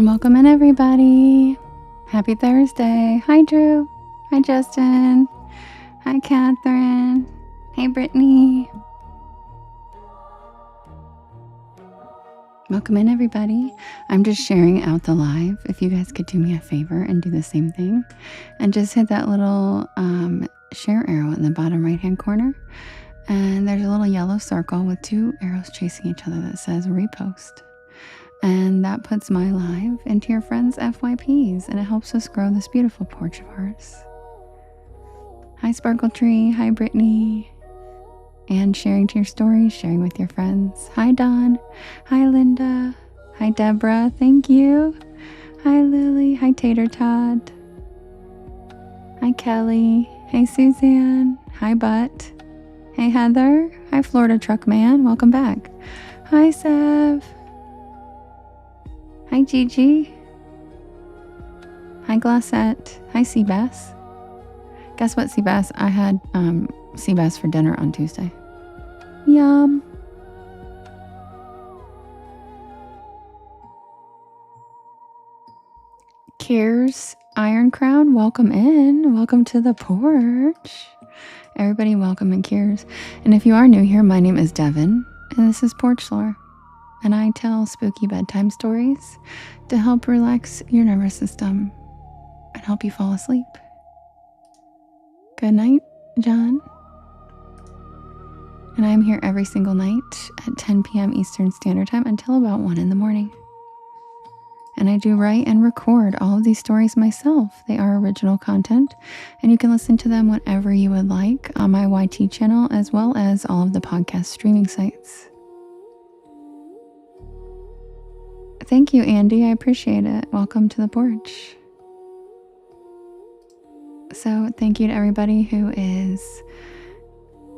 And welcome in, everybody. Happy Thursday. Hi, Drew. Hi, Justin. Hi, Catherine. Hey, Brittany. Welcome in, everybody. I'm just sharing out the live. If you guys could do me a favor and do the same thing and just hit that little share arrow in the bottom right-hand corner. And there's a little yellow circle with two arrows chasing each other that says repost. And that puts my live into your friends' FYPs, and it helps us grow this beautiful porch of ours. Hi, Sparkle Tree. Hi, Brittany. And sharing to your stories, sharing with your friends. Hi, Dawn. Hi, Linda. Hi, Deborah. Thank you. Hi, Lily. Hi, Tater Todd. Hi, Kelly. Hey, Suzanne. Hi, Butt. Hey, Heather. Hi, Florida Truck Man. Welcome back. Hi, Sev. Hi, Gigi. Hi, Glossette. Hi, Seabass. Guess what, Seabass? I had Seabass for dinner on Tuesday. Yum. Kiers Iron Crown, welcome in. Welcome to the porch. Everybody welcome in, Kiers. And if you are new here, my name is Devin, and this is Porch Lore. And I tell spooky bedtime stories to help relax your nervous system and help you fall asleep. Good night, John. And I'm here every single night at 10 p.m. Eastern Standard Time until about 1 in the morning. And I do write and record all of these stories myself. They are original content, and you can listen to them whenever you would like on my YT channel, as well as all of the podcast streaming sites. Thank you, Andy. I appreciate it. Welcome to the porch. So thank you to everybody who is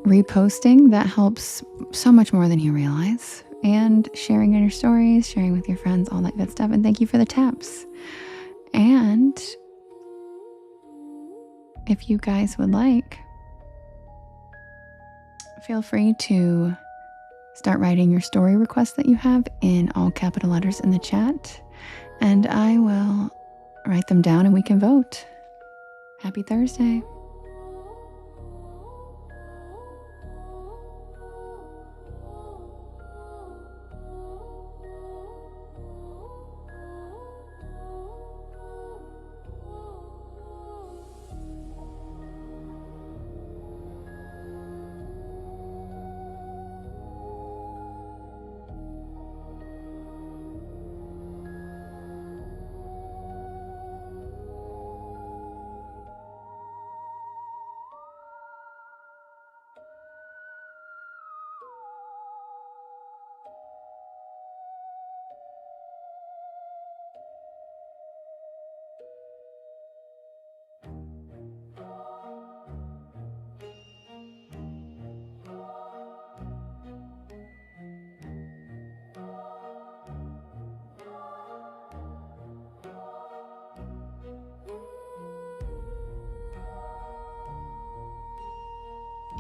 reposting. That helps so much more than you realize. And sharing in your stories, sharing with your friends, all that good stuff. And thank you for the taps. And if you guys would like, feel free to start writing your story requests that you have in all capital letters in the chat. And I will write them down and we can vote. Happy Thursday.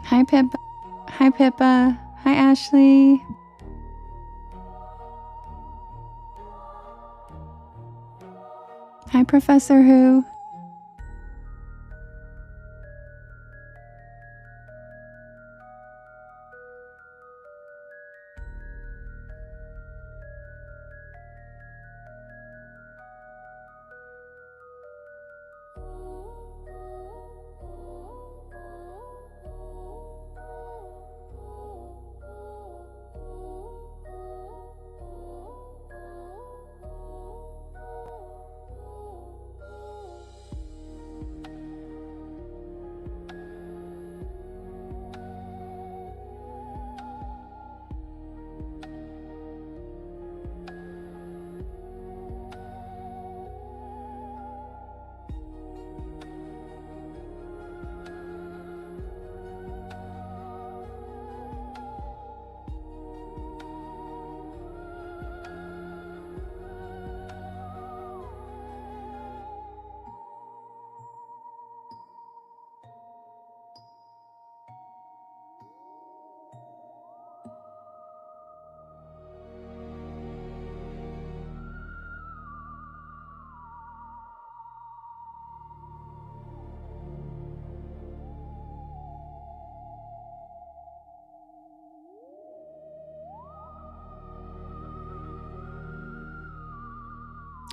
Hi, Pippa. Hi, Pippa. Hi, Ashley. Hi, Professor Who.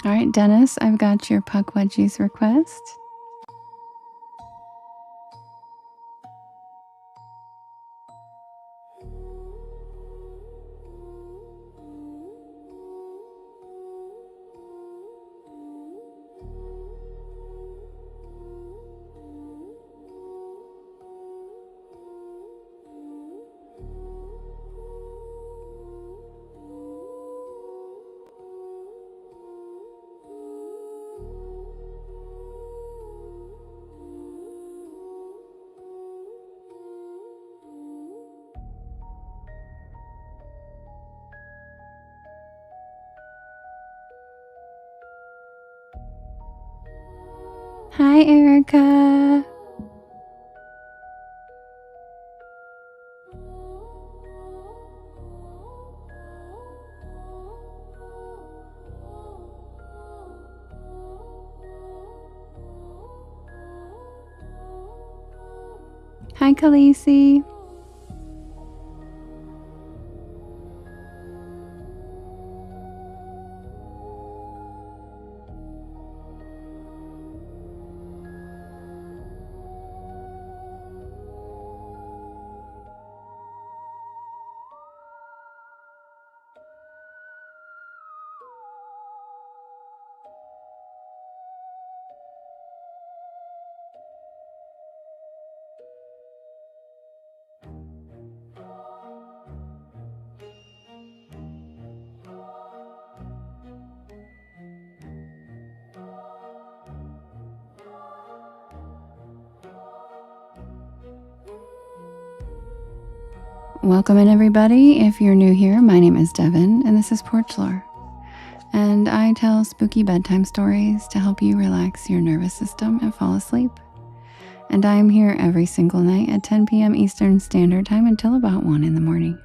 All right, Dennis, I've got your Puck Wedgies request. Hi, Erica. Hi, Khaleesi. Welcome in, everybody. If you're new here, my name is Devin, and this is Porch Lore. And I tell spooky bedtime stories to help you relax your nervous system and fall asleep. And I'm here every single night at 10 p.m. Eastern Standard Time until about 1 in the morning.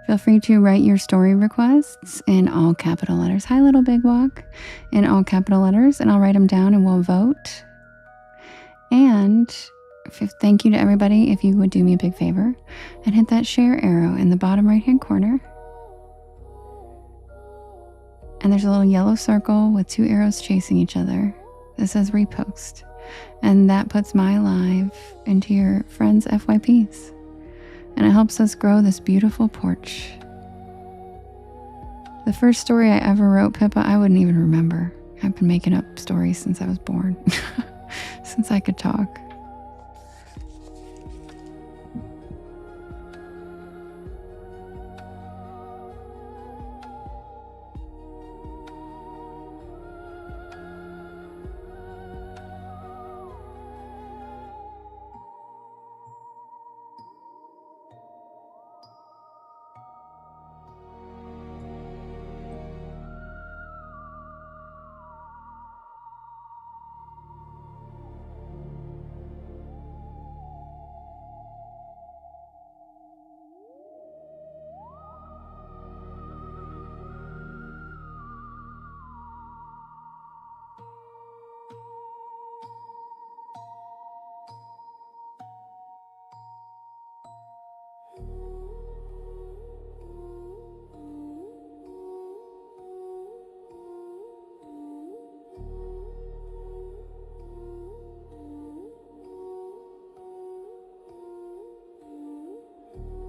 Feel free to write your story requests in all capital letters. Hi, Little Big Walk, in all capital letters, and I'll write them down and we'll vote. And thank you to everybody if you would do me a big favor and hit that share arrow in the bottom right-hand corner. And there's a little yellow circle with 2 arrows chasing each other that says repost. And that puts my live into your friends' FYPs. And it helps us grow this beautiful porch. The first story I ever wrote, Pippa, I wouldn't even remember. I've been making up stories since I was born, since I could talk.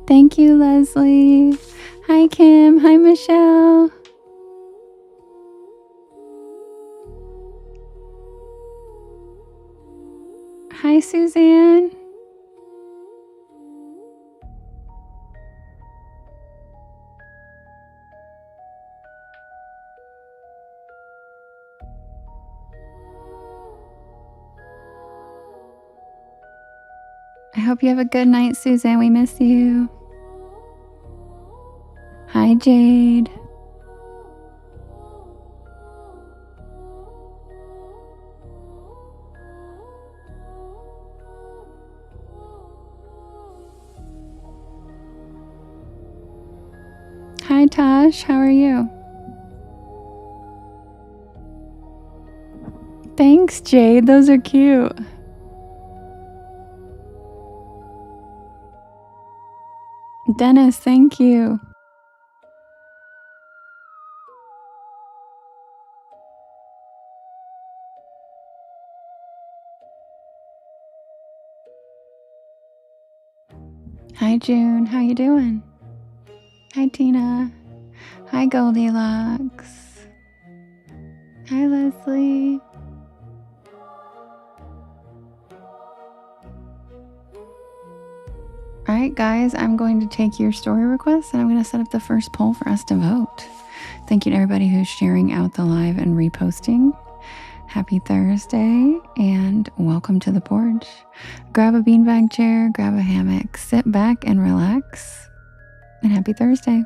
Thank you, Leslie. Hi, Kim. Hi, Michelle. Hi, Suzanne. I hope you have a good night, Suzanne. We miss you. Hi, Jade. Hi, Tosh. How are you? Thanks, Jade. Those are cute. Dennis, thank you. Hi June, how you doing? Hi Tina. Hi Goldilocks. Hi Leslie. Alright guys, I'm going to take your story requests and I'm going to set up the first poll for us to vote. Thank you to everybody who's sharing out the live and reposting. Happy Thursday and welcome to the porch. Grab a beanbag chair, grab a hammock, sit back and relax. And happy Thursday.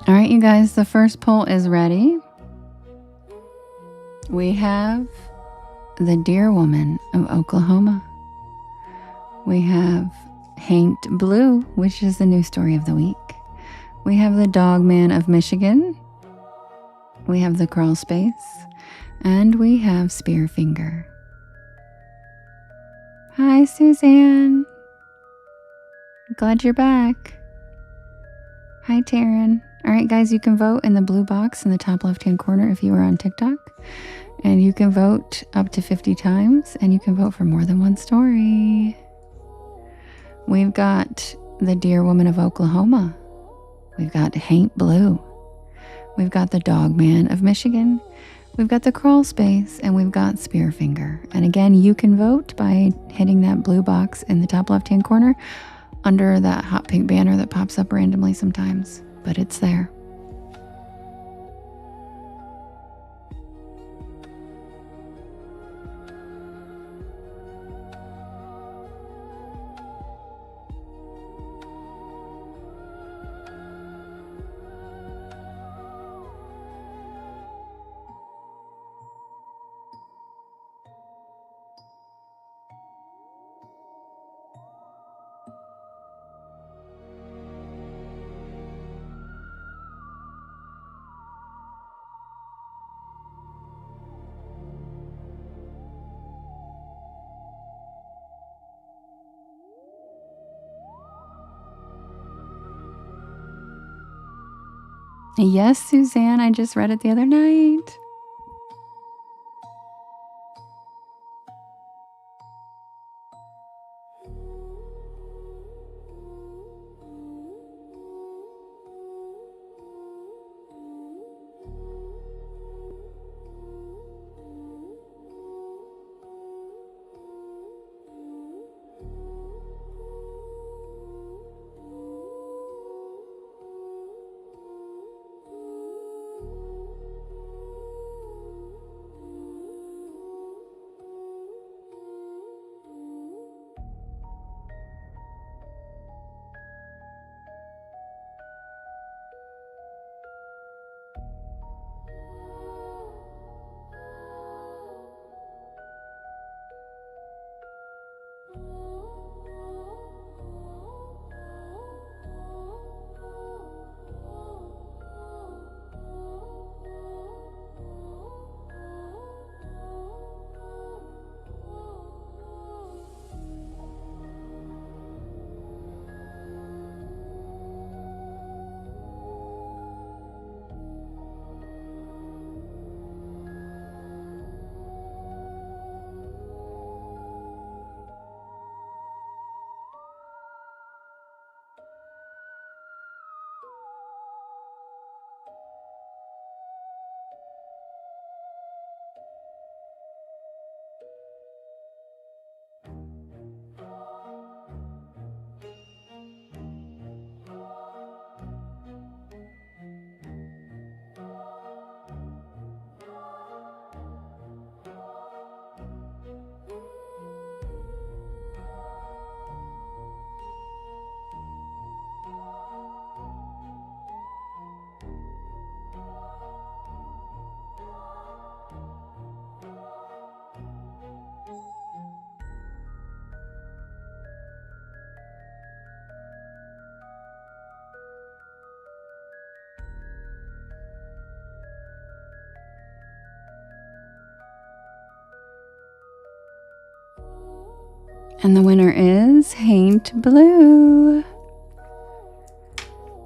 All right, you guys, the first poll is ready. We have the Deer Woman of Oklahoma. We have Haint Blue, which is the new story of the week. We have the Dog Man of Michigan. We have the Crawl Space. And we have Spearfinger. Hi, Suzanne. Glad you're back. Hi, Taryn. All right, guys, you can vote in the blue box in the top left-hand corner if you are on TikTok. And you can vote up to 50 times, and you can vote for more than one story. We've got the Deer Woman of Oklahoma. We've got Haint Blue. We've got the Dog Man of Michigan. We've got the Crawl Space, and we've got Spearfinger. And again, you can vote by hitting that blue box in the top left-hand corner under that hot pink banner that pops up randomly sometimes, but it's there. Yes, Suzanne, I just read it the other night. And the winner is Haint Blue.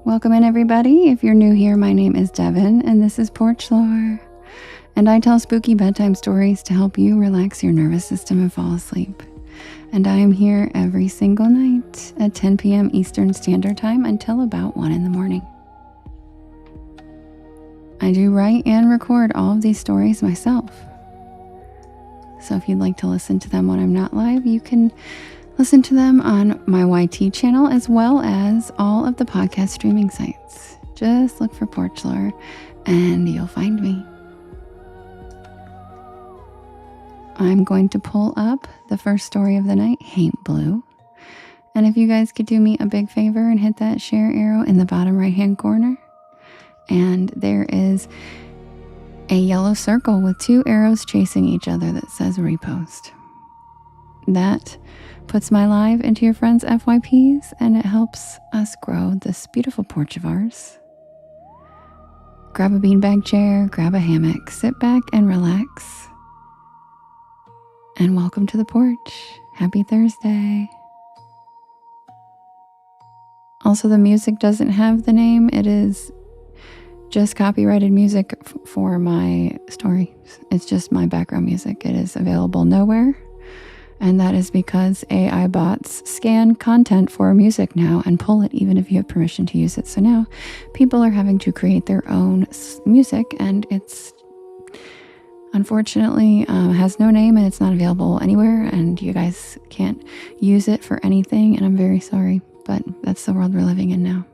Welcome in, everybody. If you're new here, my name is Devin, and this is Porch Lore. And I tell spooky bedtime stories to help you relax your nervous system and fall asleep. And I am here every single night at 10 p.m. Eastern Standard Time until about 1 in the morning. I do write and record all of these stories myself. So if you'd like to listen to them when I'm not live, you can listen to them on my YT channel as well as all of the podcast streaming sites. Just look for Porch Lore and you'll find me. I'm going to pull up the first story of the night, Haint Blue. And if you guys could do me a big favor and hit that share arrow in the bottom right hand corner. And there is a yellow circle with 2 arrows chasing each other that says repost. That puts my live into your friends' FYPs and it helps us grow this beautiful porch of ours. Grab a beanbag chair, grab a hammock, sit back and relax. And welcome to the porch. Happy Thursday. Also, the music doesn't have the name. It is just copyrighted music for my stories. It's just my background music. It is available nowhere. And that is because AI bots scan content for music now and pull it even if you have permission to use it. So now people are having to create their own music, and it's unfortunately has no name and it's not available anywhere, and you guys can't use it for anything, and I'm very sorry, but that's the world we're living in now.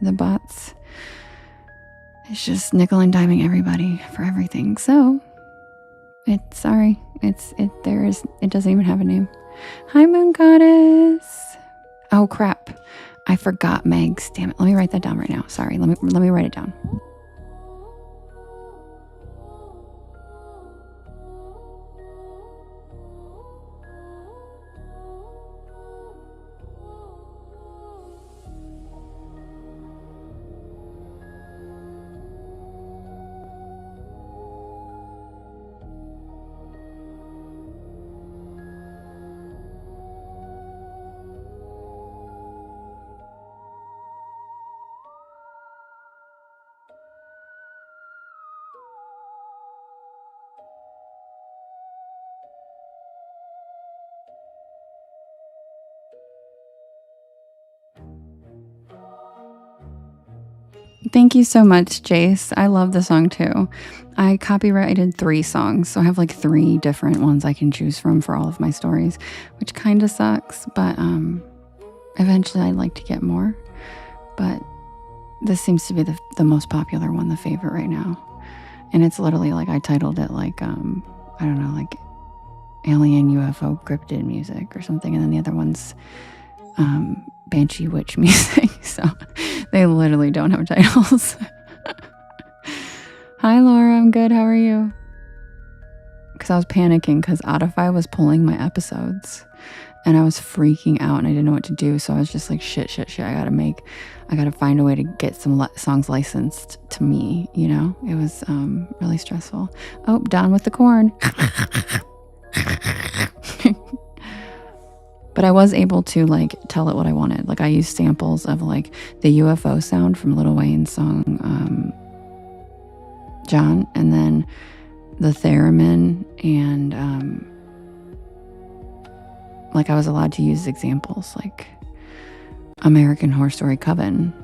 The bots, it's just nickel and diming everybody for everything. So it doesn't even have a name. Hi, Moon Goddess. Oh crap, I forgot Meg's. Damn it, let me write that down right now. Sorry, let me write it down. Thank you so much, Jace. I love the song too. I copyrighted 3 songs, so I have like 3 different ones I can choose from for all of my stories, which kind of sucks, but eventually I'd like to get more. But this seems to be the most popular one, the favorite right now. And it's literally like I titled it like, I don't know, like alien UFO cryptid music or something. And then the other one's Banshee Witch music. So they literally don't have titles. Hi, Laura. I'm good. How are you? Because I was panicking because Audify was pulling my episodes. And I was freaking out and I didn't know what to do. So I was just like, shit. I gotta find a way to get some songs licensed to me, you know? It was really stressful. Oh, Don with the corn. But I was able to like tell it what I wanted. Like I used samples of like the UFO sound from Lil Wayne's song, John, and then the theremin, and like I was allowed to use examples like American Horror Story Coven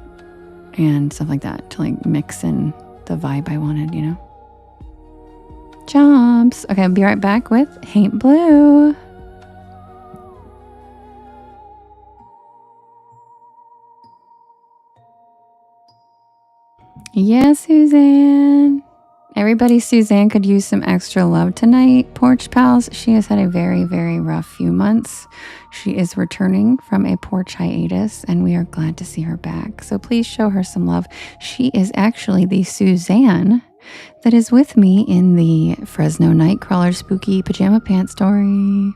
and stuff like that to like mix in the vibe I wanted, you know? Jumps. Okay, I'll be right back with Haint Blue. Yes, Suzanne. Everybody, Suzanne could use some extra love tonight. Porch Pals, she has had a very, very rough few months. She is returning from a porch hiatus, and we are glad to see her back. So please show her some love. She is actually the Suzanne that is with me in the Fresno Nightcrawler Spooky Pajama Pants story.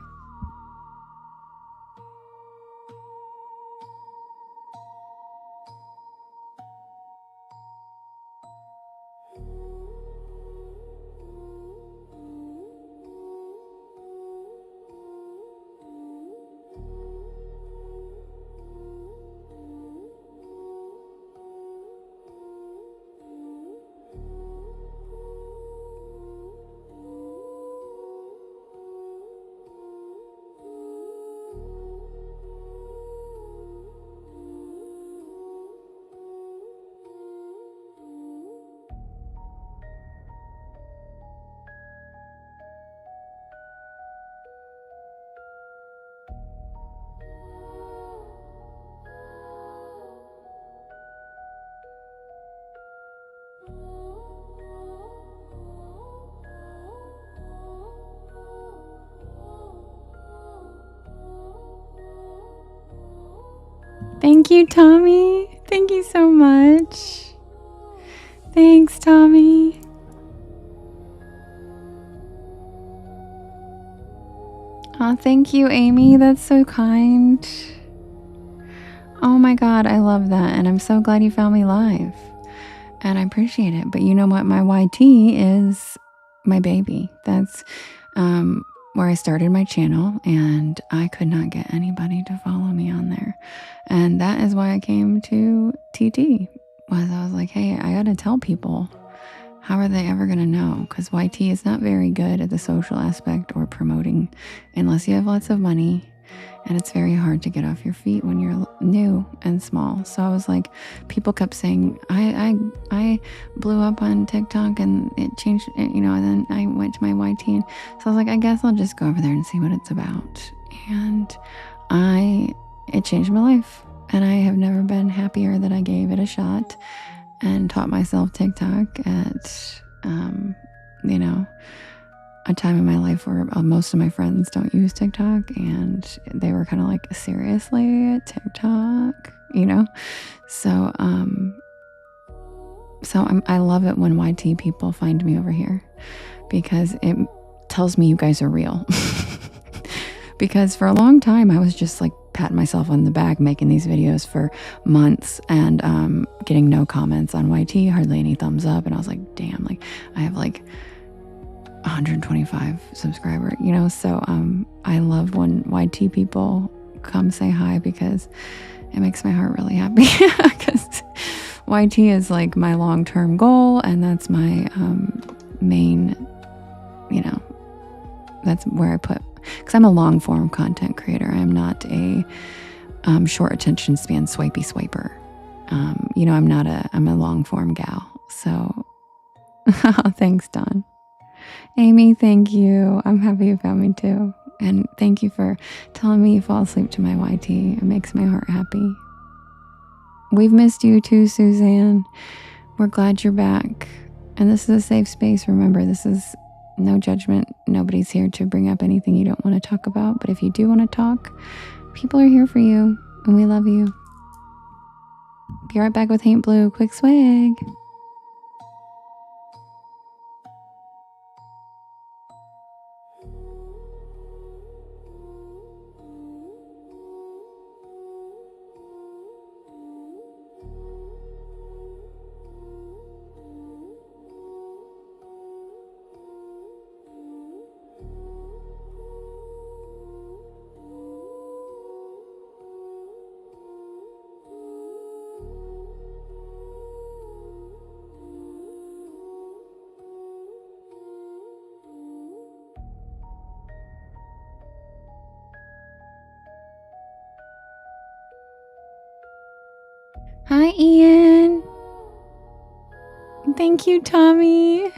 Thank you, Tommy. Thank you so much. Thanks, Tommy. Oh, thank you, Amy. That's so kind. Oh my God, I love that. And I'm so glad you found me live. And I appreciate it. But you know what? My YT is my baby. That's where I started my channel, and I could not get anybody to follow me on there. And that is why I came to TT. Was I was like, hey, I gotta tell people. How are they ever gonna know? Because YT is not very good at the social aspect or promoting unless you have lots of money. And it's very hard to get off your feet when you're new and small. So I was like, people kept saying, I blew up on TikTok and it changed, you know, and then I went to my YT. And so I was like, I guess I'll just go over there and see what it's about. And it changed my life. And I have never been happier that I gave it a shot and taught myself TikTok at, you know, a time in my life where most of my friends don't use TikTok, and they were kind of like, seriously, TikTok, you know? So I love it when YT people find me over here, because it tells me you guys are real. Because for a long time, I was just like patting myself on the back, making these videos for months and getting no comments on YT, hardly any thumbs up. And I was like, damn, like I have like 125 subscribers, you know? So I love when YT people come say hi, because it makes my heart really happy. Because YT is like my long-term goal, and that's my main, you know, that's where I put, because I'm a long-form content creator. I'm not a short attention span swipey swiper. I'm a long form gal. So thanks, Dawn. Amy, thank you. I'm happy you found me too. And thank you for telling me you fall asleep to my YT. It makes my heart happy. We've missed you too, Suzanne. We're glad you're back. And this is a safe space. Remember, this is no judgment. Nobody's here to bring up anything you don't want to talk about. But if you do want to talk, people are here for you. And we love you. Be right back with Haint Blue. Quick swag. Hi, Ian. Thank you, Tommy.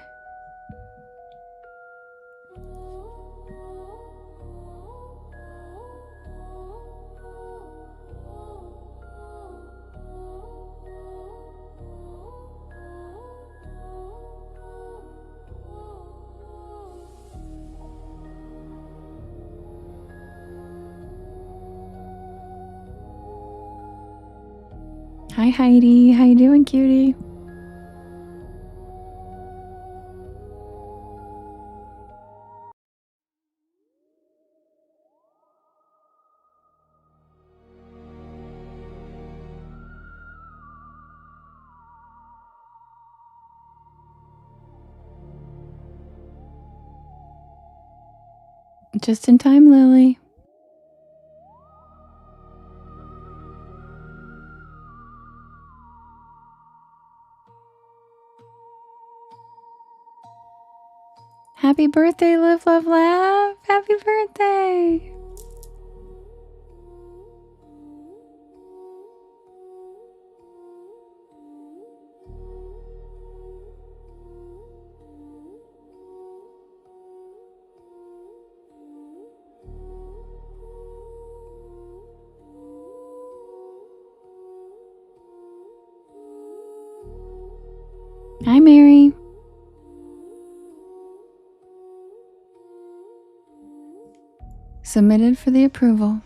Hi, Heidi. How you doing, cutie? Just in time, Lily. Happy birthday, Live, Love, Laugh. Happy birthday. Hi, Mary. Submitted for the approval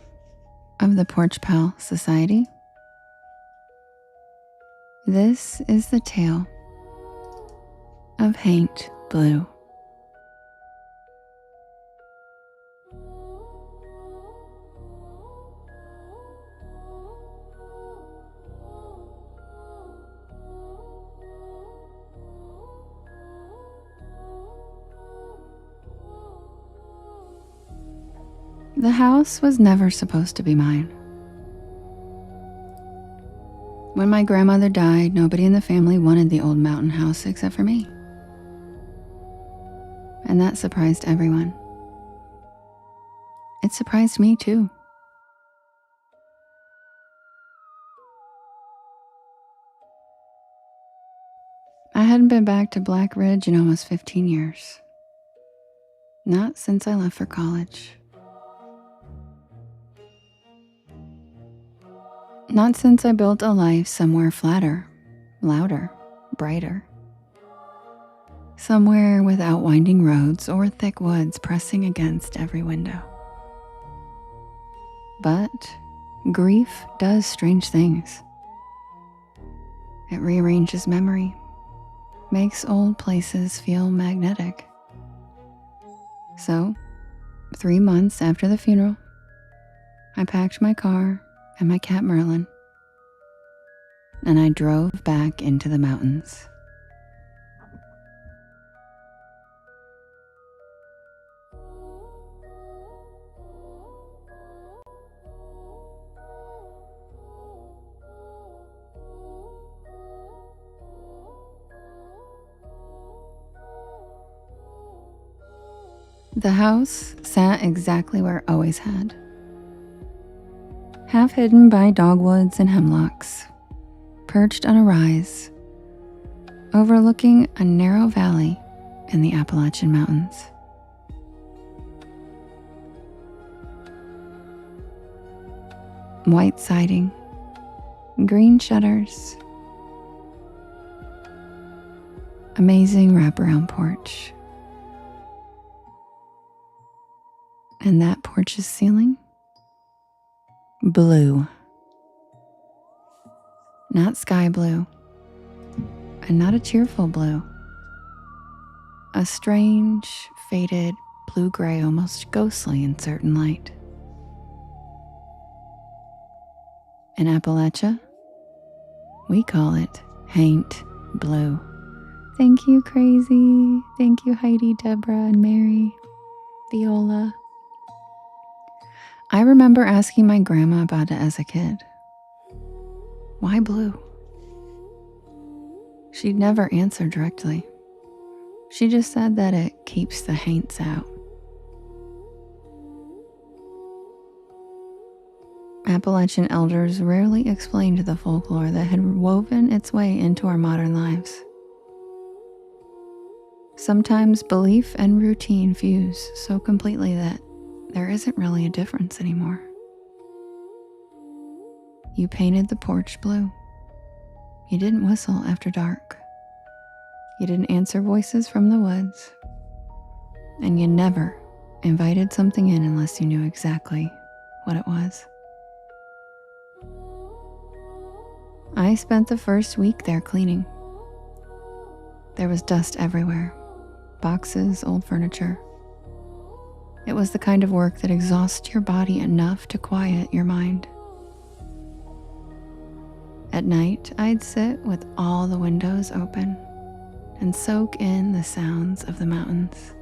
of the Porch Pal Society. This is the tale of Haint Blue. The house was never supposed to be mine. When my grandmother died, nobody in the family wanted the old mountain house except for me. And that surprised everyone. It surprised me too. I hadn't been back to Black Ridge in almost 15 years. Not since I left for college. Not since I built a life somewhere flatter, louder, brighter. Somewhere without winding roads or thick woods pressing against every window. But grief does strange things. It rearranges memory, makes old places feel magnetic. So, 3 months after the funeral, I packed my car and my cat Merlin, and I drove back into the mountains. The house sat exactly where it always had. Half hidden by dogwoods and hemlocks, perched on a rise, overlooking a narrow valley in the Appalachian Mountains. White siding, green shutters, amazing wraparound porch. And that porch's ceiling? Blue. Not sky blue, and not a cheerful blue. A strange, faded blue-gray, almost ghostly in certain light. In Appalachia, we call it haint blue. Thank you, Crazy. Thank you, Heidi, Deborah, and Mary, Viola. I remember asking my grandma about it as a kid. Why blue? She'd never answered directly. She just said that it keeps the haints out. Appalachian elders rarely explained the folklore that had woven its way into our modern lives. Sometimes belief and routine fuse so completely that there isn't really a difference anymore. You painted the porch blue. You didn't whistle after dark. You didn't answer voices from the woods. And you never invited something in unless you knew exactly what it was. I spent the first week there cleaning. There was dust everywhere, boxes, old furniture. It was the kind of work that exhausts your body enough to quiet your mind. At night, I'd sit with all the windows open and soak in the sounds of the mountains.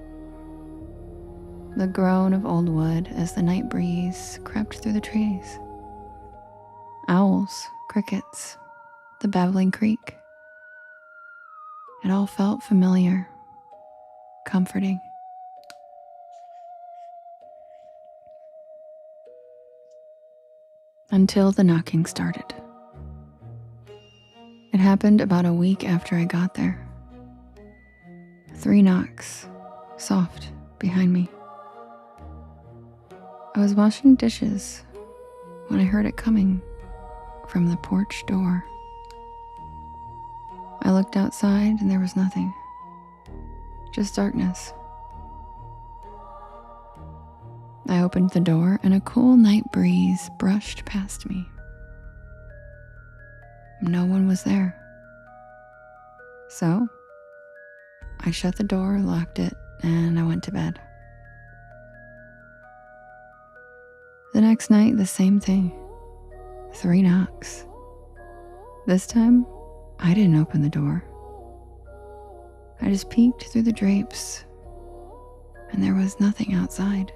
The groan of old wood as the night breeze crept through the trees. Owls, crickets, the babbling creek. It all felt familiar, comforting. Until the knocking started. It happened about a week after I got there. 3 knocks, soft, behind me. I was washing dishes when I heard it coming from the porch door. I looked outside and there was nothing, just darkness. I opened the door and a cool night breeze brushed past me. No one was there. So, I shut the door, locked it, and I went to bed. The next night, the same thing. 3 knocks. This time, I didn't open the door. I just peeked through the drapes, and there was nothing outside.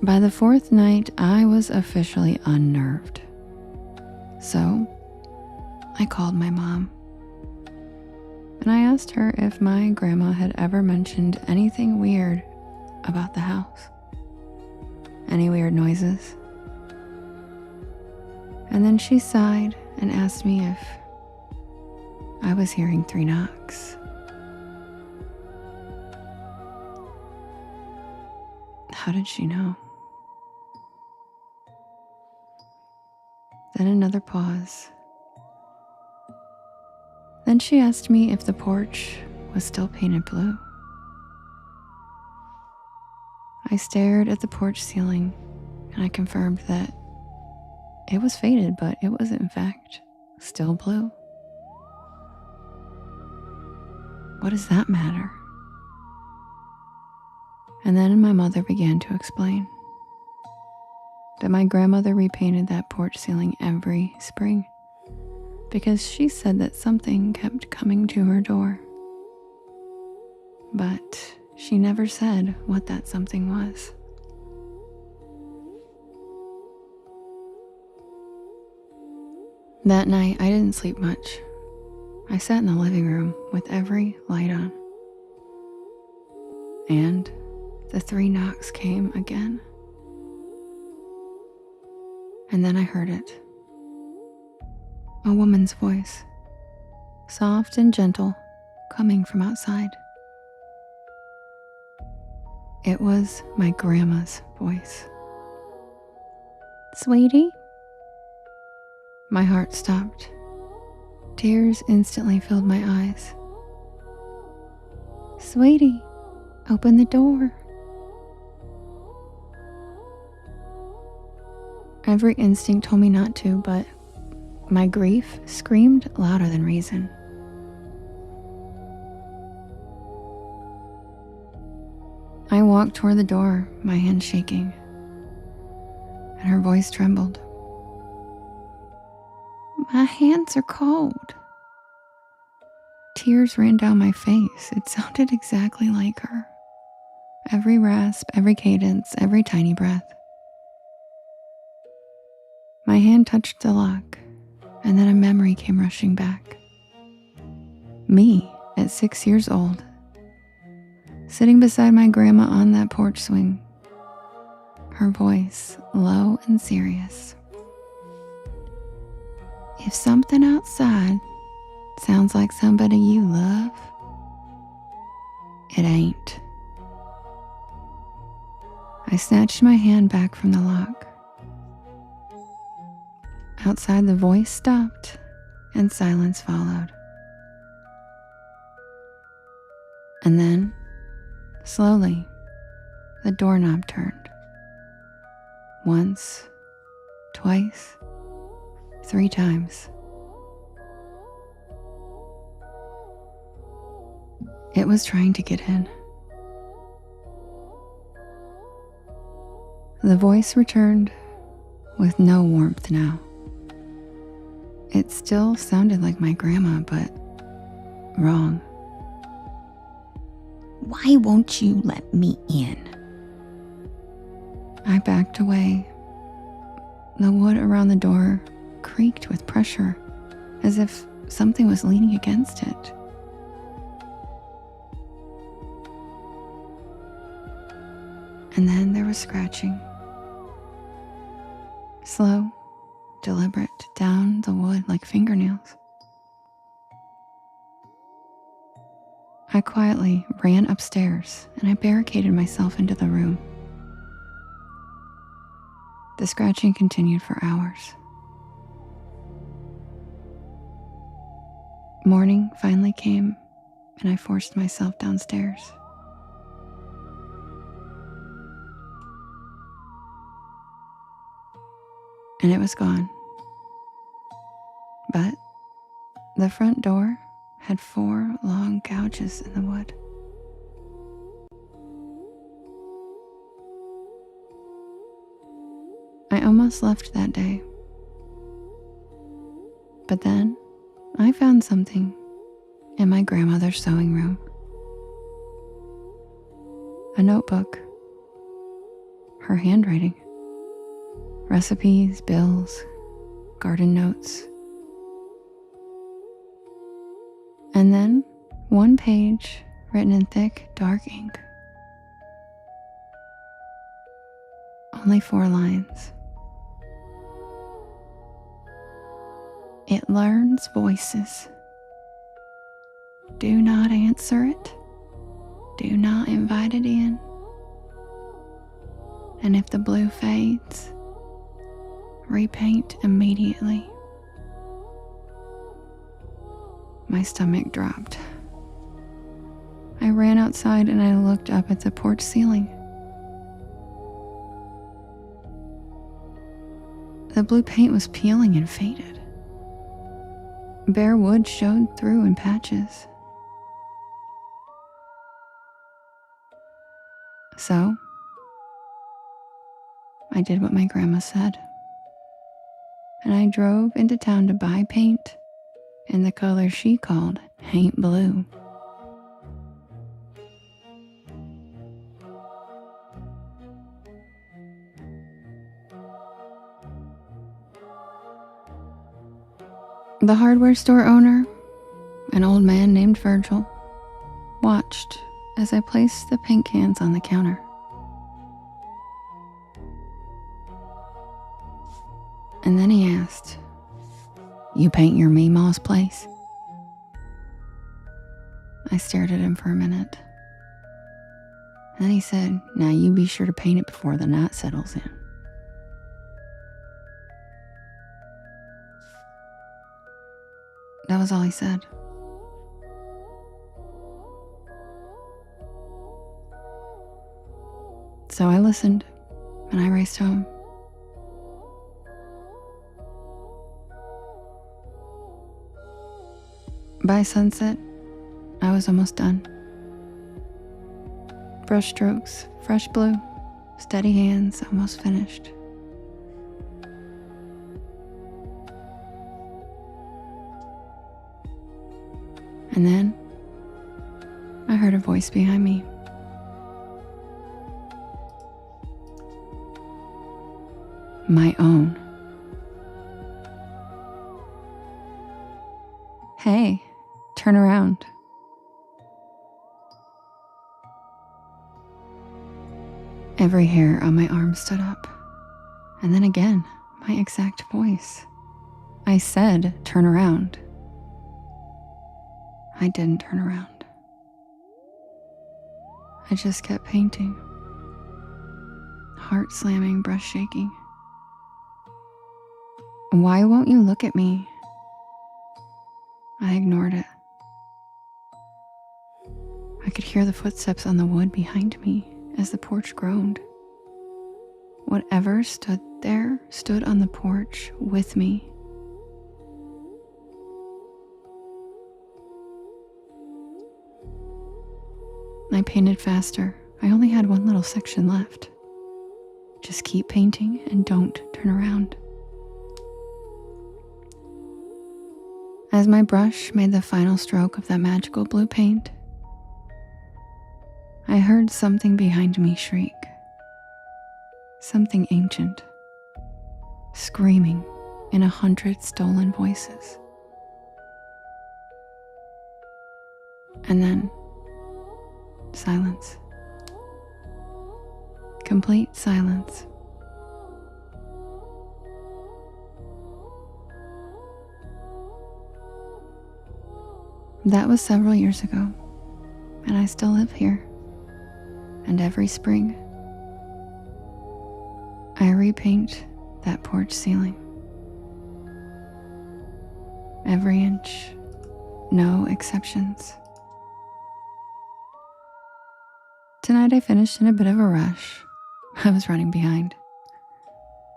By the 4th night, I was officially unnerved. So, I called my mom. And I asked her if my grandma had ever mentioned anything weird about the house. Any weird noises? And then she sighed and asked me if I was hearing 3 knocks. How did she know? Then another pause. Then she asked me if the porch was still painted blue. I stared at the porch ceiling and I confirmed that it was faded, but it was in fact still blue. What does that matter? And then my mother began to explain that my grandmother repainted that porch ceiling every spring because she said that something kept coming to her door. But she never said what that something was. That night, I didn't sleep much. I sat in the living room with every light on. And the 3 knocks came again. And then I heard it. A woman's voice, soft and gentle, coming from outside. It was my grandma's voice. "Sweetie?" My heart stopped. Tears instantly filled my eyes. "Sweetie, open the door." Every instinct told me not to, but my grief screamed louder than reason. I walked toward the door, my hand shaking, and her voice trembled. "My hands are cold." Tears ran down my face. It sounded exactly like her. Every rasp, every cadence, every tiny breath. My hand touched the lock, and then a memory came rushing back. Me, at 6 years old, sitting beside my grandma on that porch swing, her voice low and serious. "If something outside sounds like somebody you love, it ain't." I snatched my hand back from the lock. Outside, the voice stopped and silence followed. And then, slowly, the doorknob turned. Once, twice, 3 times. It was trying to get in. The voice returned with no warmth now. It still sounded like my grandma, but wrong. "Why won't you let me in?" I backed away. The wood around the door creaked with pressure, as if something was leaning against it. And then there was scratching. Slow, deliberate, down the wood like fingernails. I quietly ran upstairs and I barricaded myself into the room. The scratching continued for hours. Morning finally came and I forced myself downstairs. And it was gone. But the front door had 4 long gouges in the wood. I almost left that day. But then I found something in my grandmother's sewing room. A notebook. Her handwriting. Recipes, bills, garden notes. And then 1 page written in thick, dark ink. Only 4 lines. "It learns voices. Do not answer it. Do not invite it in. And if the blue fades, repaint immediately." My stomach dropped. I ran outside and I looked up at the porch ceiling. The blue paint was peeling and faded. Bare wood showed through in patches. So, I did what my grandma said. And I drove into town to buy paint in the color she called paint blue. The hardware store owner, an old man named Virgil, watched as I placed the paint cans on the counter. And then he asked, "You paint your Meemaw's place?" I stared at him for a minute. Then he said, "Now you be sure to paint it before the night settles in." That was all he said. So I listened, and I raced home. By sunset, I was almost done. Brush strokes, fresh blue, steady hands, almost finished. And then I heard a voice behind me. My own. "Hey, turn around." Every hair on my arm stood up. And then again, my exact voice. I said, "Turn around." I didn't turn around. I just kept painting. Heart slamming, brush shaking. "Why won't you look at me?" I ignored it. I could hear the footsteps on the wood behind me as the porch groaned. Whatever stood there stood on the porch with me. I painted faster. I only had one little section left. Just keep painting and don't turn around. As my brush made the final stroke of that magical blue paint, I heard something behind me shriek. Something ancient, screaming in 100 stolen voices. And then silence. Complete silence. That was several years ago, and I still live here. And every spring, I repaint that porch ceiling. Every inch, no exceptions. Tonight I finished in a bit of a rush. I was running behind.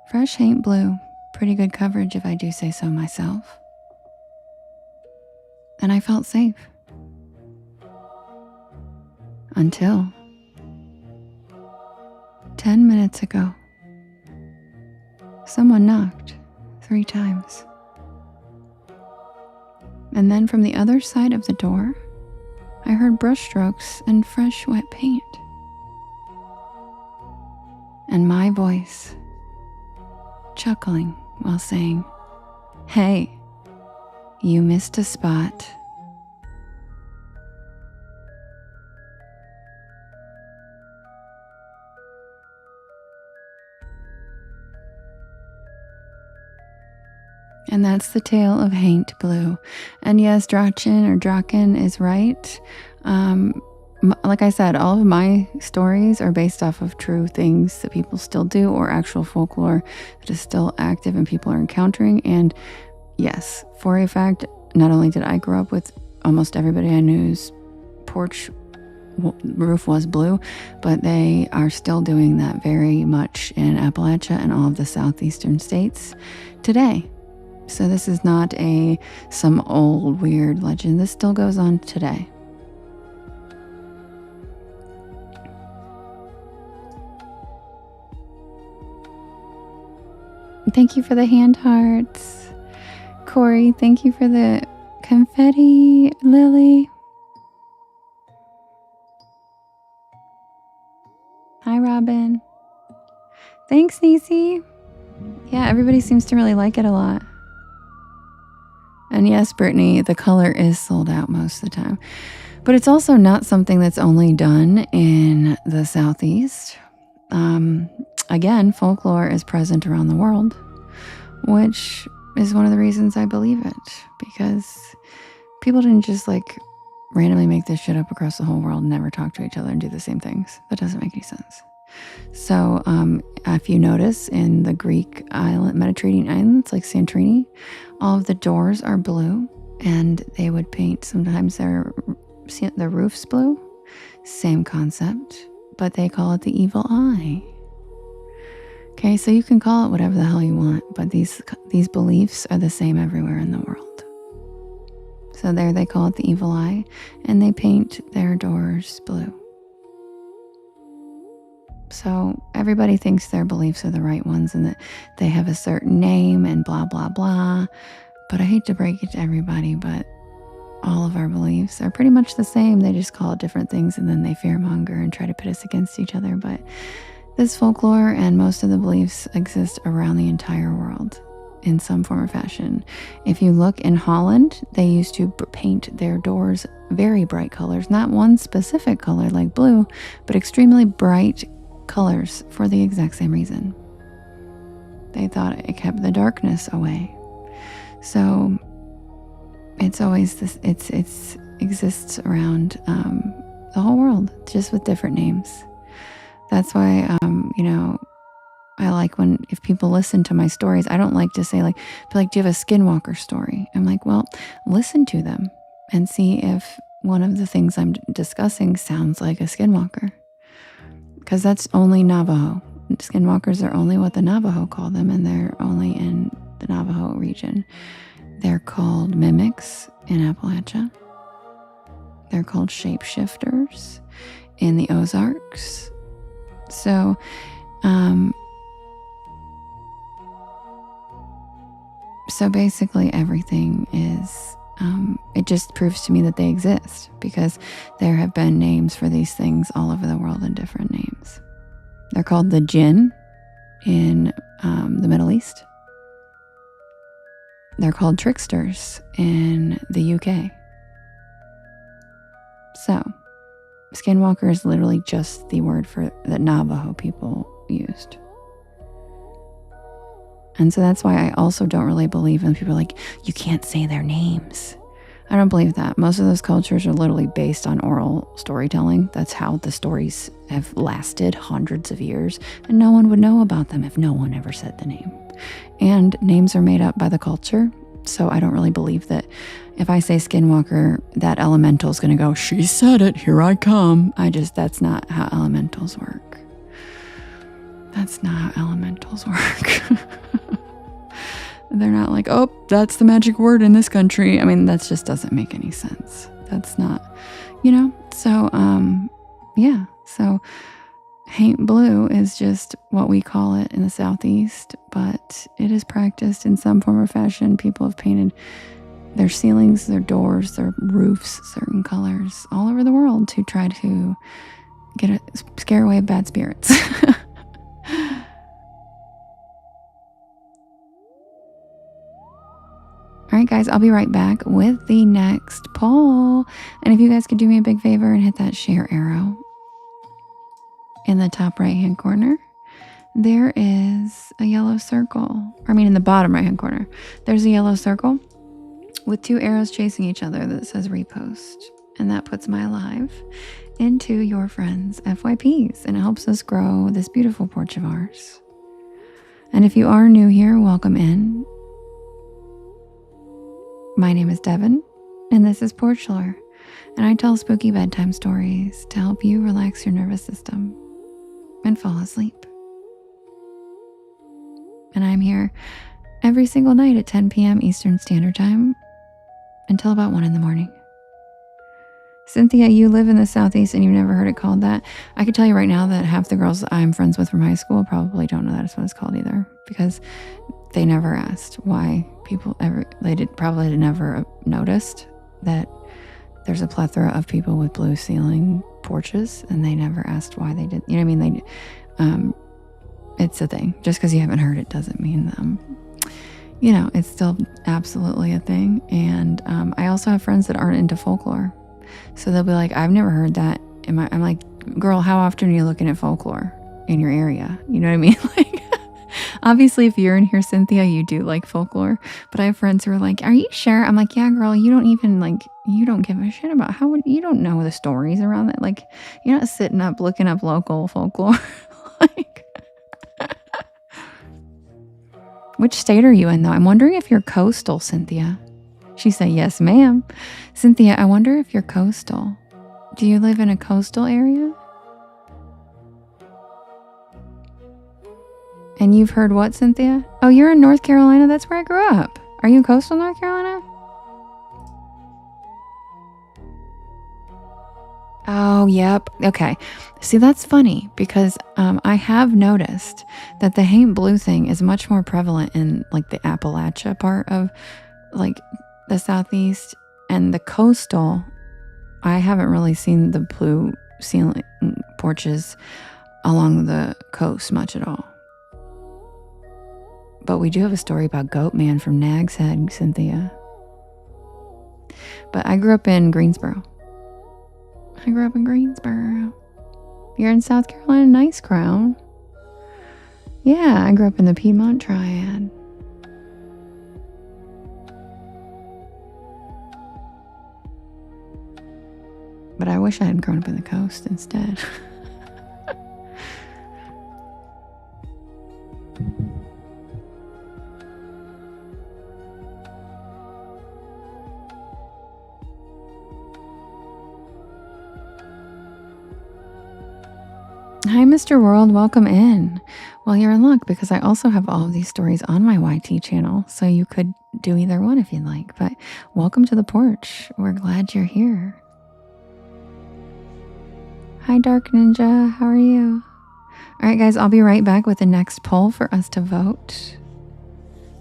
Fresh ain't blue, pretty good coverage if I do say so myself. And I felt safe. Until 10 minutes ago, someone knocked 3 times. And then from the other side of the door, I heard brushstrokes and fresh wet paint. And my voice, chuckling while saying, "Hey, you missed a spot." And that's the tale of Haint Blue. And yes, Draken is right. Like I said, all of my stories are based off of true things that people still do, or actual folklore that is still active and people are encountering. And yes, for a fact, not only did I grow up with almost everybody I knew's porch roof was blue, but they are still doing that very much in Appalachia and all of the southeastern states today. So this is not some old weird legend. This still goes on today. Thank you for the hand hearts. Corey, thank you for the confetti. Lily. Hi, Robin. Thanks, Nisi. Yeah, everybody seems to really like it a lot. And yes, Brittany, the color is sold out most of the time. But it's also not something that's only done in the Southeast. Again, folklore is present around the world. which is one of the reasons I believe it, because people didn't just like randomly make this shit up across the whole world and never talk to each other and do the same things. That doesn't make any sense. So if you notice in the Greek island, Mediterranean islands like Santorini, all of the doors are blue, and they would paint sometimes the roofs blue. Same concept, but they call it the evil eye. Okay, so you can call it whatever the hell you want, but these beliefs are the same everywhere in the world. So there they call it the evil eye, and they paint their doors blue. So everybody thinks their beliefs are the right ones and that they have a certain name and blah, blah, blah. But I hate to break it to everybody, but all of our beliefs are pretty much the same. They just call it different things, and then they fearmonger and try to pit us against each other. But this folklore and most of the beliefs exist around the entire world in some form or fashion. If you look in Holland, they used to paint their doors very bright colors, not one specific color like blue, but extremely bright colors for the exact same reason. They thought it kept the darkness away. So it's always this, it exists around the whole world, just with different names. That's why, I like if people listen to my stories, I don't like to say do you have a skinwalker story? I'm like, well, listen to them and see if one of the things I'm discussing sounds like a skinwalker. Because that's only Navajo. Skinwalkers are only what the Navajo call them, and they're only in the Navajo region. They're called mimics in Appalachia. They're called shapeshifters in the Ozarks. So, basically everything is, it just proves to me that they exist, because there have been names for these things all over the world in different names. They're called the jinn in the Middle East. They're called tricksters in the UK. So, skinwalker is literally just the word for that Navajo people used. And so that's why I also don't really believe in people like, you can't say their names. I don't believe that. Most of those cultures are literally based on oral storytelling. That's how the stories have lasted hundreds of years, and no one would know about them if no one ever said the name. And names are made up by the culture, so I don't really believe that if I say skinwalker, that elemental is going to go, she said it, here I come. That's not how elementals work. That's not how elementals work. They're not like, oh, that's the magic word in this country. I mean, that just doesn't make any sense. That's not, So, yeah. So, paint blue is just what we call it in the Southeast, but it is practiced in some form or fashion. People have painted their ceilings, their doors, their roofs, certain colors all over the world to try to scare away bad spirits. All right, guys, I'll be right back with the next poll. And if you guys could do me a big favor and hit that share arrow in the top right-hand corner, there is a yellow circle. In the bottom right-hand corner, there's a yellow circle with two arrows chasing each other that says repost. And that puts my live into your friends' FYPs, and it helps us grow this beautiful porch of ours. And if you are new here, welcome in. My name is Devin, and this is Porch Lore, and I tell spooky bedtime stories to help you relax your nervous system and fall asleep. And I'm here every single night at 10 p.m. Eastern Standard Time until about 1 in the morning. Cynthia, you live in the Southeast and you've never heard it called that. I can tell you right now that half the girls I'm friends with from high school probably don't know that's what it's called either, because they never asked why people probably never noticed that there's a plethora of people with blue ceiling porches, and they never asked why they did. You know what I mean? It's a thing. Just because you haven't heard it doesn't mean it's still absolutely a thing. And I also have friends that aren't into folklore. So they'll be like, I've never heard that. I'm like, girl, how often are you looking at folklore in your area? You know what I mean? Like, Obviously, if you're in here, Cynthia, you do like folklore. But I have friends who are like, "Are you sure?" I'm like, "Yeah, girl. You don't even like. You don't give a shit about you don't know the stories around that. Like, you're not sitting up looking up local folklore. Like, which state are you in, though? I'm wondering if you're coastal, Cynthia." She said, "Yes, ma'am." Cynthia, I wonder if you're coastal. Do you live in a coastal area? And you've heard what, Cynthia? Oh, you're in North Carolina? That's where I grew up. Are you in coastal North Carolina? Oh, yep. Okay. See, that's funny because I have noticed that the Haint Blue thing is much more prevalent in like the Appalachia part of like the Southeast, and the coastal. I haven't really seen the blue ceiling porches along the coast much at all. But we do have a story about Goat Man from Nag's Head, Cynthia. But I grew up in Greensboro. You're in South Carolina? Nice, Crown. Yeah, I grew up in the Piedmont Triad. But I wish I had grown up in the coast instead. Hi, Mr. World. Welcome in. Well, you're in luck because I also have all of these stories on my YT channel, so you could do either one if you'd like. But welcome to the porch. We're glad you're here. Hi, Dark Ninja. How are you? All right, guys, I'll be right back with the next poll for us to vote.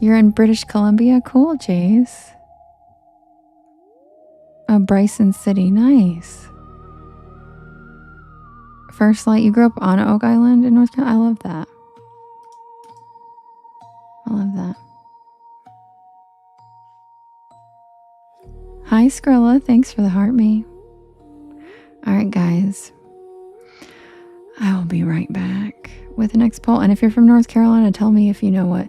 You're in British Columbia? Cool, Jace. Oh, Bryson City. Nice. First Light, you grew up on Oak Island in North Carolina? I love that. Hi, Skrilla. Thanks for the heart me. All right, guys. I will be right back with the next poll. And if you're from North Carolina, tell me if you know what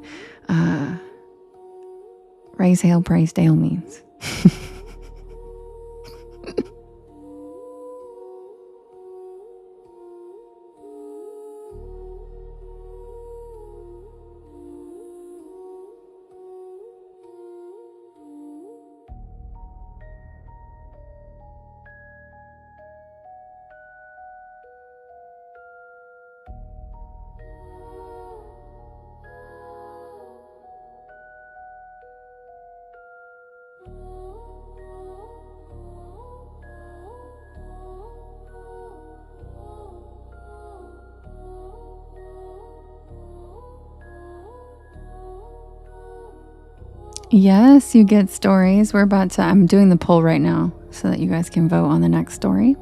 raise, hail, praise, Dale means. Yes, you get stories. I'm doing the poll right now so that you guys can vote on the next story.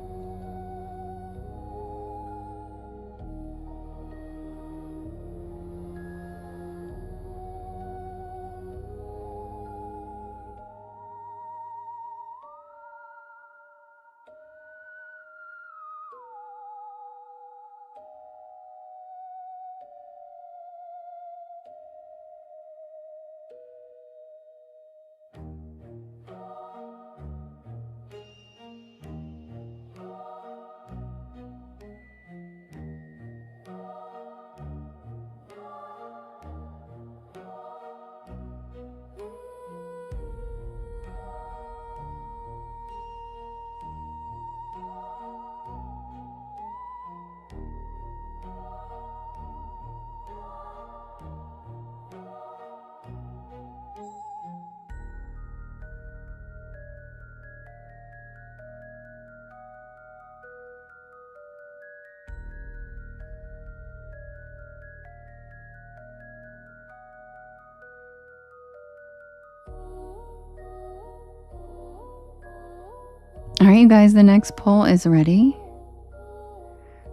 All right, you guys, the next poll is ready.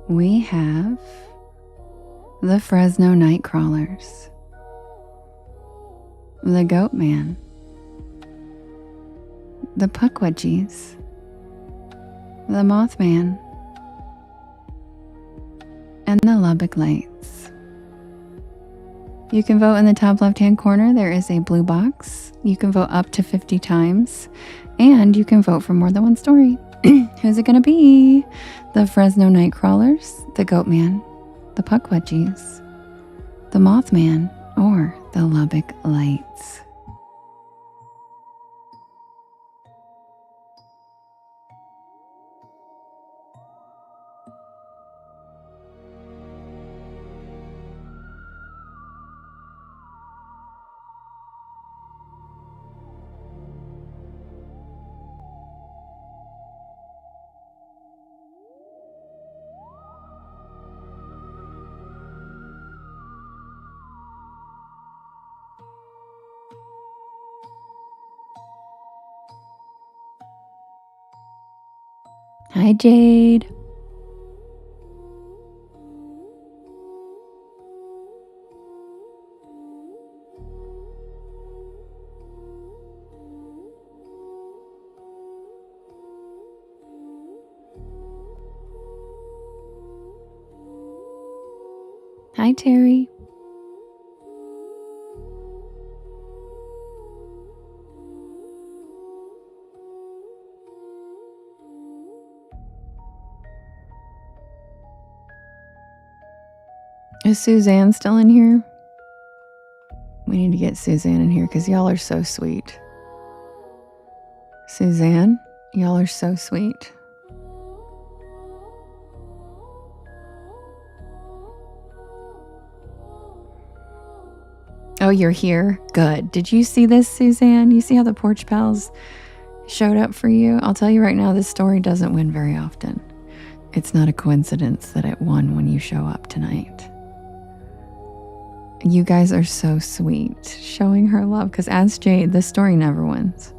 We have the Fresno Nightcrawlers, the Goat Man, the Puckwudgies, the Mothman, and the Lubbock Lights. You can vote in the top left-hand corner. There is a blue box. You can vote up to 50 times. And you can vote for more than one story. Who's it going to be? The Fresno Nightcrawlers, the Goatman, the Puckwudgies, the Mothman, or the Lubbock Lights? Hi, Jade. Hi, Terry. Is Suzanne still in here? We need to get Suzanne in here because y'all are so sweet. Suzanne, y'all are so sweet. Oh, you're here? Good. Did you see this, Suzanne? You see how the Porch Pals showed up for you? I'll tell you right now, this story doesn't win very often. It's not a coincidence that it won when you show up tonight. You guys are so sweet, showing her love, because as Jade, this story never wins.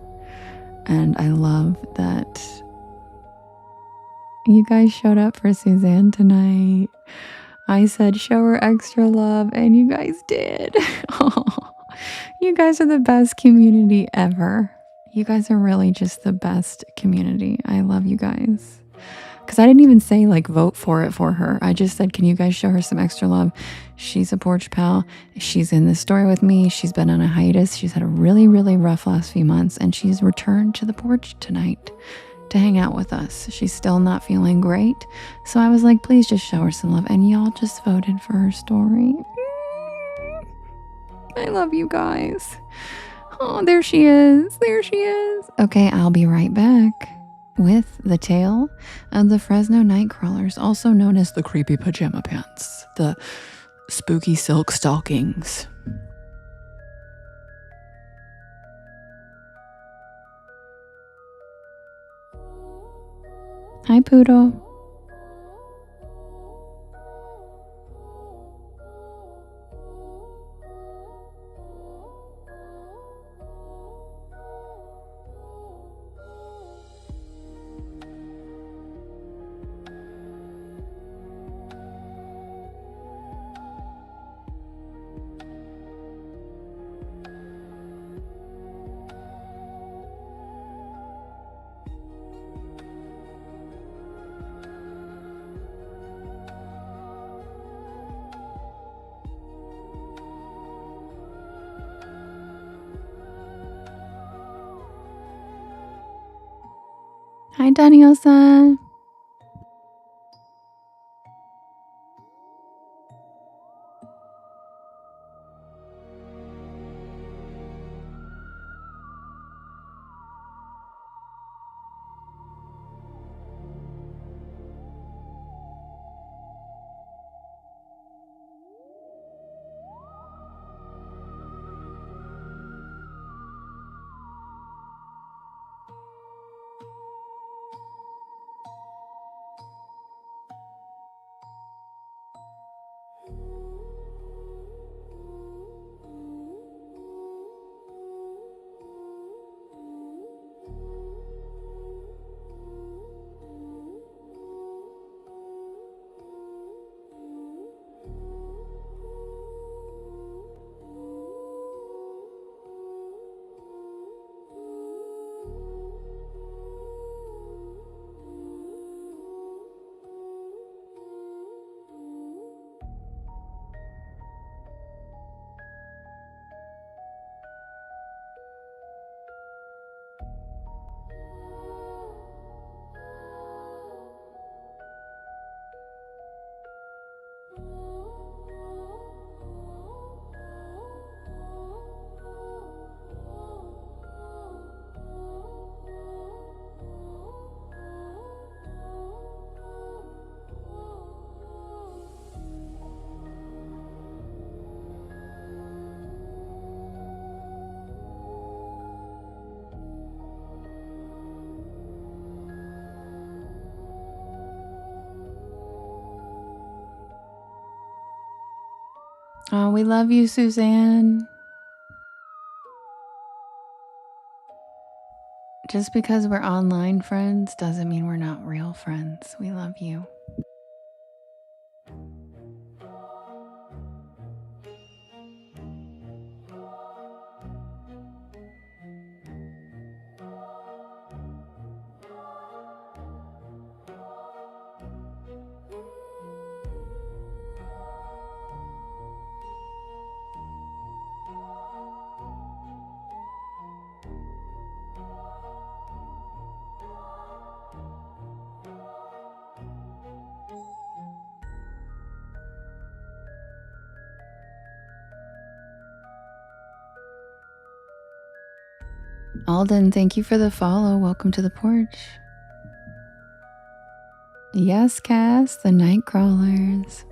And I love that you guys showed up for Suzanne tonight. I said, show her extra love, and you guys did. Oh, you guys are the best community ever. You guys are really just the best community. I love you guys. Because I didn't even say, like, vote for it for her. I just said, can you guys show her some extra love? She's a Porch Pal. She's in this story with me. She's been on a hiatus. She's had a really, really rough last few months, and she's returned to the porch tonight to hang out with us. She's still not feeling great. So I was like, please just show her some love. And y'all just voted for her story. I love you guys. Oh, there she is. There she is. Okay, I'll be right back with the tale of the Fresno Nightcrawlers, also known as the creepy pajama pants, the spooky silk stockings. Hi, Poodle. Hi, Daniel-san. Oh, we love you, Suzanne. Just because we're online friends doesn't mean we're not real friends. We love you. Alden, thank you for the follow. Welcome to the porch. Yes, Cass, the night crawlers.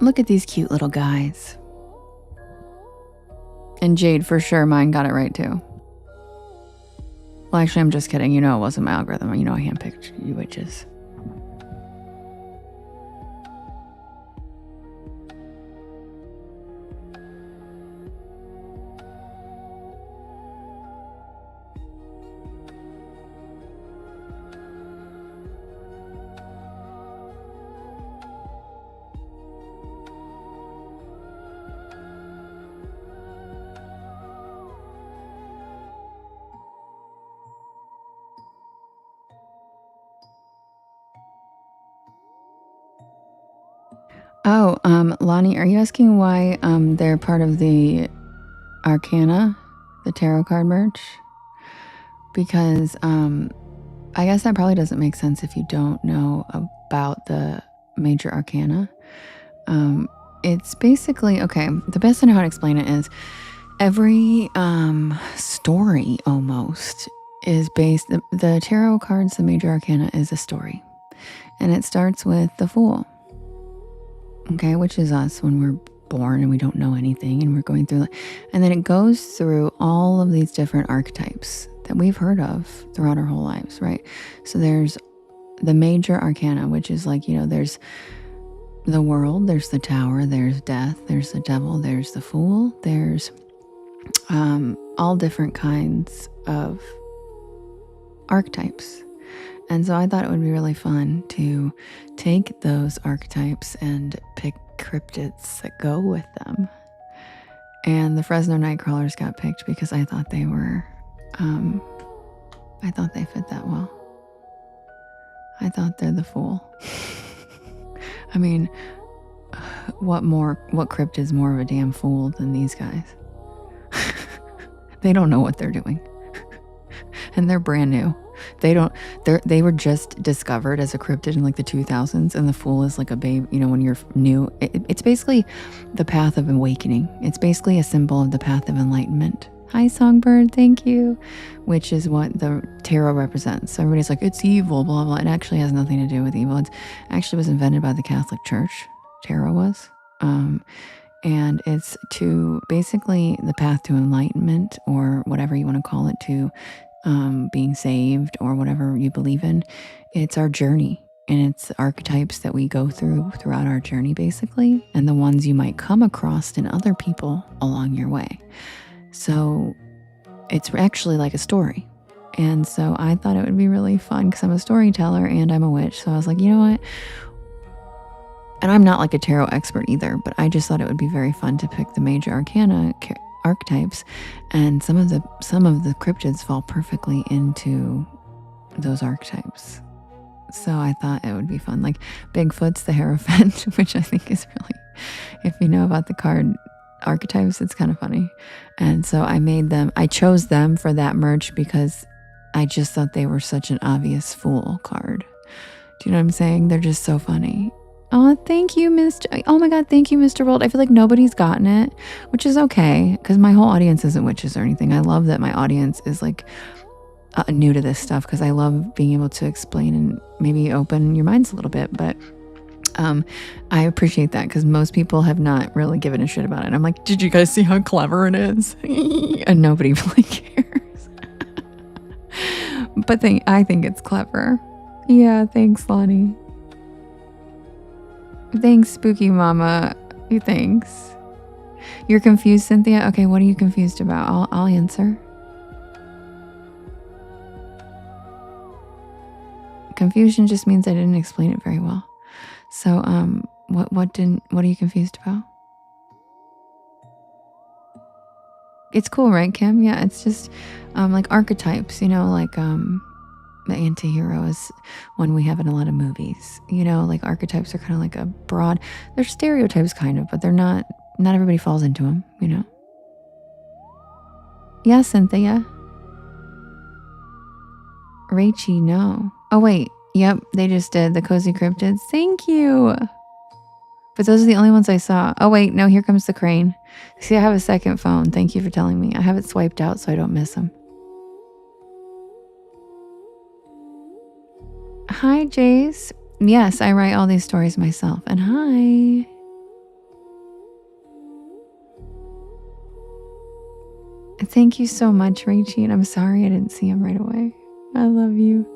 Look at these cute little guys. And Jade, for sure, mine got it right too. Well, actually, I'm just kidding. You know it wasn't my algorithm. You know I handpicked you witches. Oh, Lonnie, are you asking why they're part of the Arcana, the tarot card merch? Because I guess that probably doesn't make sense if you don't know about the major arcana. It's basically, okay, the best I know how to explain it is every story almost is based, the tarot cards, the major arcana is a story. And it starts with the Fool, okay, which is us when we're born and we don't know anything and we're going through, and then it goes through all of these different archetypes that we've heard of throughout our whole lives, right? So there's the major arcana, which is like, you know, there's the world, there's the tower, there's death, there's the devil, there's the Fool, there's all different kinds of archetypes. And so I thought it would be really fun to take those archetypes and pick cryptids that go with them. And the Fresno Nightcrawlers got picked because I thought they were, I thought they fit that well. I thought they're the Fool. I mean, what cryptid's more of a damn fool than these guys? They don't know what they're doing. And they're brand new. They were just discovered as a cryptid in like the 2000s, and the Fool is like a babe, you know, when you're new. It's basically the path of awakening. It's basically a symbol of the path of enlightenment. Hi, Songbird, thank you. Which is what the tarot represents. So everybody's like, it's evil, blah, blah. It actually has nothing to do with evil. It actually was invented by the Catholic Church. Tarot was. And it's to basically the path to enlightenment, or whatever you want to call it, to being saved, or whatever you believe in. It's our journey, and it's archetypes that we go throughout our journey, basically, and the ones you might come across in other people along your way. So it's actually like a story. And so I thought it would be really fun because I'm a storyteller and I'm a witch. So I was like, you know what? And I'm not like a tarot expert either, but I just thought it would be very fun to pick the major arcana archetypes, and some of the cryptids fall perfectly into those archetypes. So I thought it would be fun. Like Bigfoot's the Hierophant, which I think is really, if you know about the card archetypes, it's kind of funny. And so I chose them for that merch because I just thought they were such an obvious Fool card. Do you know what I'm saying? They're just so funny. Oh, thank you, oh my God, thank you, Mr. World. I feel like nobody's gotten it, which is okay, because my whole audience isn't witches or anything. I love that my audience is like new to this stuff, because I love being able to explain and maybe open your minds a little bit. But I appreciate that, because most people have not really given a shit about it. I'm like, did you guys see how clever it is? And nobody really cares. But I think it's clever. Yeah, thanks, Lonnie. Thanks, Spooky Mama. Thanks. You're confused, Cynthia? Okay, what are you confused about? I'll answer. Confusion just means I didn't explain it very well. So, what are you confused about? It's cool, right, Kim? Yeah, it's just like archetypes, like the anti-hero is one we have in a lot of movies. Like archetypes are kind of like a broad, they're stereotypes kind of, but they're not everybody falls into them, Yeah, Cynthia. Rachie, no. Oh, wait. Yep, they just did the Cozy Cryptids. Thank you. But those are the only ones I saw. Oh, wait. No, here comes the crane. See, I have a second phone. Thank you for telling me. I have it swiped out so I don't miss them. Hi, Jace. Yes, I write all these stories myself. And hi. Thank you so much, Rachie. And I'm sorry I didn't see him right away. I love you.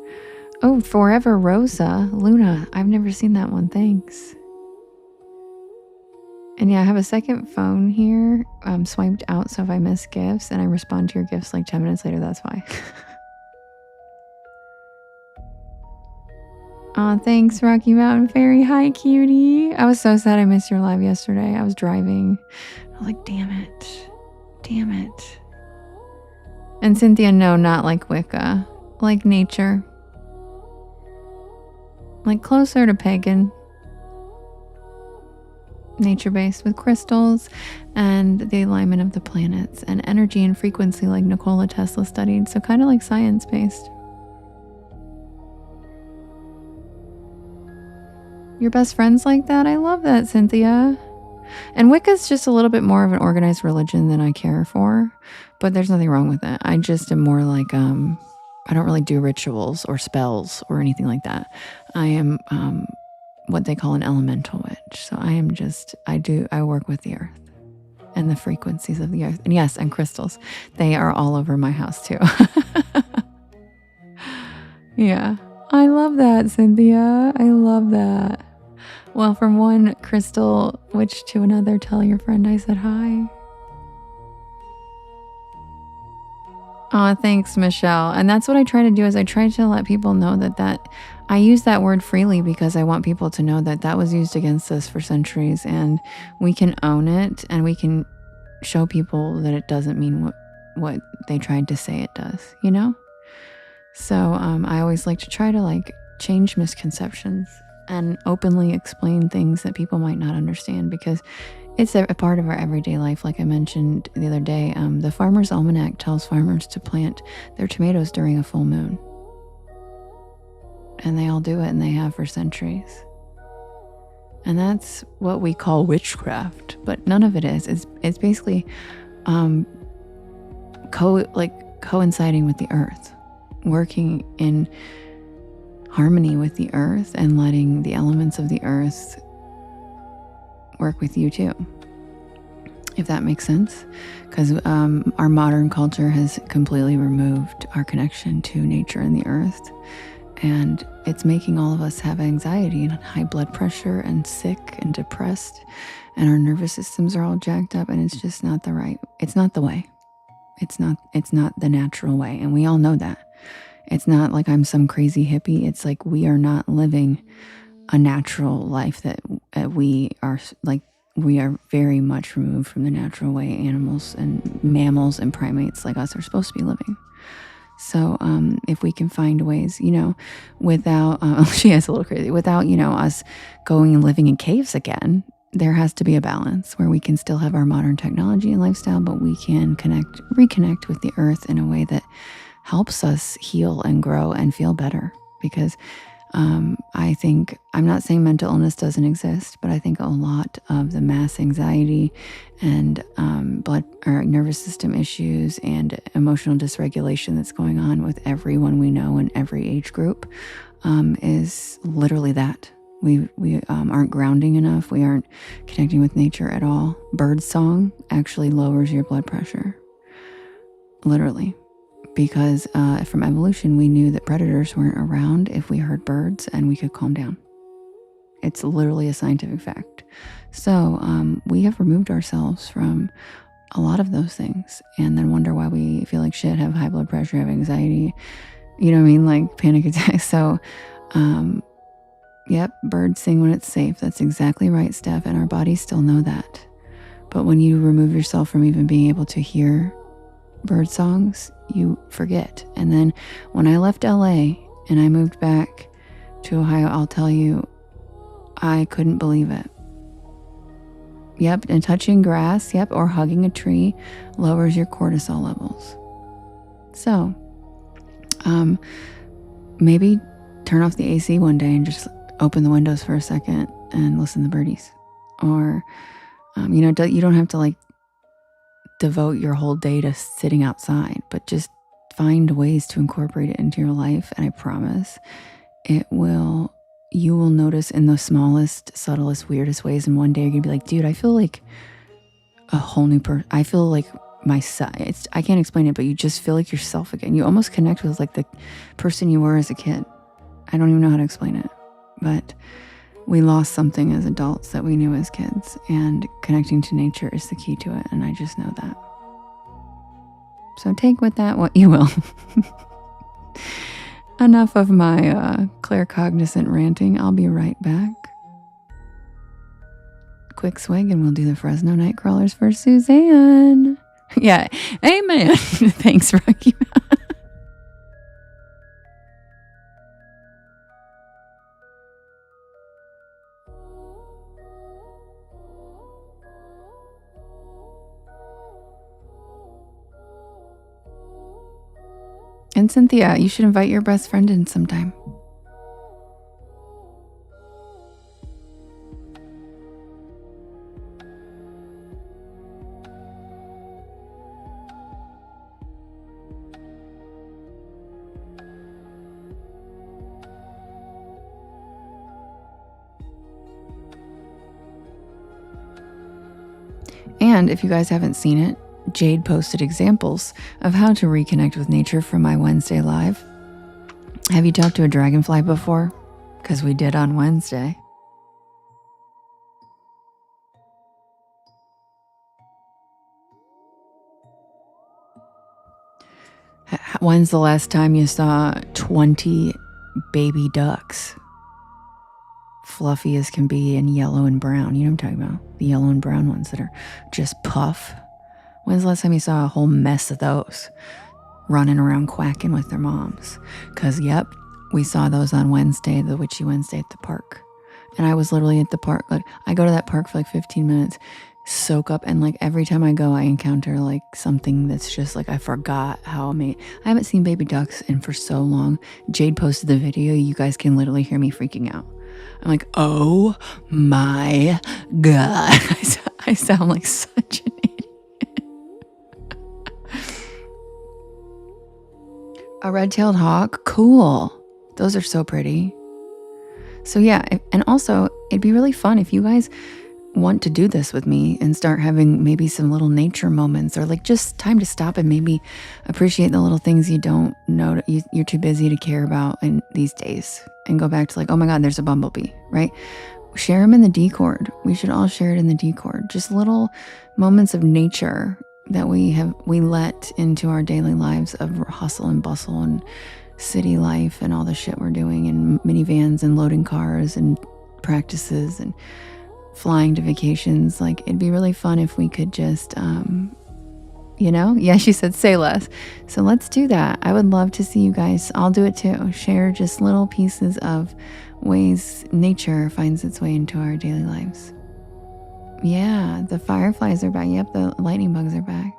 Oh, Forever Rosa. Luna. I've never seen that one. Thanks. And yeah, I have a second phone here swiped out, so if I miss gifts and I respond to your gifts like 10 minutes later, that's why. Aw, thanks, Rocky Mountain Fairy. Hi, cutie. I was so sad I missed your live yesterday. I was driving. I was like, damn it. Damn it. And Cynthia, no, not like Wicca. Like nature. Like closer to pagan. Nature-based with crystals and the alignment of the planets and energy and frequency like Nikola Tesla studied. So kind of like science-based. Your best friend's like that? I love that, Cynthia. And Wicca's just a little bit more of an organized religion than I care for, but there's nothing wrong with it. I just am more like, I don't really do rituals or spells or anything like that. I am what they call an elemental witch. So I work with the earth and the frequencies of the earth. And yes, and crystals. They are all over my house too. Yeah. I love that, Cynthia. I love that. Well, from one crystal witch to another, tell your friend I said hi. Aw, thanks, Michelle. And that's what I try to do is I try to let people know that I use that word freely because I want people to know that was used against us for centuries and we can own it and we can show people that it doesn't mean what they tried to say it does, So I always like to try to change misconceptions and openly explain things that people might not understand because it's a part of our everyday life. Like I mentioned the other day, the Farmer's Almanac tells farmers to plant their tomatoes during a full moon. And they all do it, and they have for centuries. And that's what we call witchcraft, but none of it is. It's basically coinciding with the earth, working in harmony with the earth and letting the elements of the earth work with you too, if that makes sense. Because our modern culture has completely removed our connection to nature and the earth, and it's making all of us have anxiety and high blood pressure and sick and depressed, and our nervous systems are all jacked up, and it's just not the way. It's not the natural way, and we all know that. It's not like I'm some crazy hippie. It's like we are not living a natural life that we are very much removed from the natural way animals and mammals and primates like us are supposed to be living. So if we can find ways, without, she is a little crazy, without, us going and living in caves again, there has to be a balance where we can still have our modern technology and lifestyle, but we can reconnect with the earth in a way that helps us heal and grow and feel better. Because I think, I'm not saying mental illness doesn't exist, but I think a lot of the mass anxiety and blood or nervous system issues and emotional dysregulation that's going on with everyone we know in every age group is literally that. We aren't grounding enough. We aren't connecting with nature at all. Bird song actually lowers your blood pressure. Literally. because from evolution, we knew that predators weren't around if we heard birds and we could calm down. It's literally a scientific fact. So we have removed ourselves from a lot of those things and then wonder why we feel like shit, have high blood pressure, have anxiety, you know what I mean? Like panic attacks. So, yep, birds sing when it's safe. That's exactly right, Steph. And our bodies still know that. But when you remove yourself from even being able to hear bird songs, you forget. And then when I left LA and I moved back to Ohio, I'll tell you, I couldn't believe it. Yep, and touching grass, yep, or hugging a tree lowers your cortisol levels. So, maybe turn off the AC one day and just open the windows for a second and listen to the birdies. Or, you don't have to like devote your whole day to sitting outside, but just find ways to incorporate it into your life. And I promise you will notice in the smallest, subtlest, weirdest ways. And one day you're gonna be like, dude, I feel like a whole new person. I feel like myself. I can't explain it, but you just feel like yourself again. You almost connect with like the person you were as a kid. I don't even know how to explain it, but we lost something as adults that we knew as kids, and connecting to nature is the key to it. And I just know that. So take with that what you will. Enough of my claircognizant ranting. I'll be right back. Quick swig and we'll do the Fresno Nightcrawlers for Suzanne. Yeah, amen. Thanks, Rocky. And Cynthia, you should invite your best friend in sometime. And if you guys haven't seen it, Jade posted examples of how to reconnect with nature from my Wednesday live. Have you talked to a dragonfly before? Because we did on Wednesday. When's the last time you saw 20 baby ducks? Fluffy as can be and yellow and brown. You know what I'm talking about? The yellow and brown ones that are just puff. When's the last time you saw a whole mess of those running around quacking with their moms? Because, yep, we saw those on Wednesday, the Witchy Wednesday at the park. And I was literally at the park. Like, I go to that park for like 15 minutes, soak up. And like every time I go, I encounter like something that's just like, I forgot how I haven't seen baby ducks in for so long. Jade posted the video. You guys can literally hear me freaking out. I'm like, oh my God. I sound like such an idiot. A red-tailed hawk? Cool. Those are so pretty. So yeah, and also it'd be really fun if you guys want to do this with me and start having maybe some little nature moments, or like just time to stop and maybe appreciate the little things you don't know, you're too busy to care about in these days, and go back to like, oh my God, there's a bumblebee, right? Share them in the Discord. We should all share it in the Discord. Just little moments of nature that we let into our daily lives of hustle and bustle and city life and all the shit we're doing, and minivans and loading cars and practices and flying to vacations. Like, it'd be really fun if we could just, yeah, she said say less. So let's do that. I would love to see you guys. I'll do it too. Share just little pieces of ways nature finds its way into our daily lives. Yeah, the fireflies are back. Yep, the lightning bugs are back.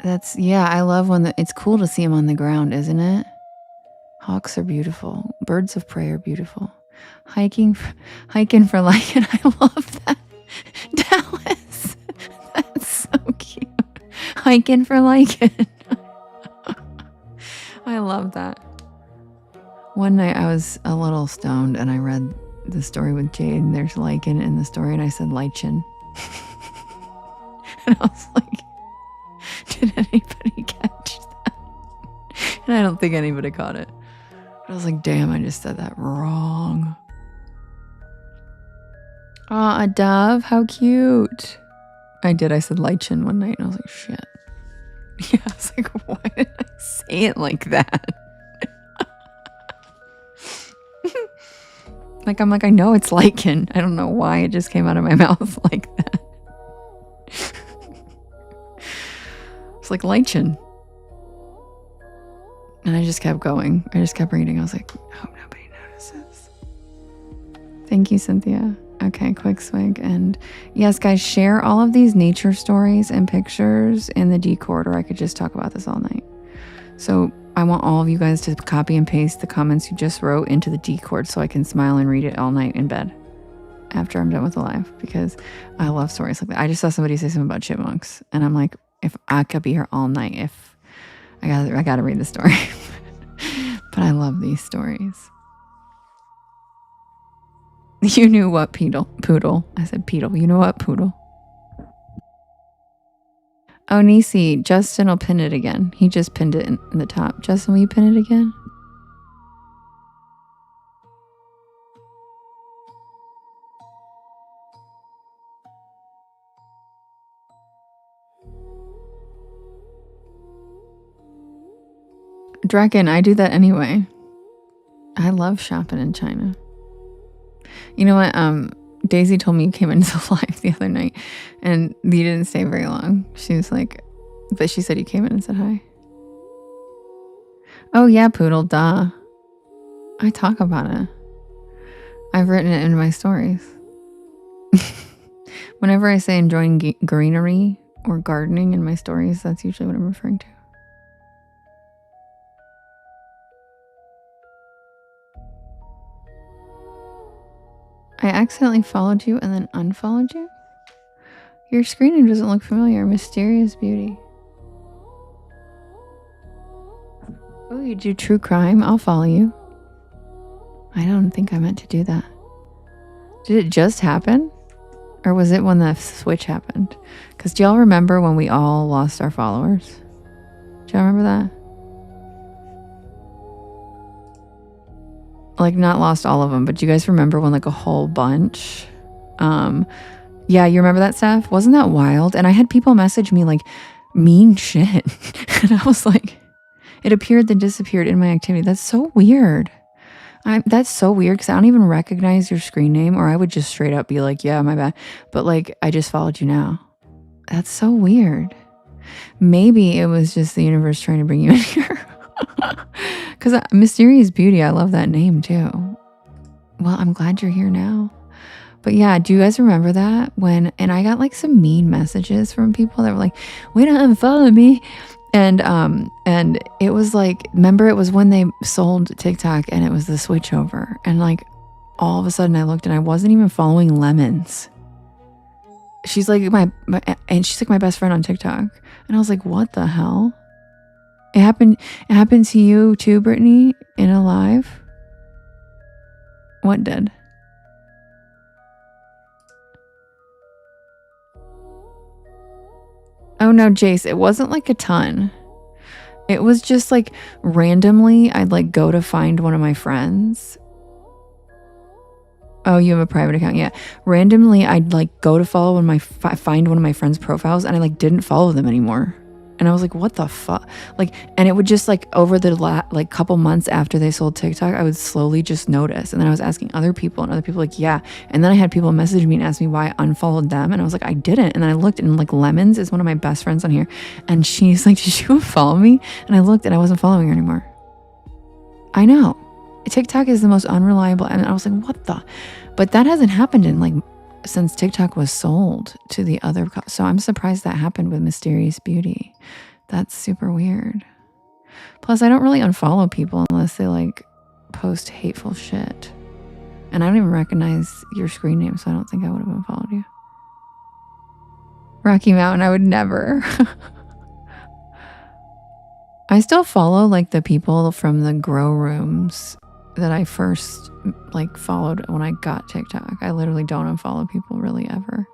I love when it's cool to see them on the ground, isn't it? Hawks are beautiful. Birds of prey are beautiful. Hiking for lichen. I love that. Dallas, that's so cute. Hiking for lichen. I love that. One night I was a little stoned and I read the story with Jade, and there's lichen in the story, and I said lichen. And I was like, did anybody catch that? And I don't think anybody caught it. But I was like, damn, I just said that wrong. Aw, a dove, how cute. I did, I said lichen one night and I was like, shit. Yeah, I was like, why did I say it like that? I'm like, I know it's lichen. I don't know why it just came out of my mouth like that. It's like lichen. And I just kept going. I just kept reading. I was like, I hope nobody notices. Thank you, Cynthia. Okay, quick swig. And yes, guys, share all of these nature stories and pictures in the Discord, or I could just talk about this all night. So I want all of you guys to copy and paste the comments you just wrote into the Discord so I can smile and read it all night in bed after I'm done with the live, because I love stories like that. I just saw somebody say something about chipmunks, and I'm like, if I could be here all night, if I gotta read the story. But I love these stories. You knew what, poodle? I said Peedle. You know what, poodle? Oh, Nisi, Justin will pin it again. He just pinned it in the top. Justin, will you pin it again? Draken, I do that anyway. I love shopping in China. You know what? Daisy told me you came into the live the other night and you didn't stay very long. She was like, but she said you came in and said hi. Oh yeah, poodle, duh. I talk about it. I've written it in my stories. Whenever I say enjoying greenery or gardening in my stories, that's usually what I'm referring to. I accidentally followed you and then unfollowed you? Your screen name doesn't look familiar. Mysterious Beauty. Oh, you do true crime? I'll follow you. I don't think I meant to do that. Did it just happen? Or was it when the switch happened? Because do y'all remember when we all lost our followers? Do y'all remember that? Like, not lost all of them, but do you guys remember when like a whole bunch? Yeah, you remember that, Steph? Wasn't that wild? And I had people message me like mean shit. And I was like, it appeared then disappeared in my activity. That's so weird. That's so weird because I don't even recognize your screen name, or I would just straight up be like, yeah, my bad. But like, I just followed you now. That's so weird. Maybe it was just the universe trying to bring you in here. Because Mysterious Beauty, I love that name too. Well, I'm glad you're here now. But yeah, do you guys remember that? And I got like some mean messages from people that were like, wait, unfollow me. And it was like, remember, it was when they sold TikTok and it was the switchover. And like, all of a sudden I looked and I wasn't even following Lemons. She's like and she's like my best friend on TikTok. And I was like, what the hell? It happened to you too, Brittany, in a live? What did? Oh no, Jace, it wasn't like a ton. It was just like randomly I'd like go to find one of my friends. Oh, you have a private account? Yeah. Randomly I'd like go to follow find one of my friends' profiles, and I like didn't follow them anymore. And I was like, what the fuck? Like, and it would just like over the like couple months after they sold TikTok, I would slowly just notice. And then I was asking other people, and other people like, yeah. And then I had people message me and ask me why I unfollowed them. And I was like, I didn't. And then I looked, and like Lemons is one of my best friends on here. And she's like, did you unfollow me? And I looked and I wasn't following her anymore. I know. TikTok is the most unreliable. And I was like, what the? But that hasn't happened in like, since TikTok was sold to the other. So I'm surprised that happened with Mysterious Beauty. That's super weird. Plus, I don't really unfollow people unless they like post hateful shit. And I don't even recognize your screen name, so I don't think I would have unfollowed you. Rocky Mountain, I would never. I still follow like the people from the grow rooms that I first like followed when I got TikTok. I literally don't unfollow people really ever.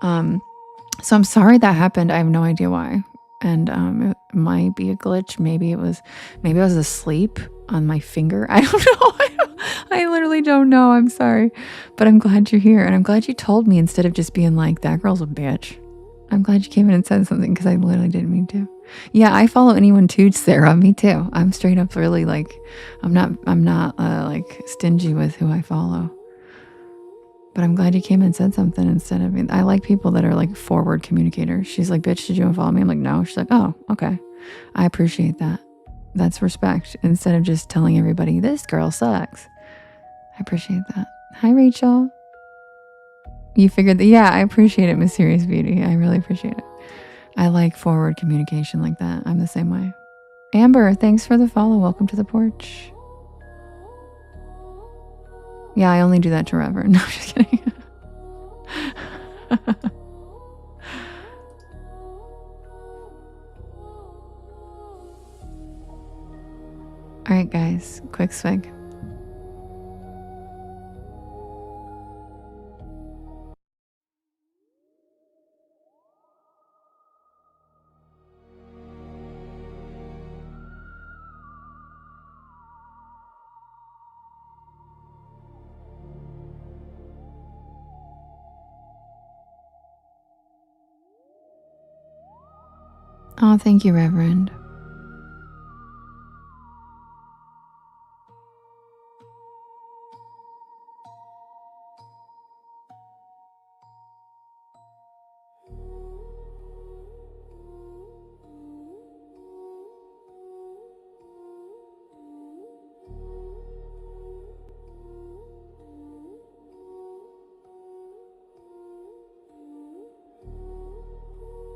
So I'm sorry that happened. I have no idea why. And it might be a glitch. Maybe I was asleep on my finger. I don't know. I literally don't know. I'm sorry. But I'm glad you're here. And I'm glad you told me instead of just being like, that girl's a bitch. I'm glad you came in and said something because I literally didn't mean to. Yeah, I follow anyone too, Sarah. Me too. I'm straight up really like, I'm not like stingy with who I follow. But I'm glad you came and said something instead of, I like people that are like forward communicators. She's like, bitch, did you unfollow me? I'm like, no. She's like, oh, okay. I appreciate that. That's respect. Instead of just telling everybody, this girl sucks. I appreciate that. Hi, Rachel. You figured that? Yeah, I appreciate it, Mysterious Beauty. I really appreciate it. I like forward communication like that. I'm the same way. Amber, thanks for the follow. Welcome to the porch. Yeah, I only do that to Reverend. No, I'm just kidding. All right, guys, quick swig. Oh, thank you, Reverend.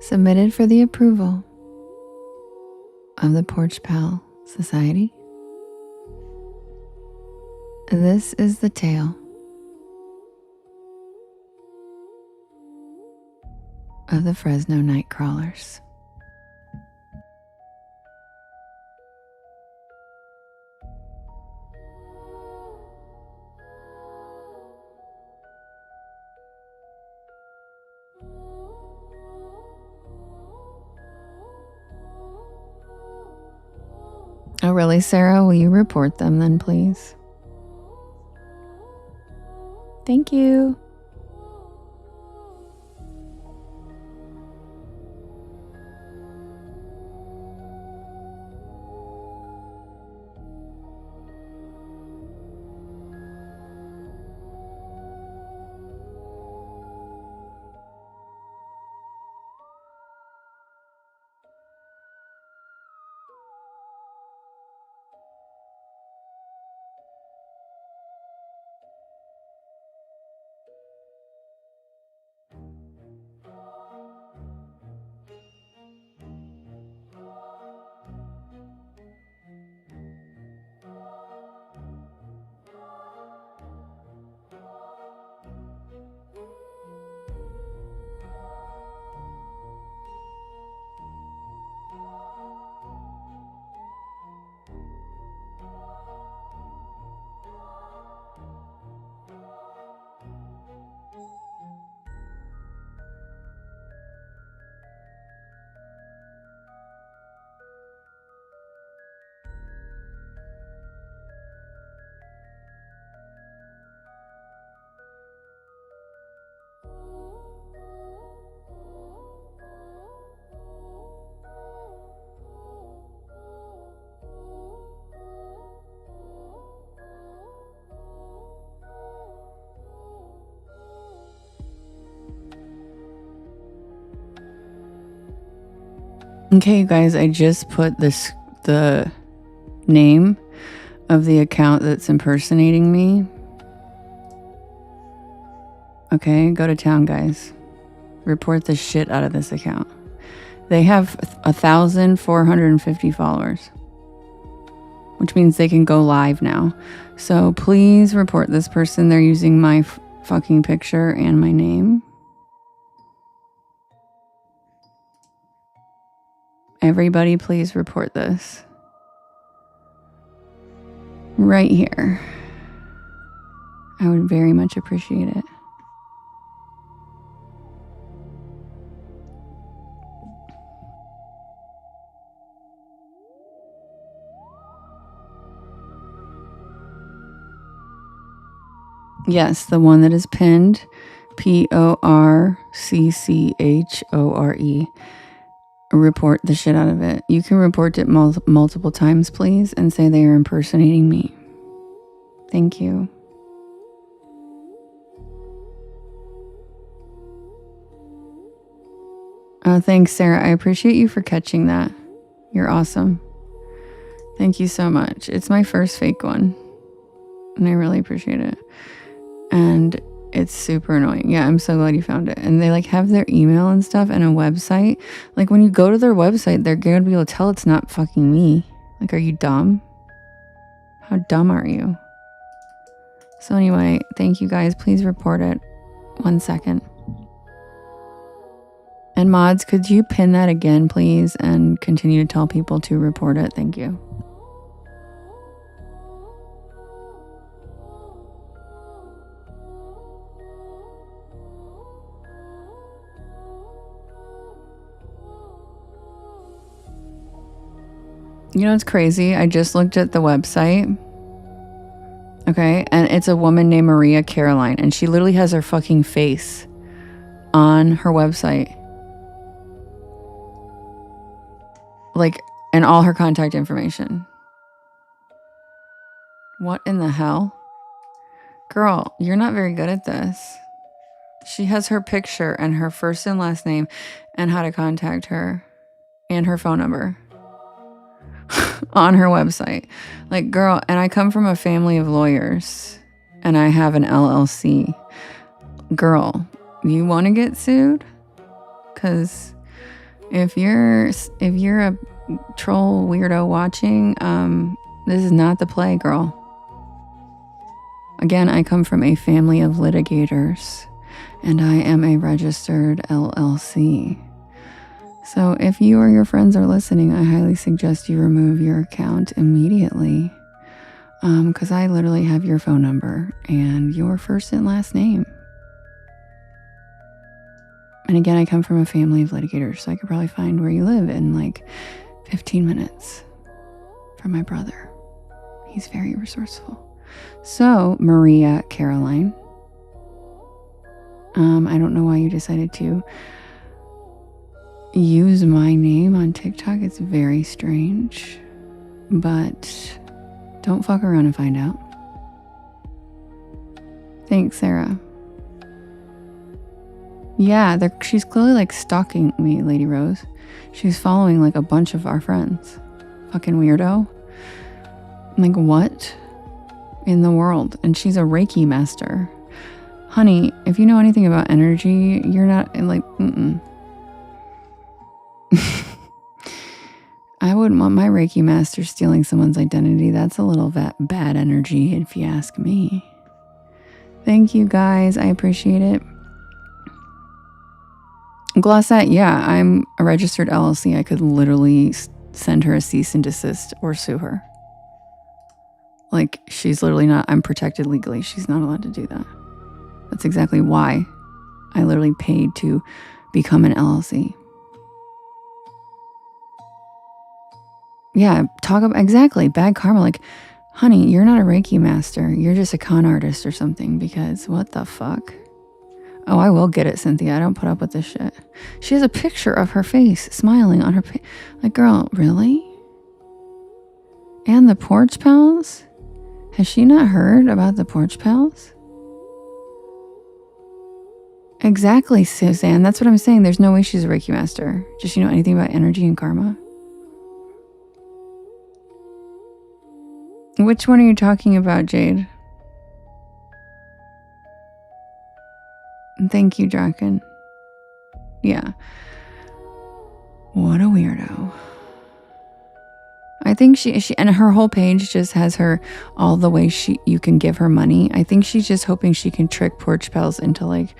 Submitted for the approval of the Porch Pal Society. This is the tale of the Fresno Nightcrawlers. Oh, really, Sarah? Will you report them then, please? Thank you. Okay, you guys, I just put the name of the account that's impersonating me. Okay, go to town, guys. Report the shit out of this account. They have 1,450 followers, which means they can go live now. So please report this person. They're using my fucking picture and my name. Everybody, please report this. Right here. I would very much appreciate it. Yes, the one that is pinned. PORCCHORE. Report the shit out of it. You can report it multiple times, please, and say they are impersonating me. Thank you. Thanks, Sarah. I appreciate you for catching that. You're awesome. Thank you so much. It's my first fake one, and I really appreciate it. And it's super annoying. Yeah, I'm so glad you found it. And they like have their email and stuff and a website. Like when you go to their website, they're gonna be able to tell it's not fucking me. Like, are you dumb? How dumb are you? So anyway, thank you guys. Please report it. 1 second. And mods, could you pin that again, please, and continue to tell people to report it? Thank you. You know, it's crazy. I just looked at the website. Okay. And it's a woman named Maria Caroline. And she literally has her fucking face on her website. Like, and all her contact information. What in the hell? Girl, you're not very good at this. She has her picture and her first and last name and how to contact her and her phone number on her website. Like, girl, and I come from a family of lawyers and I have an LLC. Girl, you want to get sued? Because if you're a troll weirdo watching, this is not the play, girl. Again, I come from a family of litigators, and I am a registered LLC. So if you or your friends are listening, I highly suggest you remove your account immediately, because I literally have your phone number and your first and last name. And again, I come from a family of litigators, so I could probably find where you live in like 15 minutes from my brother. He's very resourceful. So, Maria Caroline, I don't know why you decided to use my name on TikTok. It's very strange, but don't fuck around and find out. Thanks, Sarah. Yeah, she's clearly like stalking me, Lady Rose. She's following like a bunch of our friends. Fucking weirdo. Like, what in the world? And she's a Reiki master. Honey, if you know anything about energy, you're not like, I wouldn't want my Reiki master stealing someone's identity. That's a little bad energy, if you ask me. Thank you, guys. I appreciate it. Glossette, yeah, I'm a registered LLC. I could literally send her a cease and desist or sue her. Like, she's literally not, I'm protected legally. She's not allowed to do that. That's exactly why I literally paid to become an LLC. Yeah, talk about, exactly, bad karma. Like, honey, you're not a Reiki master. You're just a con artist or something, because what the fuck? Oh, I will get it, Cynthia. I don't put up with this shit. She has a picture of her face smiling on her like, girl, really? And the Porch Pals? Has she not heard about the Porch Pals? Exactly, Suzanne. That's what I'm saying. There's no way she's a Reiki master. Does she know anything about energy and karma? Which one are you talking about, Jade? Thank you, Draken. Yeah. What a weirdo. I think she and her whole page just has her all the ways you can give her money. I think she's just hoping she can trick Porch Pals into, like,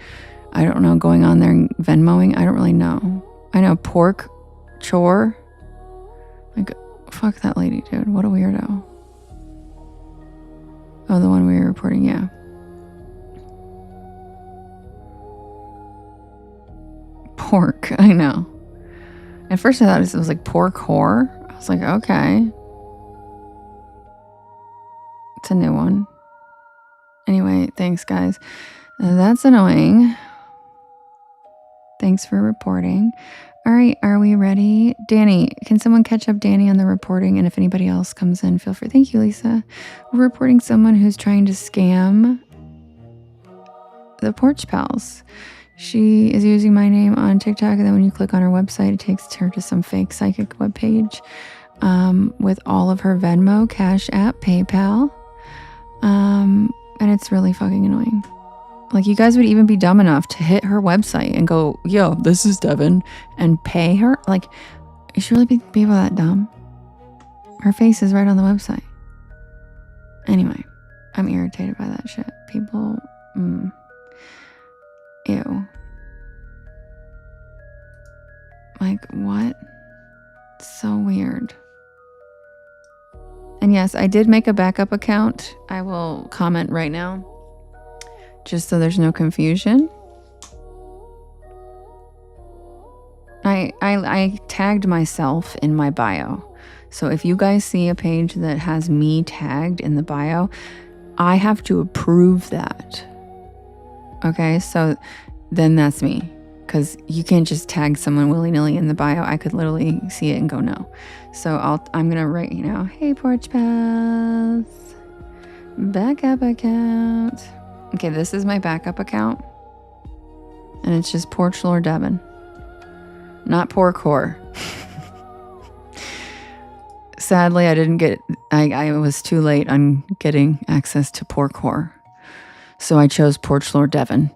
I don't know, going on there and Venmoing. I don't really know. I know pork chore. Like, fuck that lady, dude. What a weirdo. Oh, the one we were reporting, yeah. Pork, I know. At first I thought it was like pork whore. I was like, okay. It's a new one. Anyway, thanks, guys. That's annoying. Thanks for reporting. All right, are we ready? Danny, can someone catch up Danny on the reporting? And if anybody else comes in, feel free. Thank you, Lisa. We're reporting someone who's trying to scam the Porch Pals. She is using my name on TikTok, and then when you click on her website, it takes her to some fake psychic webpage with all of her Venmo, Cash App, PayPal. And it's really fucking annoying. Like, you guys would even be dumb enough to hit her website and go, yo, this is Devin, and pay her? Like, you should really be people that dumb? Her face is right on the website. Anyway, I'm irritated by that shit. People, ew. Like, what? So weird. And yes, I did make a backup account. I will comment right now, just so there's no confusion. I tagged myself in my bio. So if you guys see a page that has me tagged in the bio, I have to approve that. Okay, so then that's me. Because you can't just tag someone willy-nilly in the bio. I could literally see it and go no. So I'm gonna write, hey Porch Pals, backup account. Okay, this is my backup account, and it's just Porch Lore Devin, not Porkcore. Sadly, I was too late on getting access to Porkcore, so I chose Porch Lore Devin.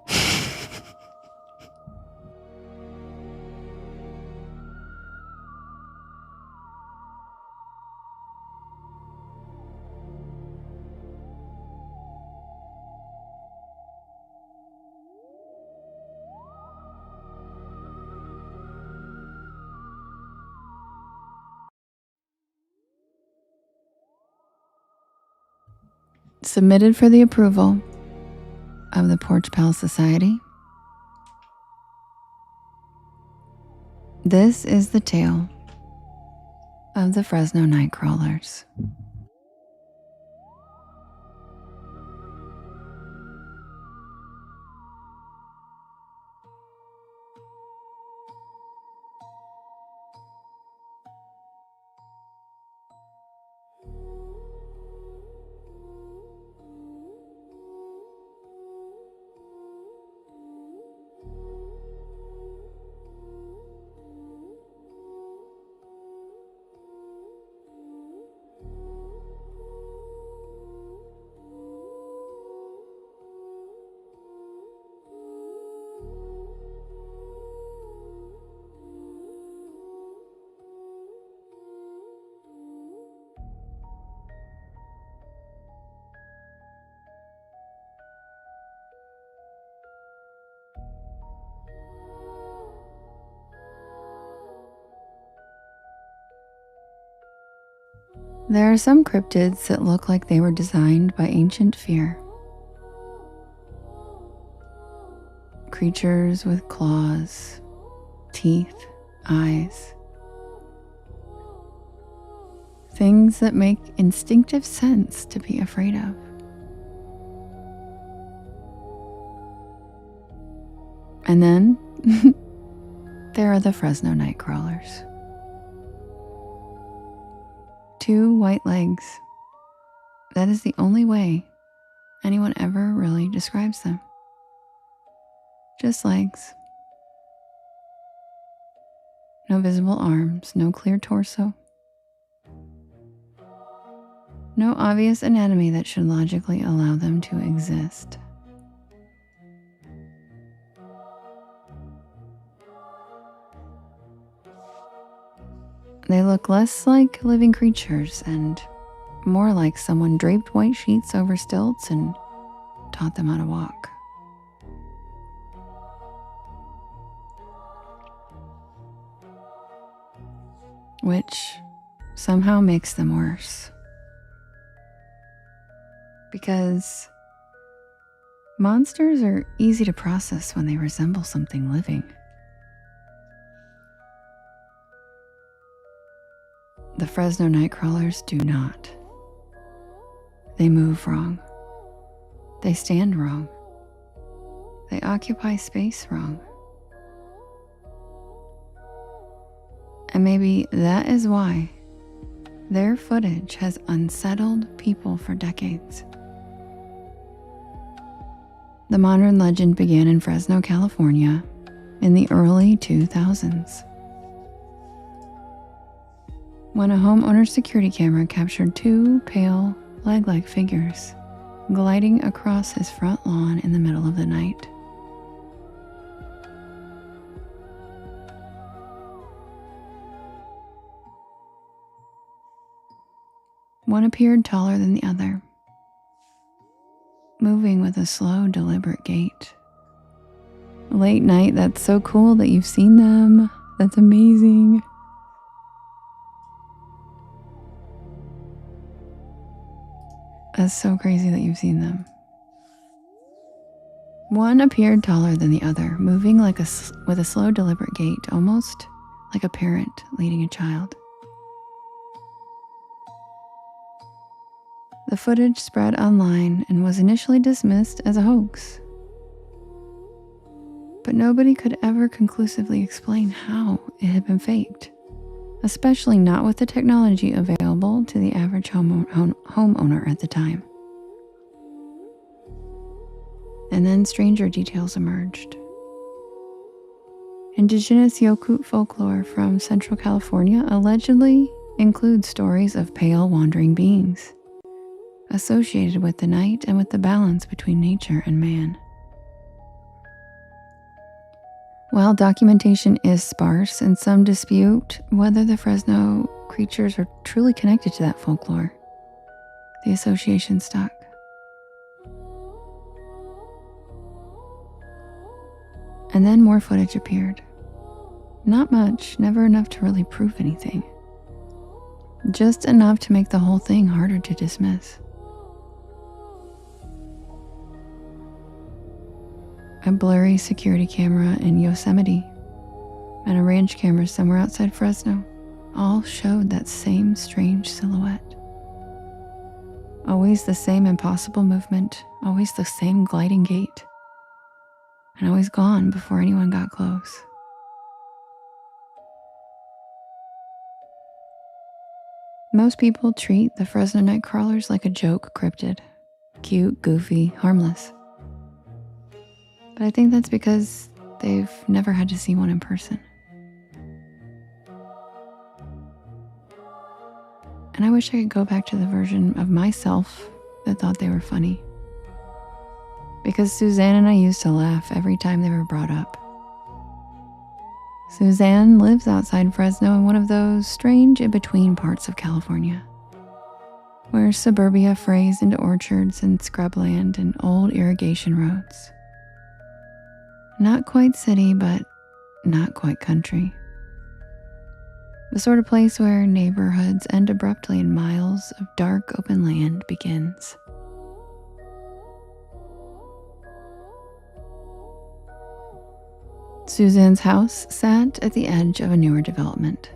Submitted for the approval of the Porch Pal Society. This is the tale of the Fresno Nightcrawlers. There are some cryptids that look like they were designed by ancient fear. Creatures with claws, teeth, eyes. Things that make instinctive sense to be afraid of. And then there are the Fresno Nightcrawlers. 2 white legs. That is the only way anyone ever really describes them. Just legs. No visible arms, no clear torso. No obvious anatomy that should logically allow them to exist. They look less like living creatures and more like someone draped white sheets over stilts and taught them how to walk. Which somehow makes them worse. Because monsters are easy to process when they resemble something living. The Fresno Nightcrawlers do not. They move wrong. They stand wrong. They occupy space wrong. And maybe that is why their footage has unsettled people for decades. The modern legend began in Fresno, California in the early 2000s, when a homeowner's security camera captured two pale, leg-like figures gliding across his front lawn in the middle of the night. One appeared taller than the other, moving with a slow, deliberate gait. Late night, that's so cool that you've seen them. That's amazing. That's so crazy that you've seen them. One appeared taller than the other, moving with a slow, deliberate gait, almost like a parent leading a child. The footage spread online and was initially dismissed as a hoax. But nobody could ever conclusively explain how it had been faked, especially not with the technology available to the average homeowner at the time. And then stranger details emerged. Indigenous Yokut folklore from Central California allegedly includes stories of pale wandering beings associated with the night and with the balance between nature and man. While documentation is sparse and some dispute whether the Fresno creatures are truly connected to that folklore, the association stuck. And then more footage appeared. Not much, never enough to really prove anything. Just enough to make the whole thing harder to dismiss. A blurry security camera in Yosemite and a range camera somewhere outside Fresno all showed that same strange silhouette. Always the same impossible movement, always the same gliding gait, and always gone before anyone got close. Most people treat the Fresno night crawlers like a joke cryptid. Cute, goofy, harmless. But I think that's because they've never had to see one in person. And I wish I could go back to the version of myself that thought they were funny. Because Suzanne and I used to laugh every time they were brought up. Suzanne lives outside Fresno in one of those strange in-between parts of California, where suburbia frays into orchards and scrubland and old irrigation roads. Not quite city, but not quite country. The sort of place where neighborhoods end abruptly and miles of dark open land begins. Suzanne's house sat at the edge of a newer development.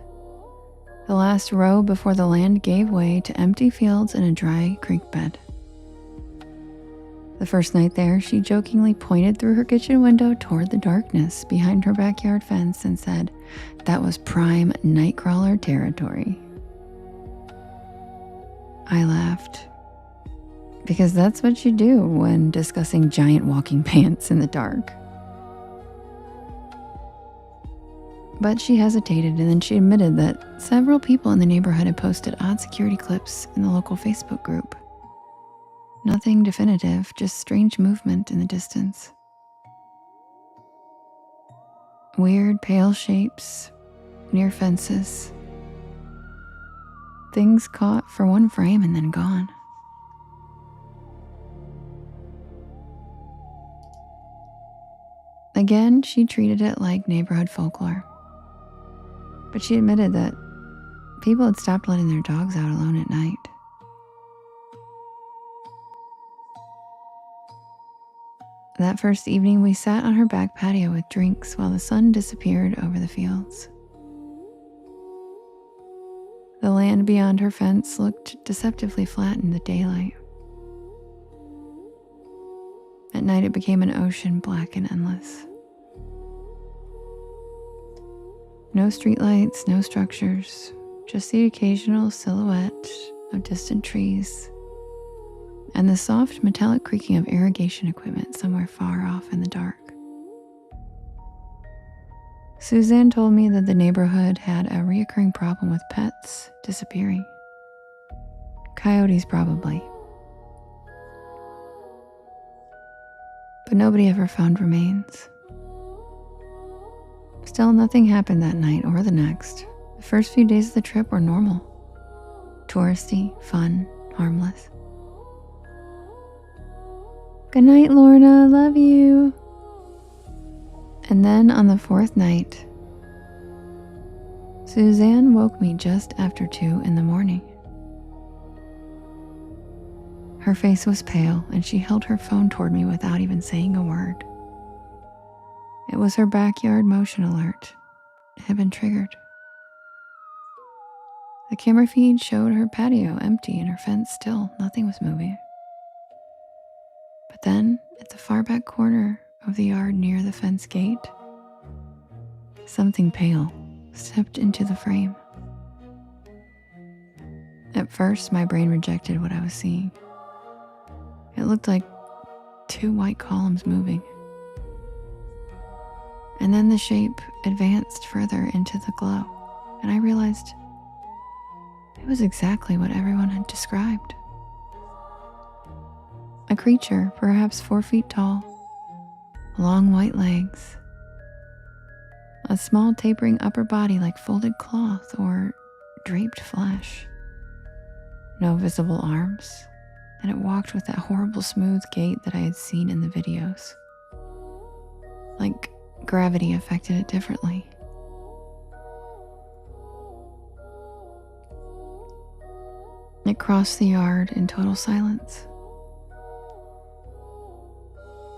The last row before the land gave way to empty fields and a dry creek bed. The first night there, she jokingly pointed through her kitchen window toward the darkness behind her backyard fence and said that was prime nightcrawler territory. I laughed, because that's what you do when discussing giant walking pants in the dark. But she hesitated, and then she admitted that several people in the neighborhood had posted odd security clips in the local Facebook group. Nothing definitive, just strange movement in the distance. Weird pale shapes near fences. Things caught for one frame and then gone. Again, she treated it like neighborhood folklore. But she admitted that people had stopped letting their dogs out alone at night. That first evening, we sat on her back patio with drinks while the sun disappeared over the fields. The land beyond her fence looked deceptively flat in the daylight. night it became an ocean, black and endless. No streetlights, no structures, just the occasional silhouette of distant trees and the soft metallic creaking of irrigation equipment somewhere far off in the dark. Suzanne told me that the neighborhood had a reoccurring problem with pets disappearing. Coyotes, probably. But nobody ever found remains. Still, nothing happened that night or the next. The first few days of the trip were normal. Touristy, fun, harmless. Good night, Lorna. Love you. And then on the 4th night, Suzanne woke me just after 2 in the morning. Her face was pale and she held her phone toward me without even saying a word. It was her backyard motion alert. It had been triggered. The camera feed showed her patio empty and her fence still. Nothing was moving. But then, at the far back corner of the yard near the fence gate, something pale stepped into the frame. At first, my brain rejected what I was seeing. It looked like 2 white columns moving. And then the shape advanced further into the glow, and I realized it was exactly what everyone had described. A creature, perhaps 4 feet tall, long white legs, a small tapering upper body like folded cloth or draped flesh, no visible arms, and it walked with that horrible smooth gait that I had seen in the videos. Like gravity affected it differently. It crossed the yard in total silence.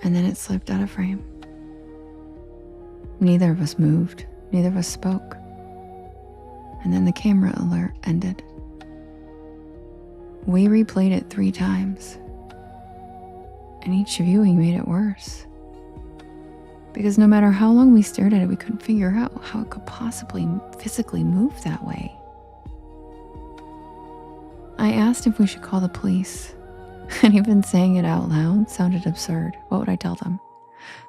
And then it slipped out of frame. Neither of us moved, neither of us spoke. And then the camera alert ended. We replayed it 3 times. And each viewing made it worse. Because no matter how long we stared at it, we couldn't figure out how it could possibly physically move that way. I asked if we should call the police, and even saying it out loud sounded absurd. What would I tell them?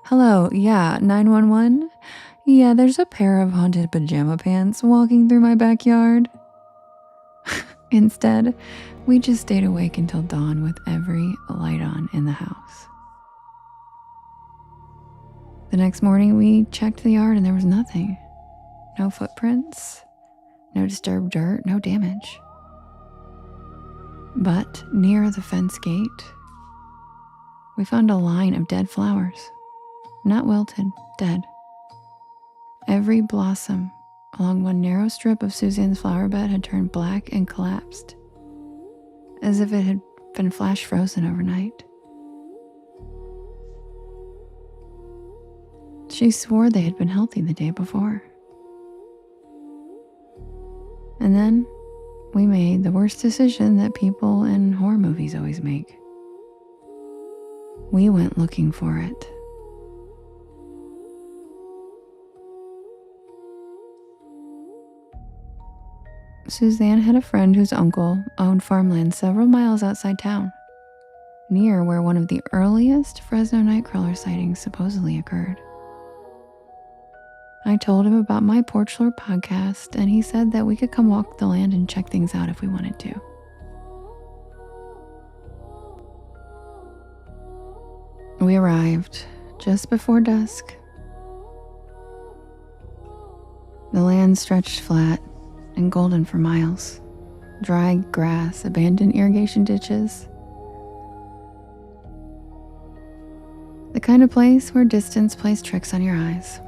Hello, yeah, 911? Yeah, there's a pair of haunted pajama pants walking through my backyard. Instead, we just stayed awake until dawn with every light on in the house. The next morning, we checked the yard and there was nothing. No footprints, no disturbed dirt, no damage. But near the fence gate, we found a line of dead flowers. Not wilted, dead. Every blossom along one narrow strip of Suzanne's flower bed had turned black and collapsed, as if it had been flash frozen overnight. She swore they had been healthy the day before. And then we made the worst decision that people in horror movies always make. We went looking for it. Suzanne had a friend whose uncle owned farmland several miles outside town, near where one of the earliest Fresno Nightcrawler sightings supposedly occurred. I told him about my Porch Lore podcast, and he said that we could come walk the land and check things out if we wanted to. We arrived just before dusk. The land stretched flat and golden for miles. Dry grass, abandoned irrigation ditches. The kind of place where distance plays tricks on your eyes.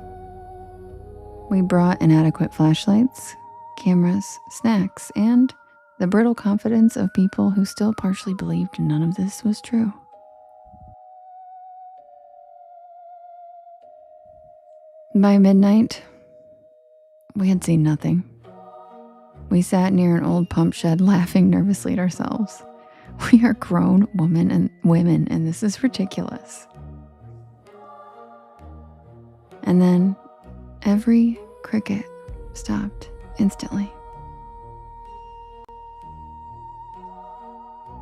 We brought inadequate flashlights, cameras, snacks, and the brittle confidence of people who still partially believed none of this was true. By midnight, we had seen nothing. We sat near an old pump shed laughing nervously at ourselves. We are grown women and this is ridiculous. And then every cricket stopped instantly.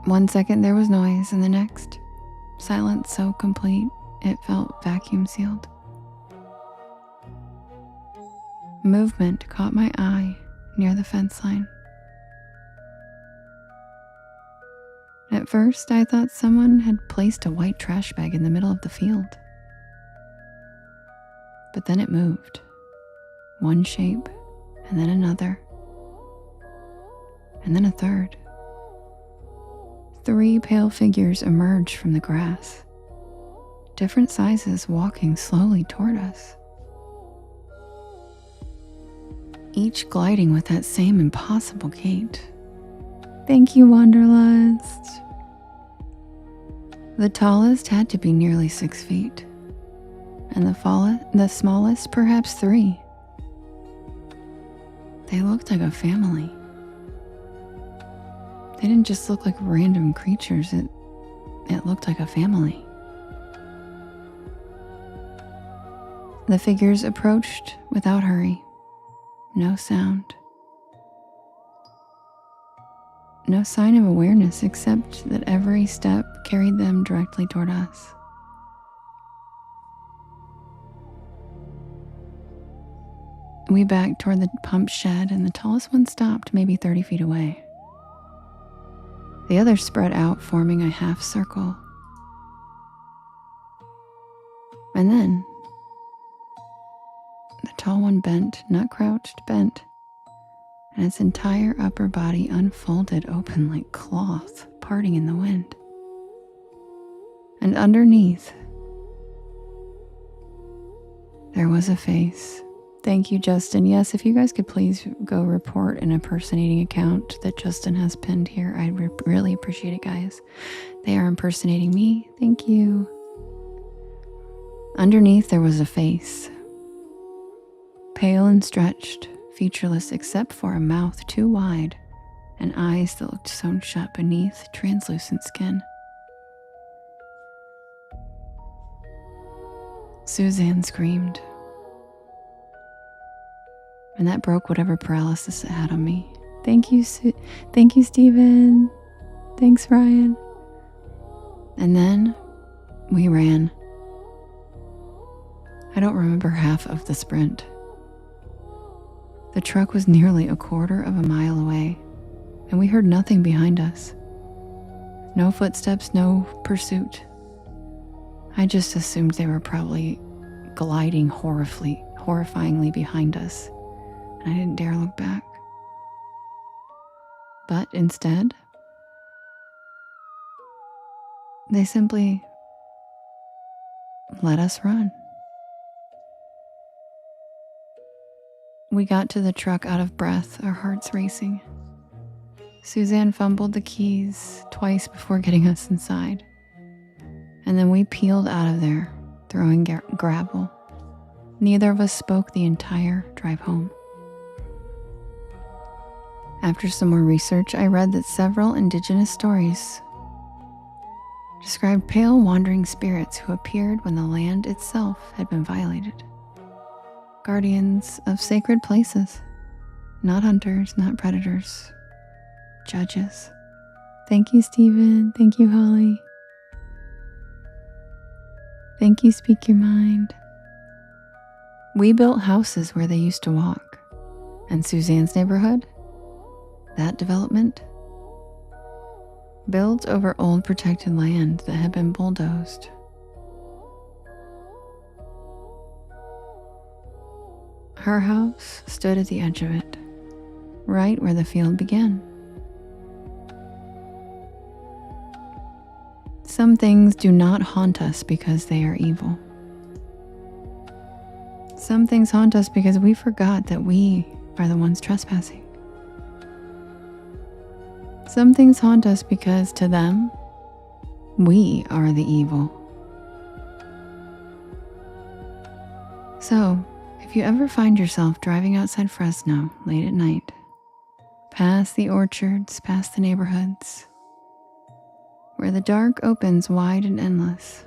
1 second there was noise, and the next, silence so complete it felt vacuum sealed. Movement caught my eye near the fence line. At first, I thought someone had placed a white trash bag in the middle of the field. But then it moved. One shape, and then another, and then a third. 3 pale figures emerged from the grass, different sizes walking slowly toward us, each gliding with that same impossible gait. Thank you, Wanderlust. The tallest had to be nearly 6 feet, and the smallest perhaps 3. They looked like a family. They didn't just look like random creatures, it looked like a family. The figures approached without hurry, no sound. No sign of awareness except that every step carried them directly toward us. We backed toward the pump shed, and the tallest one stopped maybe 30 feet away. The others spread out, forming a half circle. And then, the tall one bent, not crouched, bent, and its entire upper body unfolded open like cloth parting in the wind. And underneath, there was a face. Thank you, Justin. Yes, if you guys could please go report an impersonating account that Justin has pinned here, I'd really appreciate it, guys. They are impersonating me. Thank you. Underneath, there was a face. Pale and stretched, featureless except for a mouth too wide and eyes that looked sewn shut beneath translucent skin. Suzanne screamed. And that broke whatever paralysis it had on me. Thank you, Stephen. Thanks, Ryan. And then we ran. I don't remember half of the sprint. The truck was nearly a quarter of a mile away, and we heard nothing behind us. No footsteps, no pursuit. I just assumed they were probably gliding horrifyingly behind us, and I didn't dare look back. But instead, they simply let us run. We got to the truck out of breath, our hearts racing. Suzanne fumbled the keys twice before getting us inside. And then we peeled out of there, throwing gravel. Neither of us spoke the entire drive home. After some more research, I read that several indigenous stories described pale wandering spirits who appeared when the land itself had been violated. Guardians of sacred places, not hunters, not predators, judges. Thank you, Stephen. Thank you, Holly. Thank you, Speak Your Mind. We built houses where they used to walk, and Suzanne's neighborhood, that development, built over old protected land that had been bulldozed. Her house stood at the edge of it, right where the field began. Some things do not haunt us because they are evil. Some things haunt us because we forgot that we are the ones trespassing. Some things haunt us because to them, we are the evil. So, if you ever find yourself driving outside Fresno late at night, past the orchards, past the neighborhoods, where the dark opens wide and endless,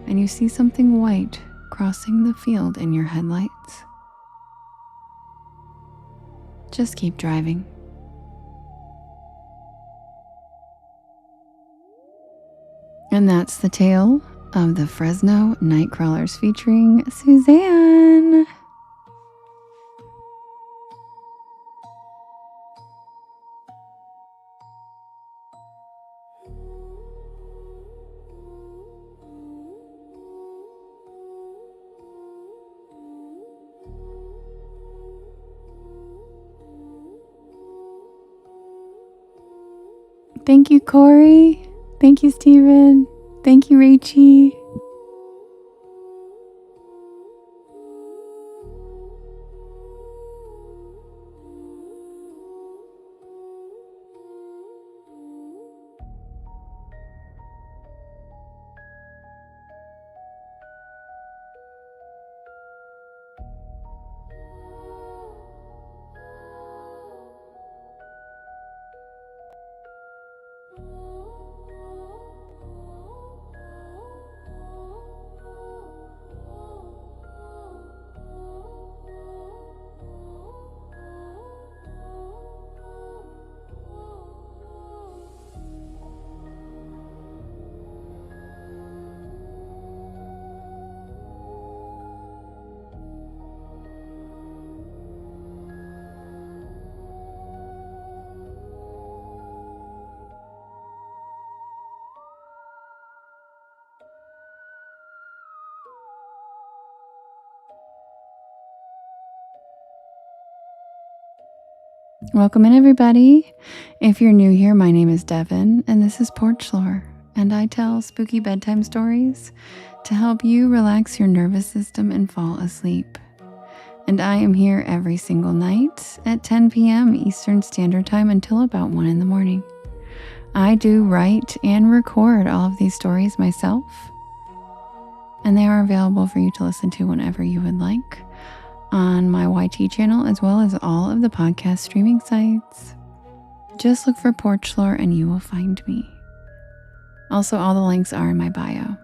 and you see something white crossing the field in your headlights. Just keep driving. And that's the tale of the Fresno Nightcrawlers featuring Suzanne. Thank you, Corey. Thank you, Steven. Thank you, Rachie. Welcome in, everybody. If you're new here, my name is Devin, and this is Porch Lore, and I tell spooky bedtime stories to help you relax your nervous system and fall asleep. And I am here every single night at 10 p.m. Eastern Standard Time until about 1 in the morning. I do write and record all of these stories myself, and they are available for you to listen to whenever you would like on my YT channel, as well as all of the podcast streaming sites. Just look for Porch Lore and you will find me. Also, all the links are in my bio.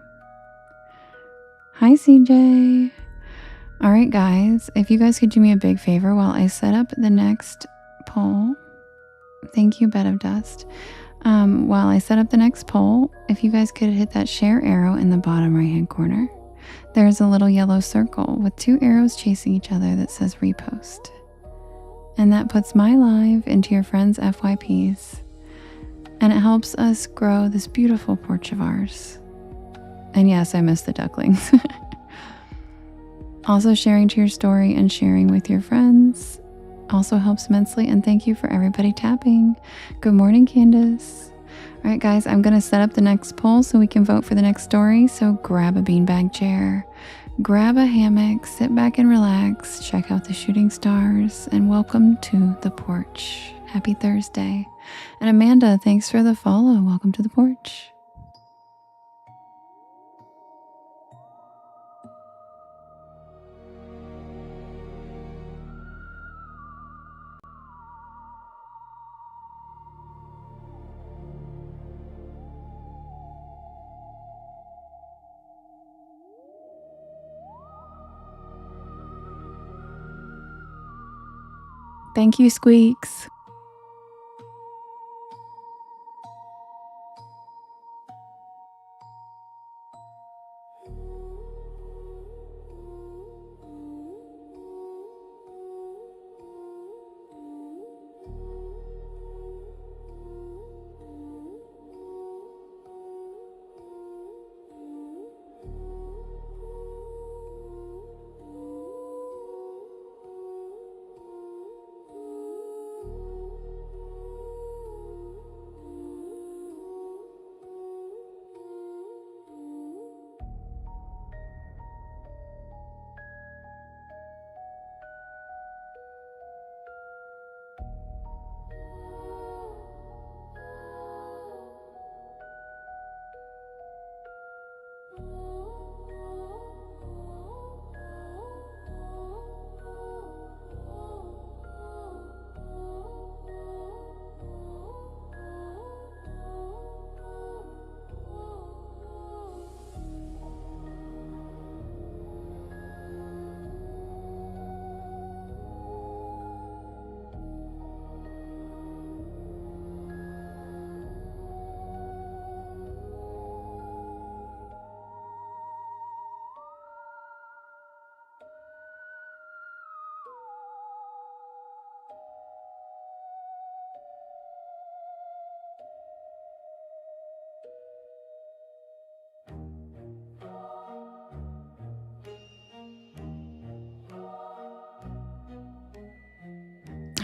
Hi, CJ. All right, guys, if you guys could do me a big favor while I set up the next poll. Thank you, Bed of Dust. While I set up the next poll, if you guys could hit that share arrow in the bottom right-hand corner. There's a little yellow circle with 2 arrows chasing each other that says repost. And that puts my live into your friends' FYPs. And it helps us grow this beautiful porch of ours. And yes, I miss the ducklings. Also, sharing to your story and sharing with your friends also helps immensely. And thank you for everybody tapping. Good morning, Candace. All right, guys, I'm going to set up the next poll so we can vote for the next story. So grab a beanbag chair, grab a hammock, sit back and relax, check out the shooting stars, and welcome to the porch. Happy Thursday. And Amanda, thanks for the follow. Welcome to the porch. Thank you, Squeaks.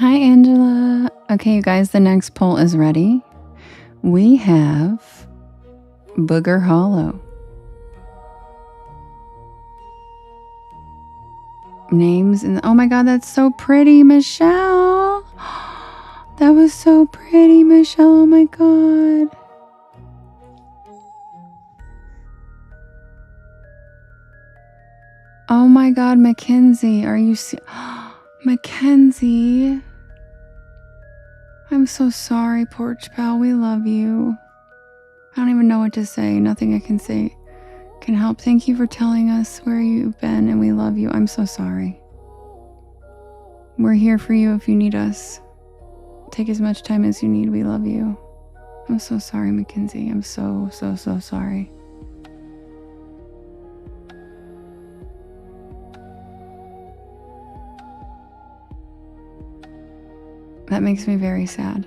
Hi, Angela. Okay, you guys, the next poll is ready. We have Booger Hollow. Names in oh my god, that's so pretty, Michelle. That was so pretty, Michelle. Oh my god. Oh my god, Mackenzie, are you Mackenzie? I'm so sorry, Porch Pal. We love you. I don't even know what to say. Nothing I can say can help. Thank you for telling us where you've been, and we love you. I'm so sorry. We're here for you if you need us. Take as much time as you need. We love you. I'm so sorry, Mackenzie. I'm so sorry. That makes me very sad.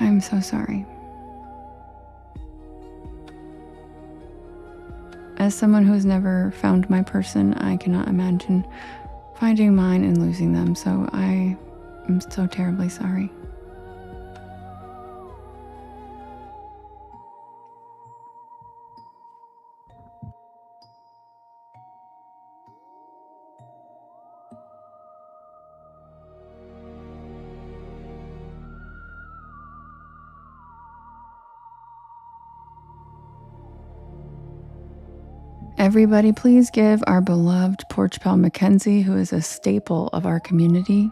I'm so sorry. As someone who has never found my person, I cannot imagine finding mine and losing them, so I am so terribly sorry. Everybody, please give our beloved Porch Pal Mackenzie, who is a staple of our community,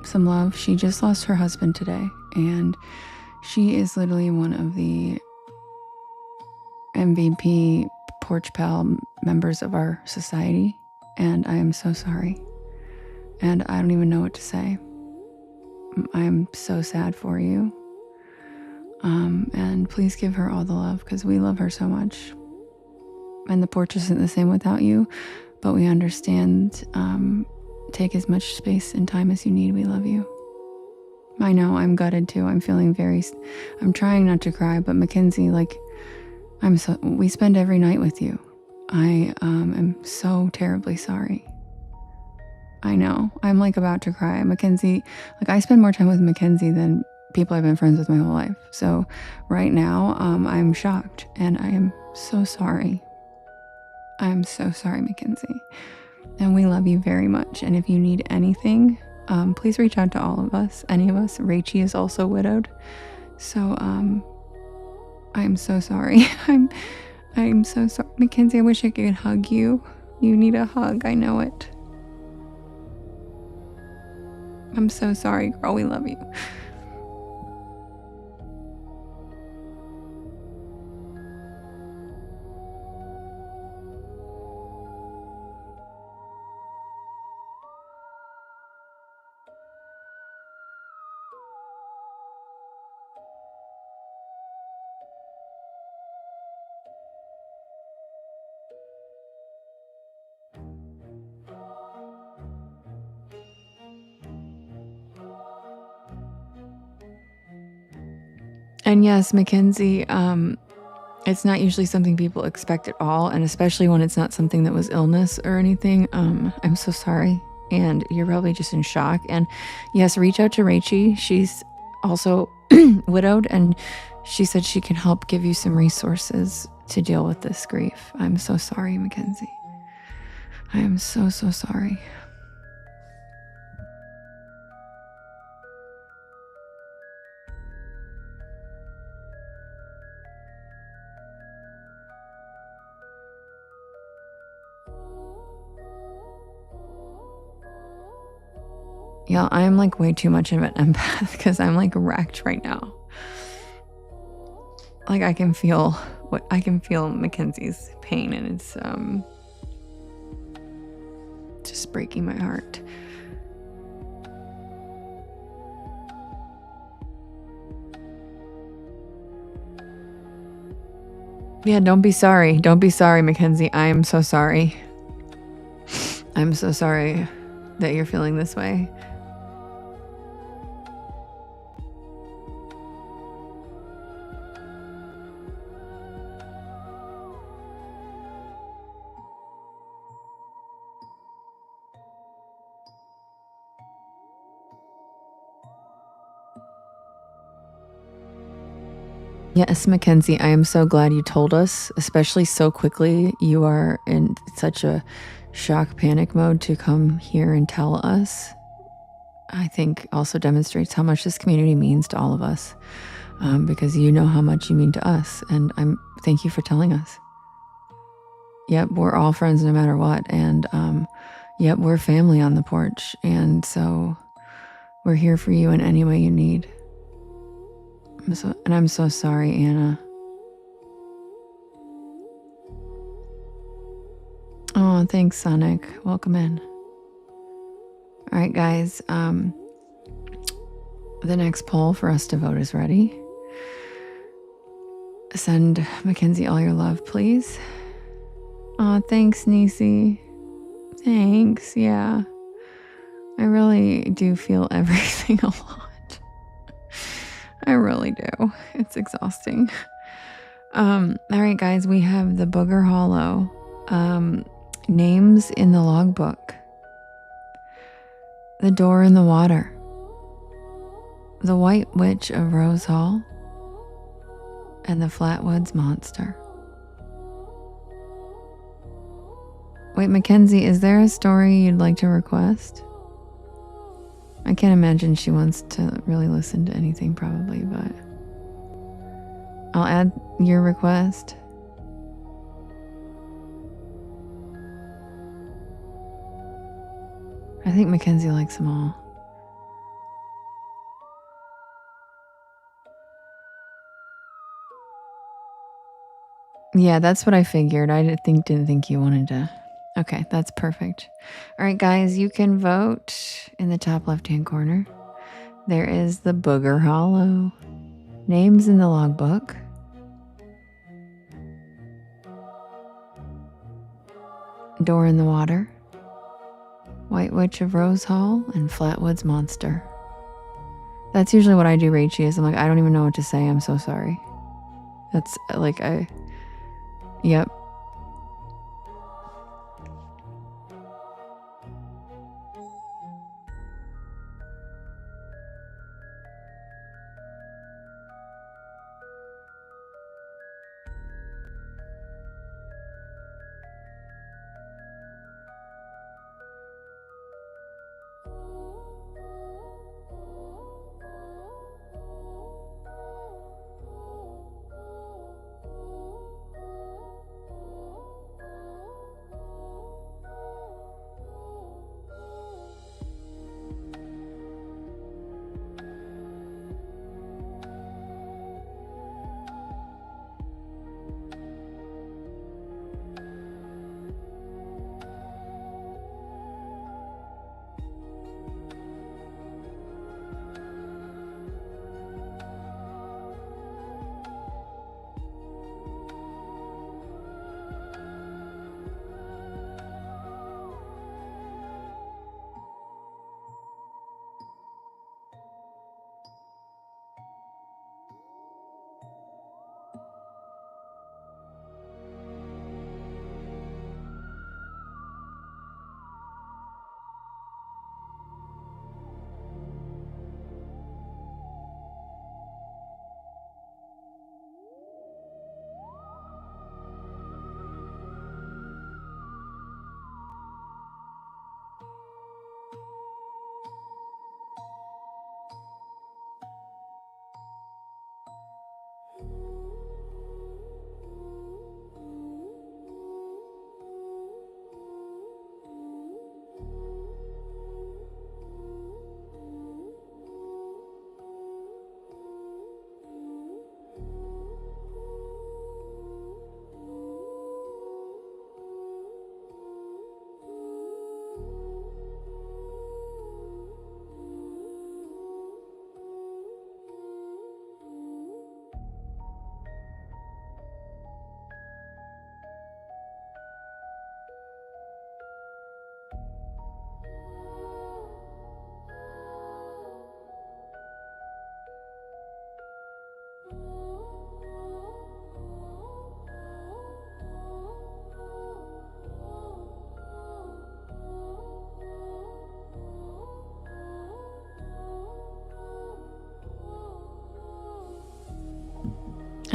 some love. She just lost her husband today, and she is literally one of the MVP Porch Pal members of our society, and I am so sorry. And I don't even know what to say. I'm so sad for you. And please give her all the love because we love her so much. And the porch isn't the same without you, but we understand. Take as much space and time as you need. We love you. I know, I'm gutted too. I'm trying not to cry, but Mackenzie, we spend every night with you. I am so terribly sorry. I know, I'm about to cry. Mackenzie, I spend more time with Mackenzie than people I've been friends with my whole life. So right now, I'm shocked and I am so sorry. I'm so sorry, Mackenzie. And we love you very much. And if you need anything, please reach out to all of us, any of us. Rachie is also widowed. So I'm so sorry. I'm so sorry. Mackenzie, I wish I could hug you. You need a hug, I know it. I'm so sorry, girl. We love you. And yes, Mackenzie, it's not usually something people expect at all, and especially when it's not something that was illness or anything. I'm so sorry, and you're probably just in shock. And yes, reach out to Rachie. She's also widowed, and she said she can help give you some resources to deal with this grief. I'm so sorry, Mackenzie. I am so sorry. Yeah, I'm way too much of an empath because I'm wrecked right now. I can feel Mackenzie's pain, and it's just breaking my heart. Yeah, don't be sorry. Don't be sorry, Mackenzie. I am so sorry. I'm so sorry that you're feeling this way. Yes, Mackenzie, I am so glad you told us, especially so quickly. You are in such a shock panic mode to come here and tell us. I think also demonstrates how much this community means to all of us, because you know how much you mean to us, and thank you for telling us. Yep, we're all friends no matter what, and yep, we're family on the porch, and so we're here for you in any way you need. I'm so sorry, Anna. Oh, thanks, Sonic. Welcome in. All right, guys. The next poll for us to vote is ready. Send Mackenzie all your love, please. Oh, thanks, Nisi. Thanks. Yeah. I really do feel everything a lot. I really do. It's exhausting. All right, guys, we have the Booger Hollow. Names in the logbook. The Door in the Water. The White Witch of Rose Hall. And the Flatwoods Monster. Wait, Mackenzie, is there a story you'd like to request? I can't imagine she wants to really listen to anything probably, but I'll add your request. I think Mackenzie likes them all. Yeah, that's what I figured. I didn't think you wanted to. Okay, that's perfect. All right, guys, you can vote in the top left-hand corner. There is the Booger Hollow. Names in the logbook. Door in the Water. White Witch of Rose Hall and Flatwoods Monster. That's usually what I do, Rachie, is I'm like, I don't even know what to say. I'm so sorry. That's like, yep.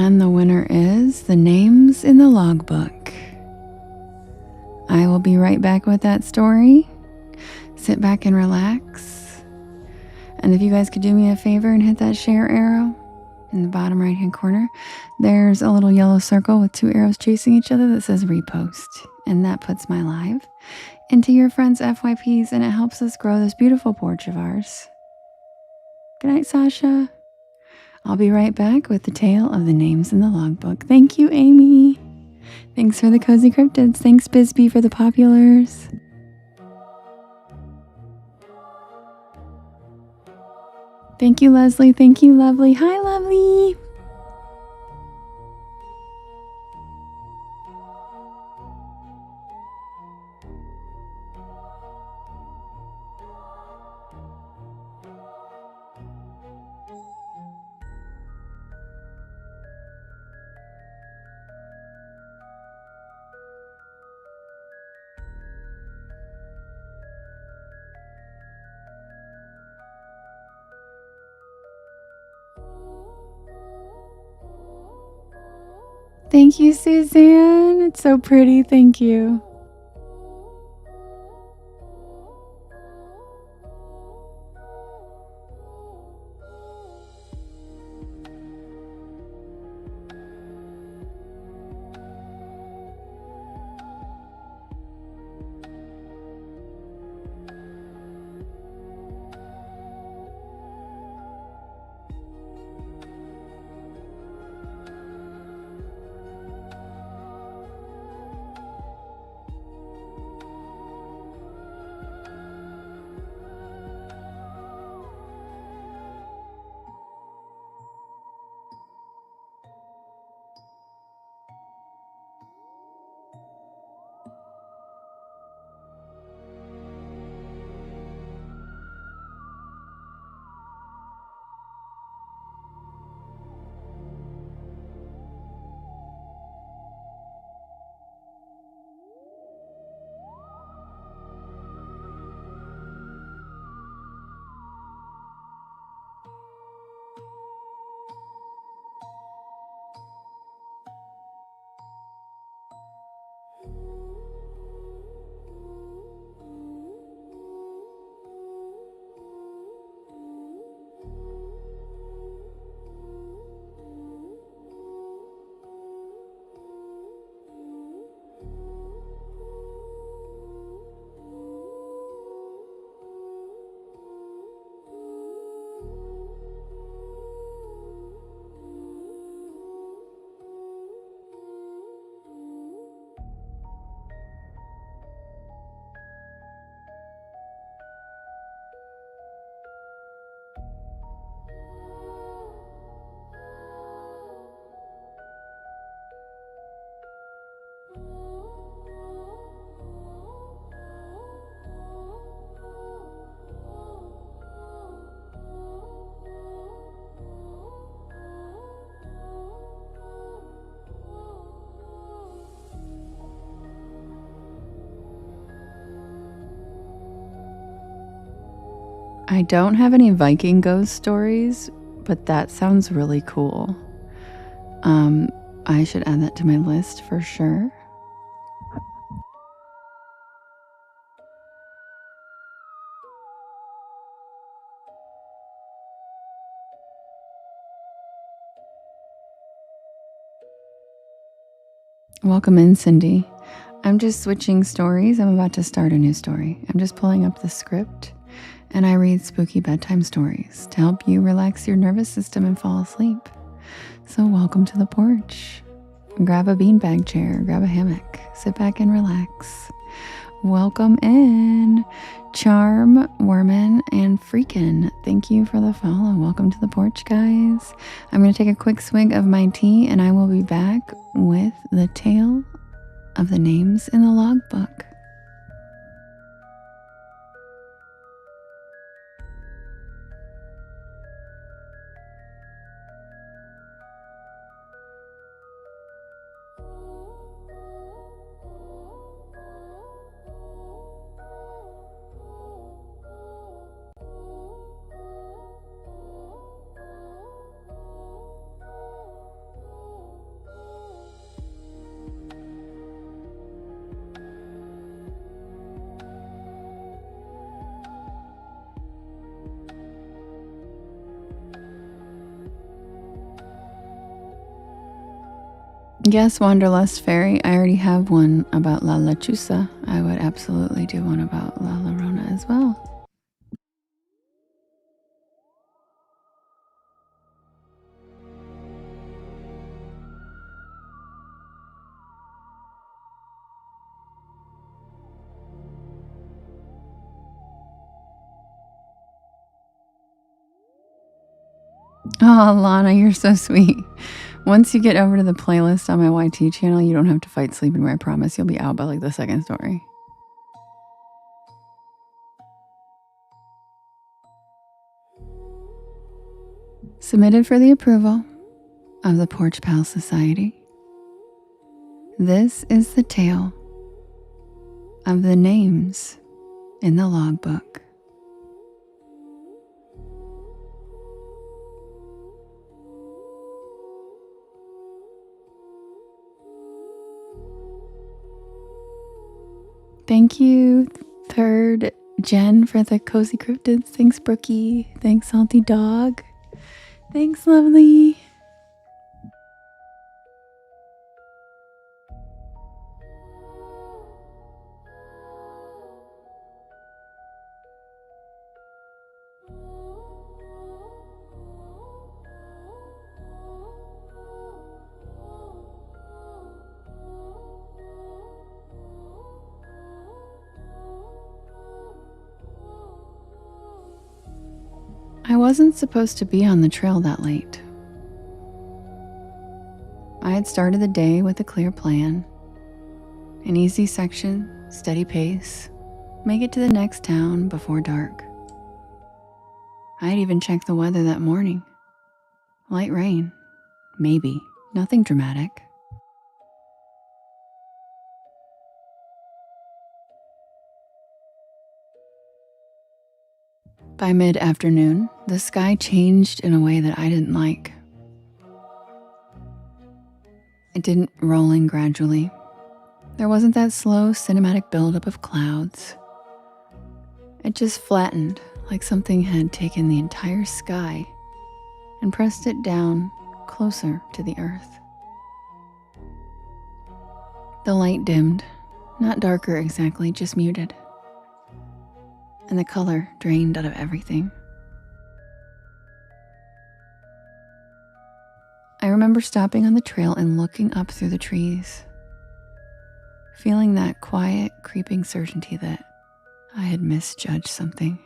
And the winner is the names in the logbook. I will be right back with that story. Sit back and relax. And if you guys could do me a favor and hit that share arrow in the bottom right hand corner, there's a little yellow circle with 2 arrows chasing each other that says repost. And that puts my live into your friends' FYPs, and it helps us grow this beautiful porch of ours. Good night, Sasha. I'll be right back with the tale of the names in the logbook. Thank you, Amy. Thanks for the cozy cryptids. Thanks, Bisbee, for the populars. Thank you, Leslie. Thank you, Lovely. Hi, Lovely. Thank you, Suzanne. It's so pretty. Thank you. I don't have any Viking ghost stories, but that sounds really cool. I should add that to my list for sure. Welcome in, Cindy. I'm just switching stories. I'm about to start a new story. I'm just pulling up the script, and I read spooky bedtime stories to help you relax your nervous system and fall asleep. So welcome to the porch. Grab a beanbag chair, grab a hammock, sit back and relax. Welcome in, Charm, Worman, and Freakin'. Thank you for the follow. Welcome to the porch, guys. I'm going to take a quick swig of my tea, and I will be back with the tale of the names in the logbook. Yes, Wanderlust Fairy. I already have one about La Lechuza. I would absolutely do one about La Llorona as well. Oh, Lana, you're so sweet. Once you get over to the playlist on my YT channel, you don't have to fight sleeping where I promise you'll be out by like the second story. Submitted for the approval of the Porch Pal Society. This is the tale of the names in the logbook. Thank you, third Jen, for the cozy cryptids. Thanks, Brookie. Thanks, Salty Dog. Thanks, Lovely. I wasn't supposed to be on the trail that late. I had started the day with a clear plan. An easy section, steady pace, make it to the next town before dark. I had even checked the weather that morning. Light rain, maybe, nothing dramatic. By mid-afternoon, the sky changed in a way that I didn't like. It didn't roll in gradually. There wasn't that slow cinematic buildup of clouds. It just flattened like something had taken the entire sky and pressed it down closer to the earth. The light dimmed, not darker exactly, just muted. And the color drained out of everything. I remember stopping on the trail and looking up through the trees, feeling that quiet, creeping certainty that I had misjudged something.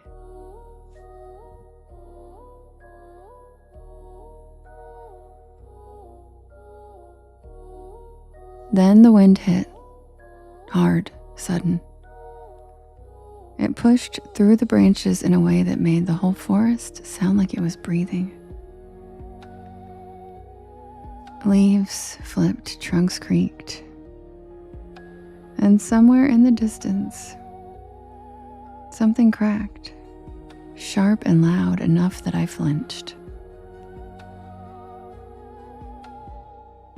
Then the wind hit, hard, sudden. It pushed through the branches in a way that made the whole forest sound like it was breathing. Leaves flipped, trunks creaked. And somewhere in the distance, something cracked, sharp and loud enough that I flinched.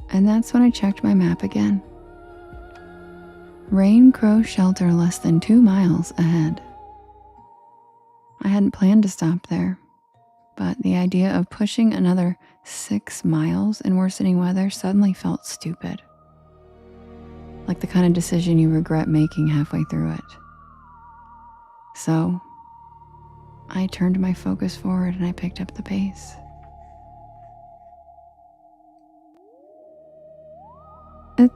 And that's when I checked my map again. Rain Crow Shelter less than 2 miles ahead. I hadn't planned to stop there, but the idea of pushing another 6 miles in worsening weather suddenly felt stupid. Like the kind of decision you regret making halfway through it. So, I turned my focus forward and I picked up the pace.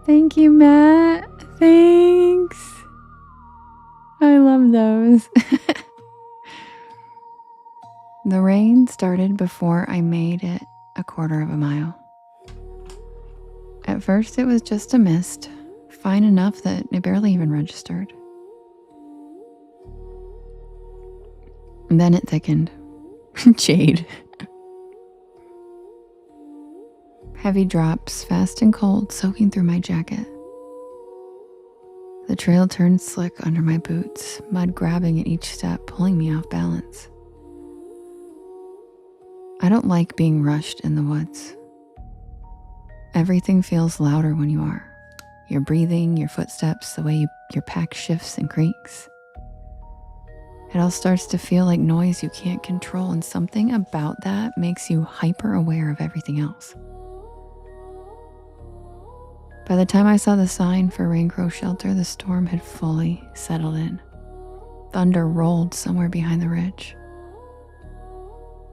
Thank you, Matt. Thanks. I love those. The rain started before I made it a 1/4 mile. At first it was just a mist, fine enough that it barely even registered. And then it thickened. Jade. Heavy drops, fast and cold, soaking through my jacket. The trail turned slick under my boots, mud grabbing at each step, pulling me off balance. I don't like being rushed in the woods. Everything feels louder when you are. Your breathing, your footsteps, the way your pack shifts and creaks. It all starts to feel like noise you can't control, and something about that makes you hyper aware of everything else. By the time I saw the sign for Rain Crow Shelter, the storm had fully settled in. Thunder rolled somewhere behind the ridge.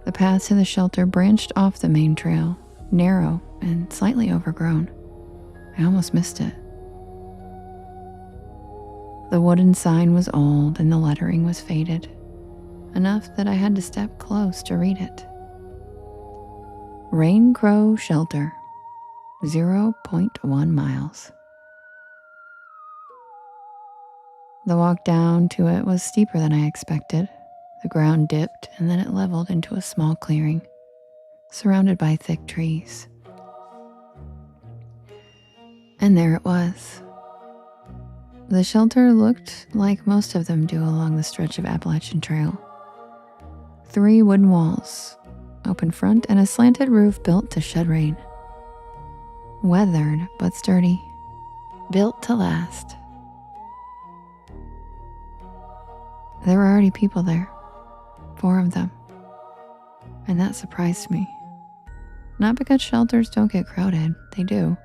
The path to the shelter branched off the main trail, narrow and slightly overgrown. I almost missed it. The wooden sign was old and the lettering was faded, enough that I had to step close to read it. Rain Crow Shelter, 0.1 miles. The walk down to it was steeper than I expected. The ground dipped and then it leveled into a small clearing, surrounded by thick trees. And there it was. The shelter looked like most of them do along the stretch of Appalachian Trail. 3 wooden walls, open front, and a slanted roof built to shed rain. Weathered but sturdy, built to last. There were already people there, 4 of them, and that surprised me. Not because shelters don't get crowded, they do,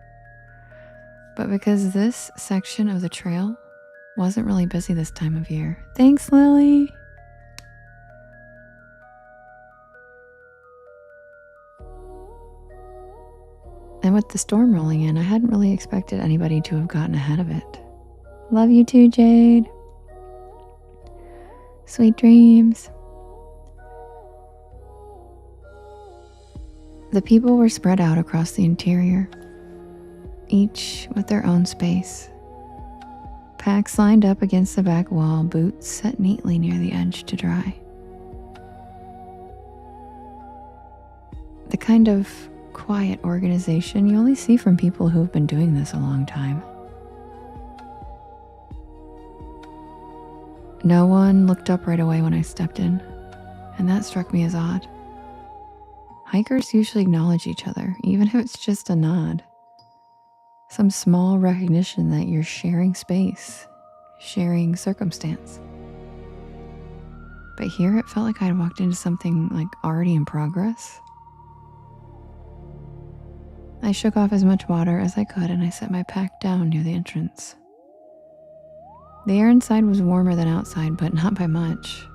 but because this section of the trail wasn't really busy this time of year. Thanks, Lily. And with the storm rolling in, I hadn't really expected anybody to have gotten ahead of it. Love you too, Jade. Sweet dreams. The people were spread out across the interior, each with their own space. Packs lined up against the back wall, boots set neatly near the edge to dry. The kind of quiet organization you only see from people who have been doing this a long time. No one looked up right away when I stepped in, and that struck me as odd. Hikers usually acknowledge each other, even if it's just a nod. Some small recognition that you're sharing space, sharing circumstance. But here it felt like I had walked into something like already in progress. I shook off as much water as I could and I set my pack down near the entrance. The air inside was warmer than outside, but not by much.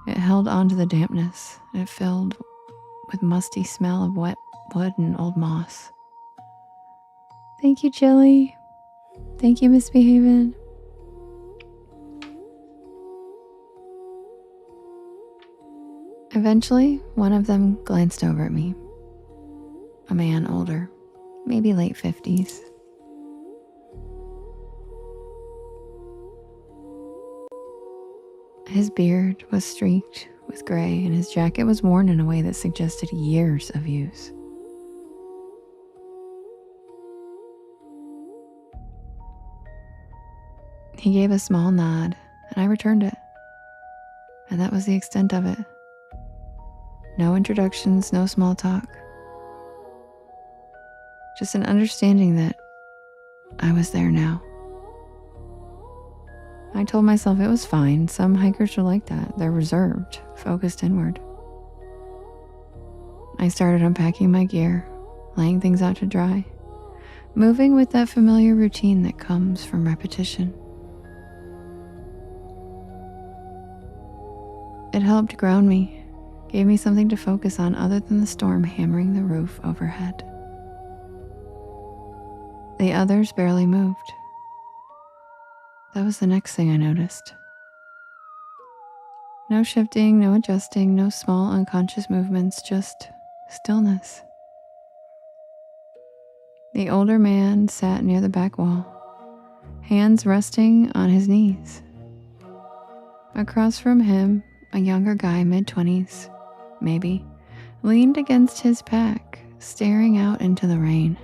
It held on to the dampness. It filled with musty smell of wet wood and old moss. Thank you, Jilly. Thank you, Misbehavin'. Eventually, one of them glanced over at me. A man older, maybe late 50s. His beard was streaked with gray and his jacket was worn in a way that suggested years of use. He gave a small nod and I returned it. And that was the extent of it. No introductions, no small talk. Just an understanding that I was there now. I told myself it was fine. Some hikers are like that. They're reserved, focused inward. I started unpacking my gear, laying things out to dry, moving with that familiar routine that comes from repetition. It helped ground me, gave me something to focus on other than the storm hammering the roof overhead. The others barely moved. That was the next thing I noticed. No shifting, no adjusting, no small unconscious movements, just stillness. The older man sat near the back wall, hands resting on his knees. Across from him, a younger guy, mid-20s, maybe, leaned against his pack, staring out into the rain.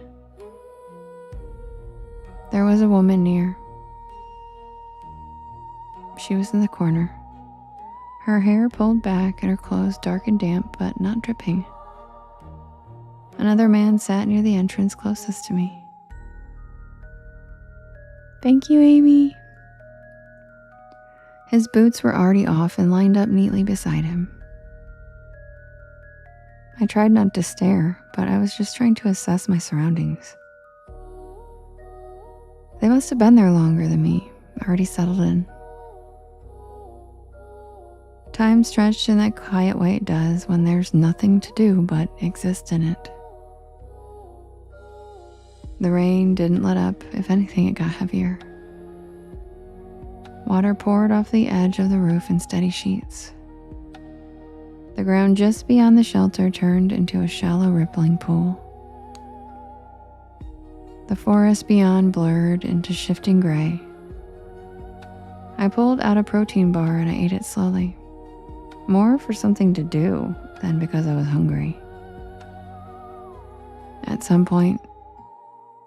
There was a woman near. She was in the corner, her hair pulled back and her clothes dark and damp but not dripping. Another man sat near the entrance closest to me. Thank you, Amy. His boots were already off and lined up neatly beside him. I tried not to stare, but I was just trying to assess my surroundings. They must have been there longer than me, already settled in. Time stretched in that quiet way it does when there's nothing to do but exist in it. The rain didn't let up. If anything, it got heavier. Water poured off the edge of the roof in steady sheets. The ground just beyond the shelter turned into a shallow, rippling pool. The forest beyond blurred into shifting gray. I pulled out a protein bar and I ate it slowly, more for something to do than because I was hungry. At some point,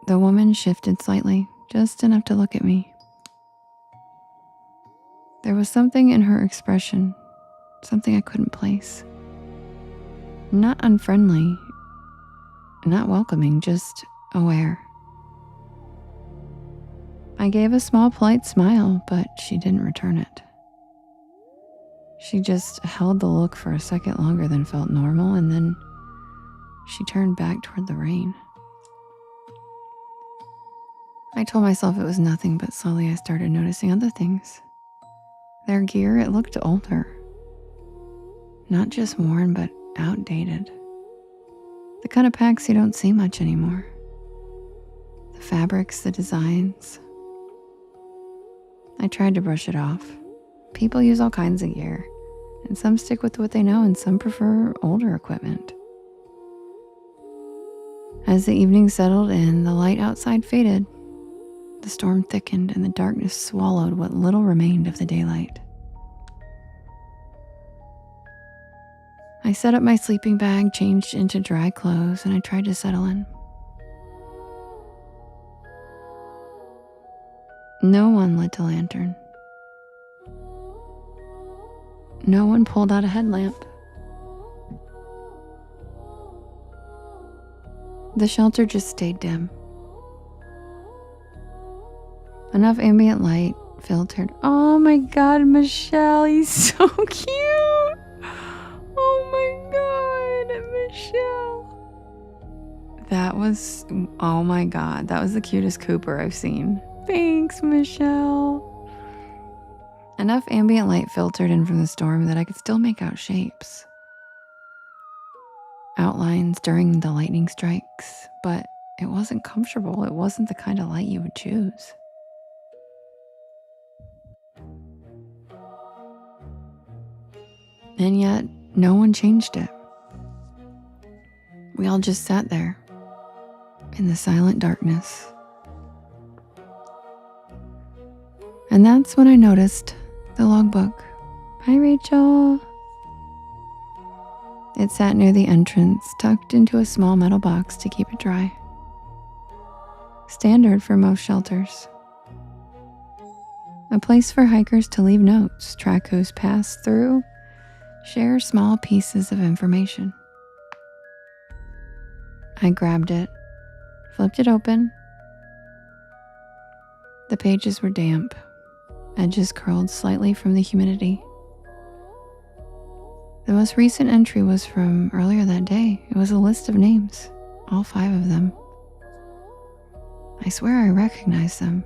the woman shifted slightly, just enough to look at me. There was something in her expression, something I couldn't place. Not unfriendly, not welcoming, just aware. I gave a small polite smile, but she didn't return it. She just held the look for a second longer than felt normal, and then she turned back toward the rain. I told myself it was nothing, but slowly I started noticing other things. Their gear, it looked older. Not just worn, but outdated. The kind of packs you don't see much anymore. The fabrics, the designs. I tried to brush it off. People use all kinds of gear, and some stick with what they know and some prefer older equipment. As the evening settled in, the light outside faded. The storm thickened and the darkness swallowed what little remained of the daylight. I set up my sleeping bag, changed into dry clothes, and I tried to settle in. No one lit a lantern. No one pulled out a headlamp. The shelter just stayed dim. Enough ambient light filtered. Oh my God, Michelle, he's so cute. Oh my God, Michelle. Oh my God, that was the cutest Cooper I've seen. Thanks, Michelle. Enough ambient light filtered in from the storm that I could still make out shapes. Outlines during the lightning strikes, but it wasn't comfortable. It wasn't the kind of light you would choose. And yet, no one changed it. We all just sat there in the silent darkness. And that's when I noticed the logbook. Hi, Rachel. It sat near the entrance, tucked into a small metal box to keep it dry. Standard for most shelters. A place for hikers to leave notes, track who's passed through, share small pieces of information. I grabbed it, flipped it open. The pages were damp, edges curled slightly from the humidity. The most recent entry was from earlier that day. It was a list of names, all 5 of them. I swear I recognized them.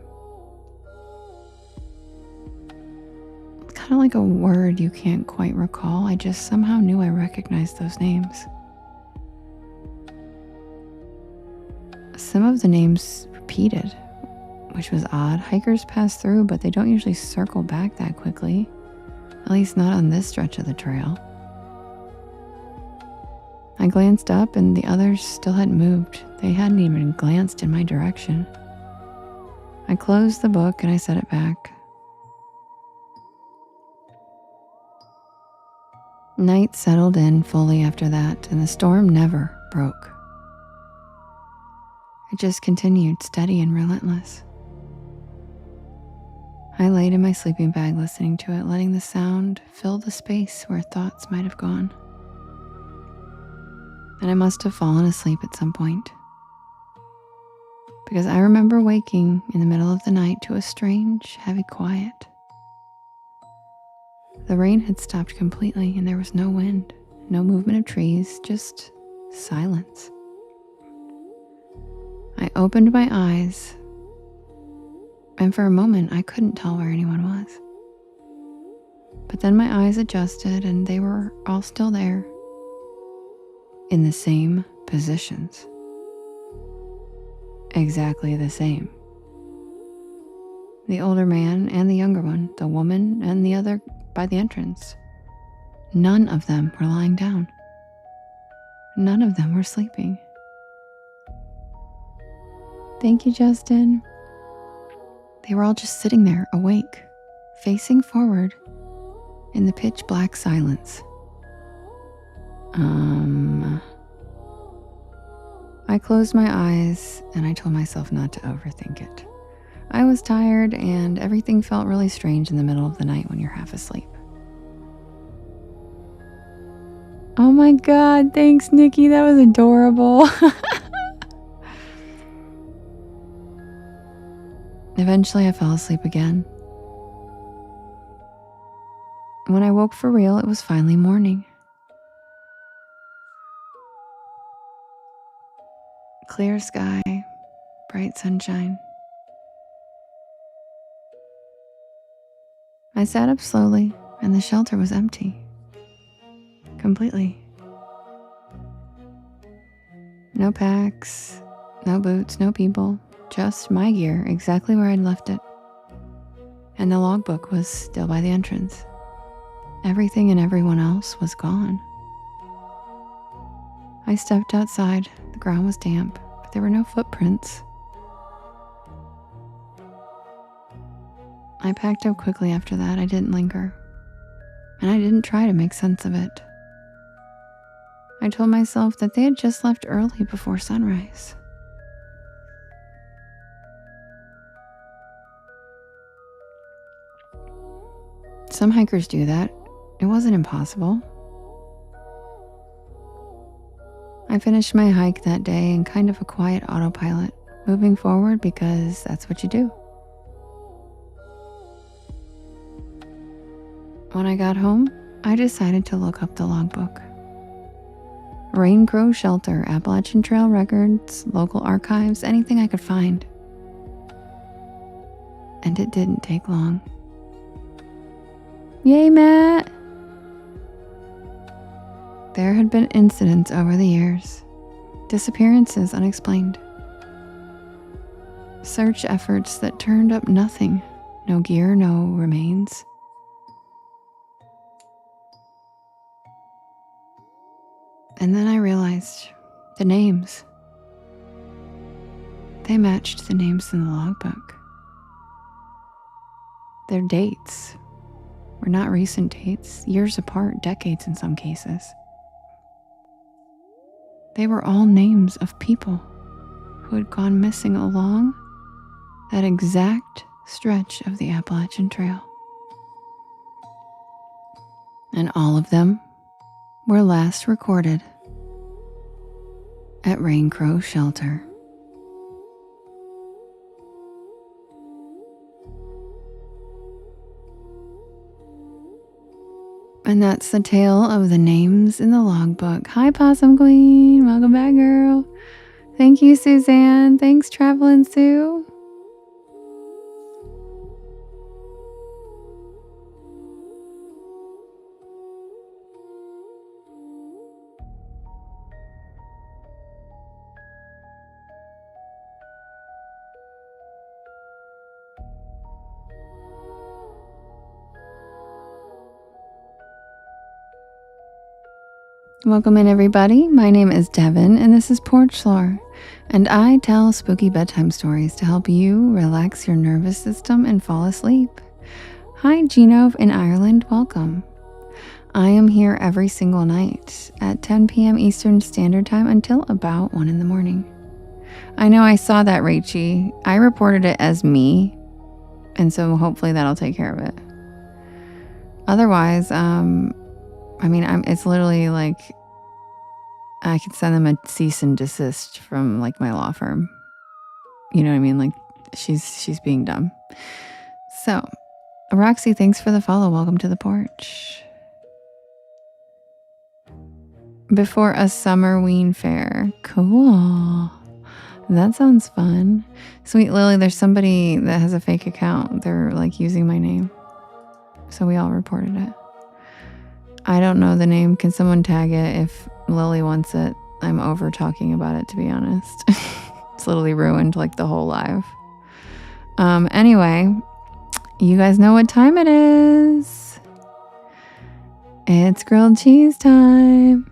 Kind of like a word you can't quite recall. I just somehow knew I recognized those names. Some of the names repeated, which was odd. Hikers pass through, but they don't usually circle back that quickly. At least not on this stretch of the trail. I glanced up and the others still hadn't moved. They hadn't even glanced in my direction. I closed the book and I set it back. Night settled in fully after that, and the storm never broke. It just continued steady and relentless. I laid in my sleeping bag listening to it, letting the sound fill the space where thoughts might have gone. And I must have fallen asleep at some point, because I remember waking in the middle of the night to a strange, heavy quiet. The rain had stopped completely and there was no wind, no movement of trees, just silence. I opened my eyes and for a moment I couldn't tell where anyone was. But then my eyes adjusted and they were all still there, in the same positions. Exactly the same. The older man and the younger one, the woman and the other by the entrance. None of them were lying down. None of them were sleeping. Thank you, Justin. They were all just sitting there, awake, facing forward in the pitch black silence. I closed my eyes and I told myself not to overthink it. I was tired and everything felt really strange in the middle of the night when you're half asleep. Oh my God, thanks, Nikki. That was adorable. Eventually, I fell asleep again. When I woke for real, it was finally morning. Clear sky, bright sunshine. I sat up slowly, and the shelter was empty. Completely. No packs, no boots, no people, just my gear exactly where I'd left it. And the logbook was still by the entrance. Everything and everyone else was gone. I stepped outside. The ground was damp, but there were no footprints. I packed up quickly after that. I didn't linger. And I didn't try to make sense of it. I told myself that they had just left early before sunrise. Some hikers do that. It wasn't impossible. I finished my hike that day in kind of a quiet autopilot, moving forward because that's what you do. When I got home, I decided to look up the logbook. Rain Crow Shelter, Appalachian Trail records, local archives, anything I could find. And it didn't take long. Yay, Matt! There had been incidents over the years, disappearances unexplained, search efforts that turned up nothing, no gear, no remains. And then I realized the names. They matched the names in the logbook. Their dates were not recent dates, years apart, decades in some cases. They were all names of people who had gone missing along that exact stretch of the Appalachian Trail. And all of them were last recorded at Rain Crow Shelter. And that's the tale of the names in the logbook. Hi, Possum Queen. Welcome back, girl. Thank you, Suzanne. Thanks, Travelin' Sue. Welcome in, everybody. My name is Devin, and this is Porch Lore, and I tell spooky bedtime stories to help you relax your nervous system and fall asleep. Hi, Gino in Ireland. Welcome. I am here every single night at 10 p.m. Eastern Standard Time until about 1 in the morning. I know I saw that, Rachie. I reported it as me, and so hopefully that'll take care of it. Otherwise, it's literally like I could send them a cease and desist from like my law firm. You know what I mean? Like she's being dumb. So, Roxy, thanks for the follow. Welcome to the porch. Before a summer ween fair. Cool. That sounds fun. Sweet Lily, there's somebody that has a fake account. They're like using my name. So we all reported it. I don't know the name. Can someone tag it if Lily wants it? I'm over talking about it, to be honest. It's literally ruined like the whole live. Anyway, you guys know what time it is. It's grilled cheese time.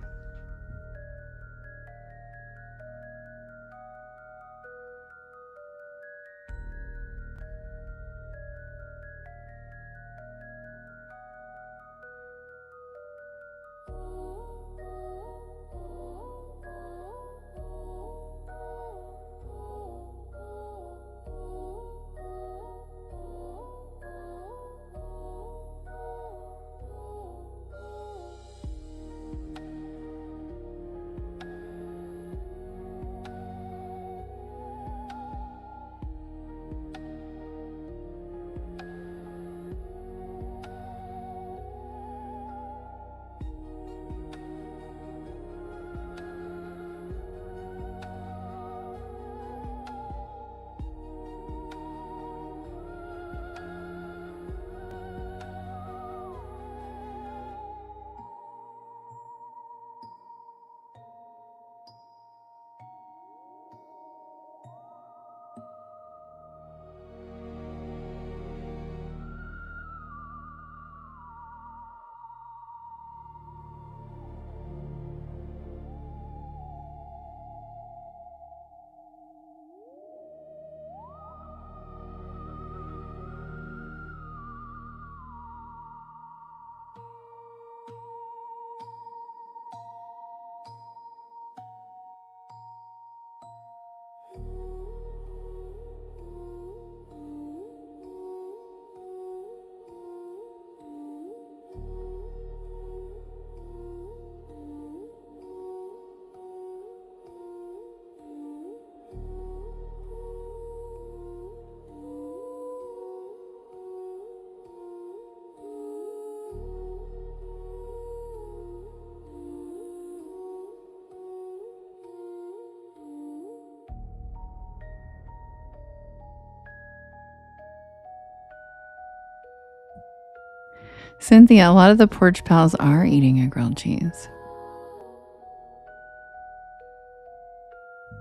Cynthia, a lot of the porch pals are eating a grilled cheese.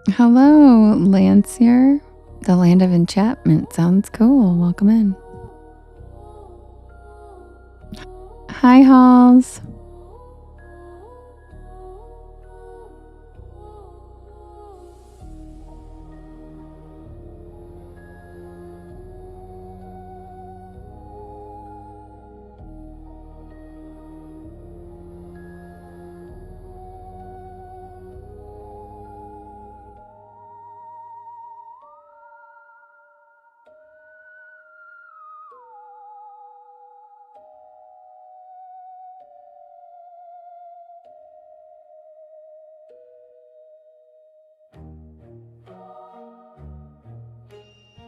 Hello, Lancier. The land of enchantment sounds cool. Welcome in. Hi, Halls.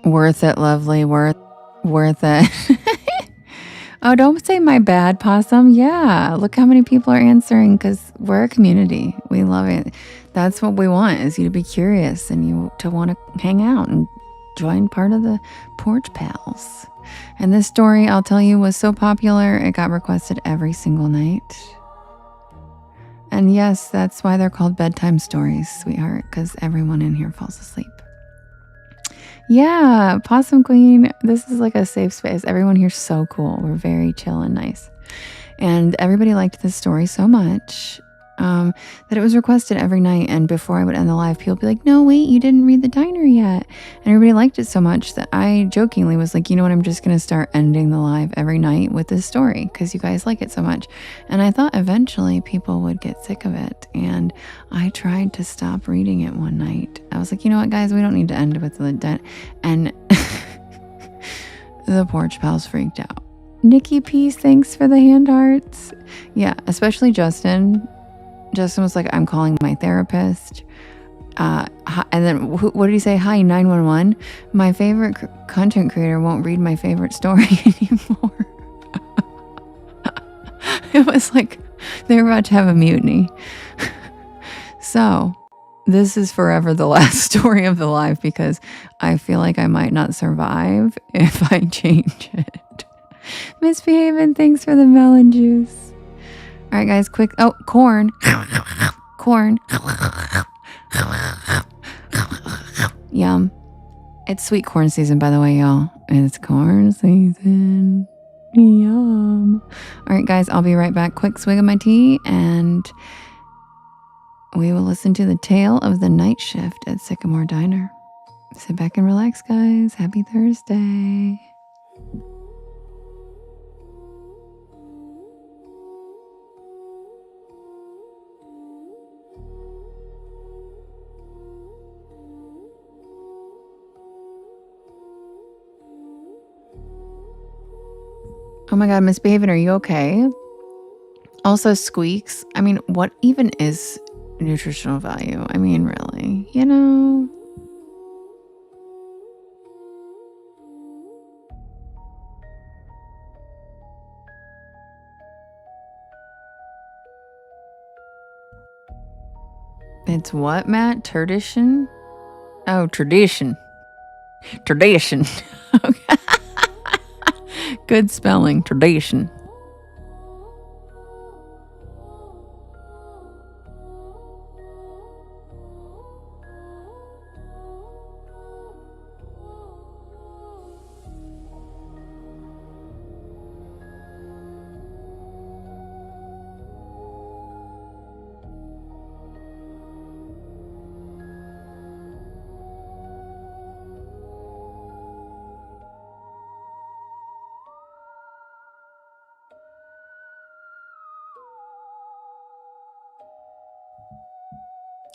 Worth it, lovely. Worth it. Oh, don't say my bad, Possum. Yeah, look how many people are answering because we're a community. We love it. That's what we want, is you to be curious and you to want to hang out and join part of the Porch Pals. And this story, I'll tell you, was so popular, it got requested every single night. And yes, that's why they're called bedtime stories, sweetheart, because everyone in here falls asleep. Yeah, Possum Queen, this is like a safe space. Everyone here's so cool. We're very chill and nice. And everybody liked this story so much that it was requested every night. And before I would end the live, people would be like, no, wait, you didn't read the diner yet. And everybody liked it so much that I jokingly was like, you know what, I'm just going to start ending the live every night with this story because you guys like it so much. And I thought eventually people would get sick of it. And I tried to stop reading it one night. I was like, you know what, guys, we don't need to end with the and the Porch Pals freaked out. Nikki Peace, thanks for the hand hearts. Yeah, especially Justin. Justin was like, I'm calling my therapist. And then what did he say? Hi, 911. My favorite content creator won't read my favorite story anymore. It was like they were about to have a mutiny. So this is forever the last story of the live because I feel like I might not survive if I change it. Misbehaving, thanks for the melon juice. All right, guys, quick. Oh, corn. Corn. Yum. It's sweet corn season, by the way, y'all. It's corn season. Yum. All right, guys, I'll be right back. Quick swig of my tea, and we will listen to the tale of the night shift at Sycamore Diner. Sit back and relax, guys. Happy Thursday. Oh my God, Misbehaving, are you okay? Also, squeaks. I mean, what even is nutritional value? I mean, really, you know? It's what, Matt? Tradition? Oh, tradition. Tradition. Okay. Good spelling. Tradition.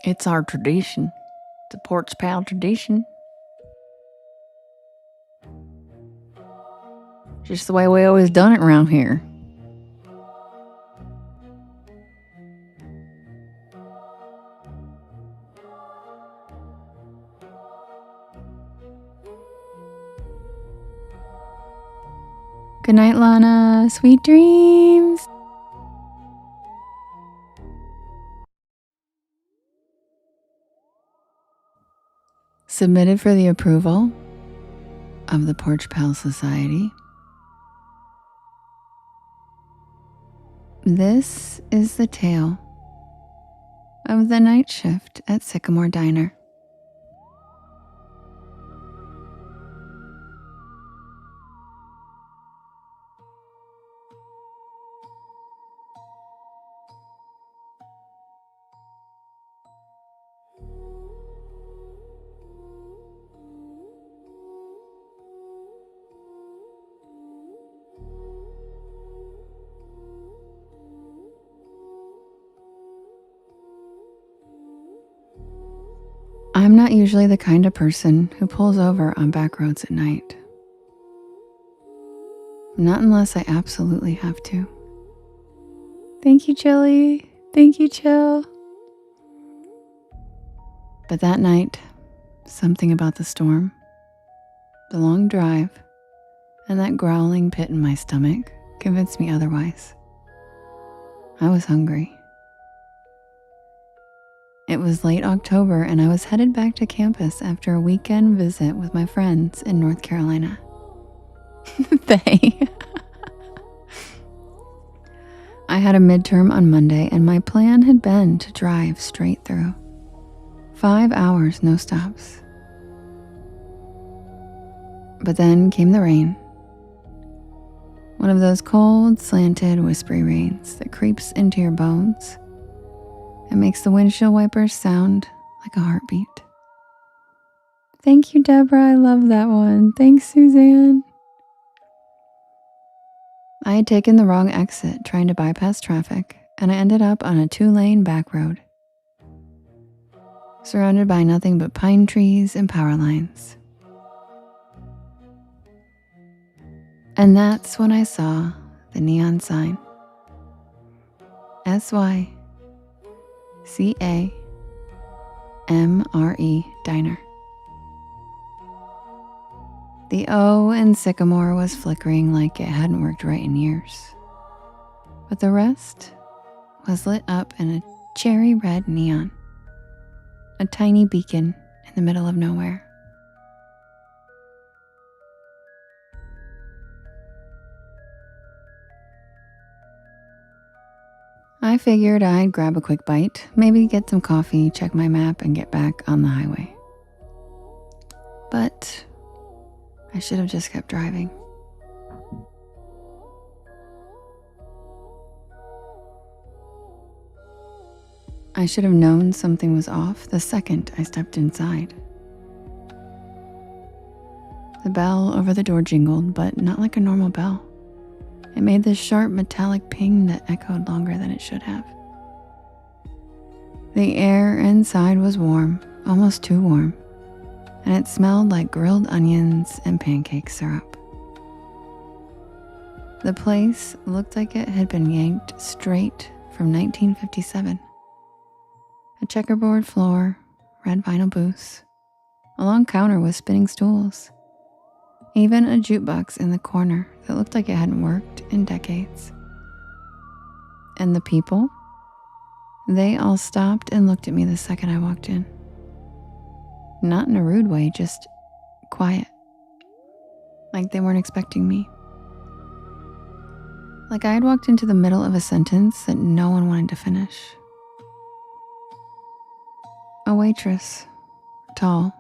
It's our tradition. The Porch Pal tradition. Just the way we always done it around here. Good night, Lana. Sweet dreams. Submitted for the approval of the Porch Pal Society. This is the tale of the night shift at Sycamore Diner. I'm not usually the kind of person who pulls over on back roads at night. Not unless I absolutely have to. Thank you, Chili. Thank you, Chill. But that night, something about the storm, the long drive, and that growling pit in my stomach convinced me otherwise. I was hungry. It was late October, and I was headed back to campus after a weekend visit with my friends in North Carolina. They. I had a midterm on Monday, and my plan had been to drive straight through. 5 hours, no stops. But then came the rain. One of those cold, slanted, whispery rains that creeps into your bones and makes the windshield wipers sound like a heartbeat. Thank you, Deborah. I love that one. Thanks, Suzanne. I had taken the wrong exit trying to bypass traffic, and I ended up on a 2-lane back road, surrounded by nothing but pine trees and power lines. And that's when I saw the neon sign. SYCAMRE Diner. The O in Sycamore was flickering like it hadn't worked right in years. But the rest was lit up in a cherry red neon. a tiny beacon in the middle of nowhere. I figured I'd grab a quick bite, maybe get some coffee, check my map, and get back on the highway. But I should have just kept driving. I should have known something was off the second I stepped inside. The bell over the door jingled, but not like a normal bell. It made this sharp metallic ping that echoed longer than it should have. The air inside was warm, almost too warm, and it smelled like grilled onions and pancake syrup. The place looked like it had been yanked straight from 1957. A checkerboard floor, red vinyl booths, a long counter with spinning stools, even a jukebox in the corner that looked like it hadn't worked in decades. And the people, they all stopped and looked at me the second I walked in. Not in a rude way, just quiet, like they weren't expecting me. Like I had walked into the middle of a sentence that no one wanted to finish. A waitress, tall,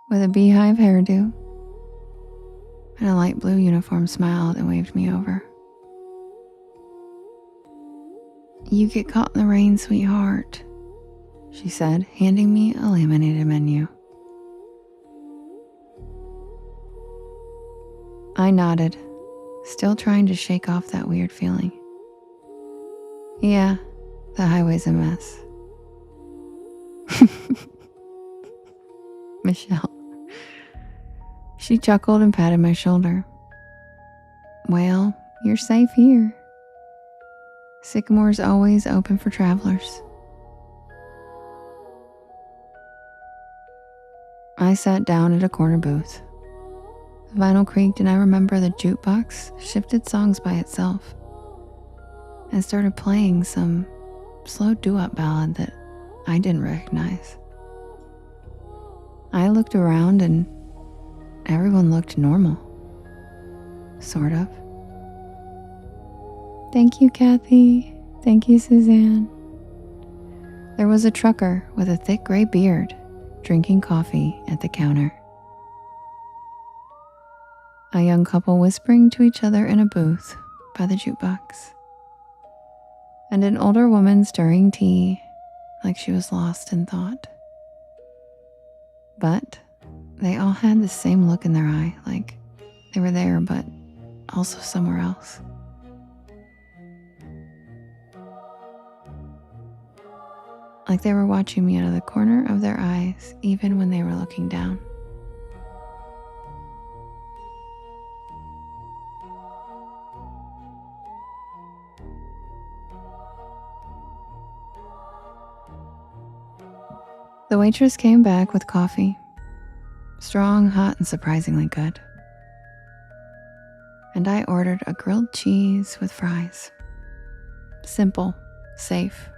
with a beehive hairdo and a light blue uniform, smiled and waved me over. "You get caught in the rain, sweetheart," she said, handing me a laminated menu. I nodded, still trying to shake off that weird feeling. Yeah, the highway's a mess. Michelle. She chuckled and patted my shoulder. "Well, you're safe here. Sycamore's always open for travelers." I sat down at a corner booth. The vinyl creaked and I remember the jukebox shifted songs by itself and started playing some slow doo-wop ballad that I didn't recognize. I looked around and everyone looked normal. Sort of. "Thank you, Kathy. Thank you, Suzanne." There was a trucker with a thick gray beard drinking coffee at the counter. A young couple whispering to each other in a booth by the jukebox. And an older woman stirring tea like she was lost in thought. But they all had the same look in their eye, like they were there but also somewhere else. Like they were watching me out of the corner of their eyes even when they were looking down. The waitress came back with coffee. Strong, hot, and surprisingly good. And I ordered a grilled cheese with fries. Simple, safe.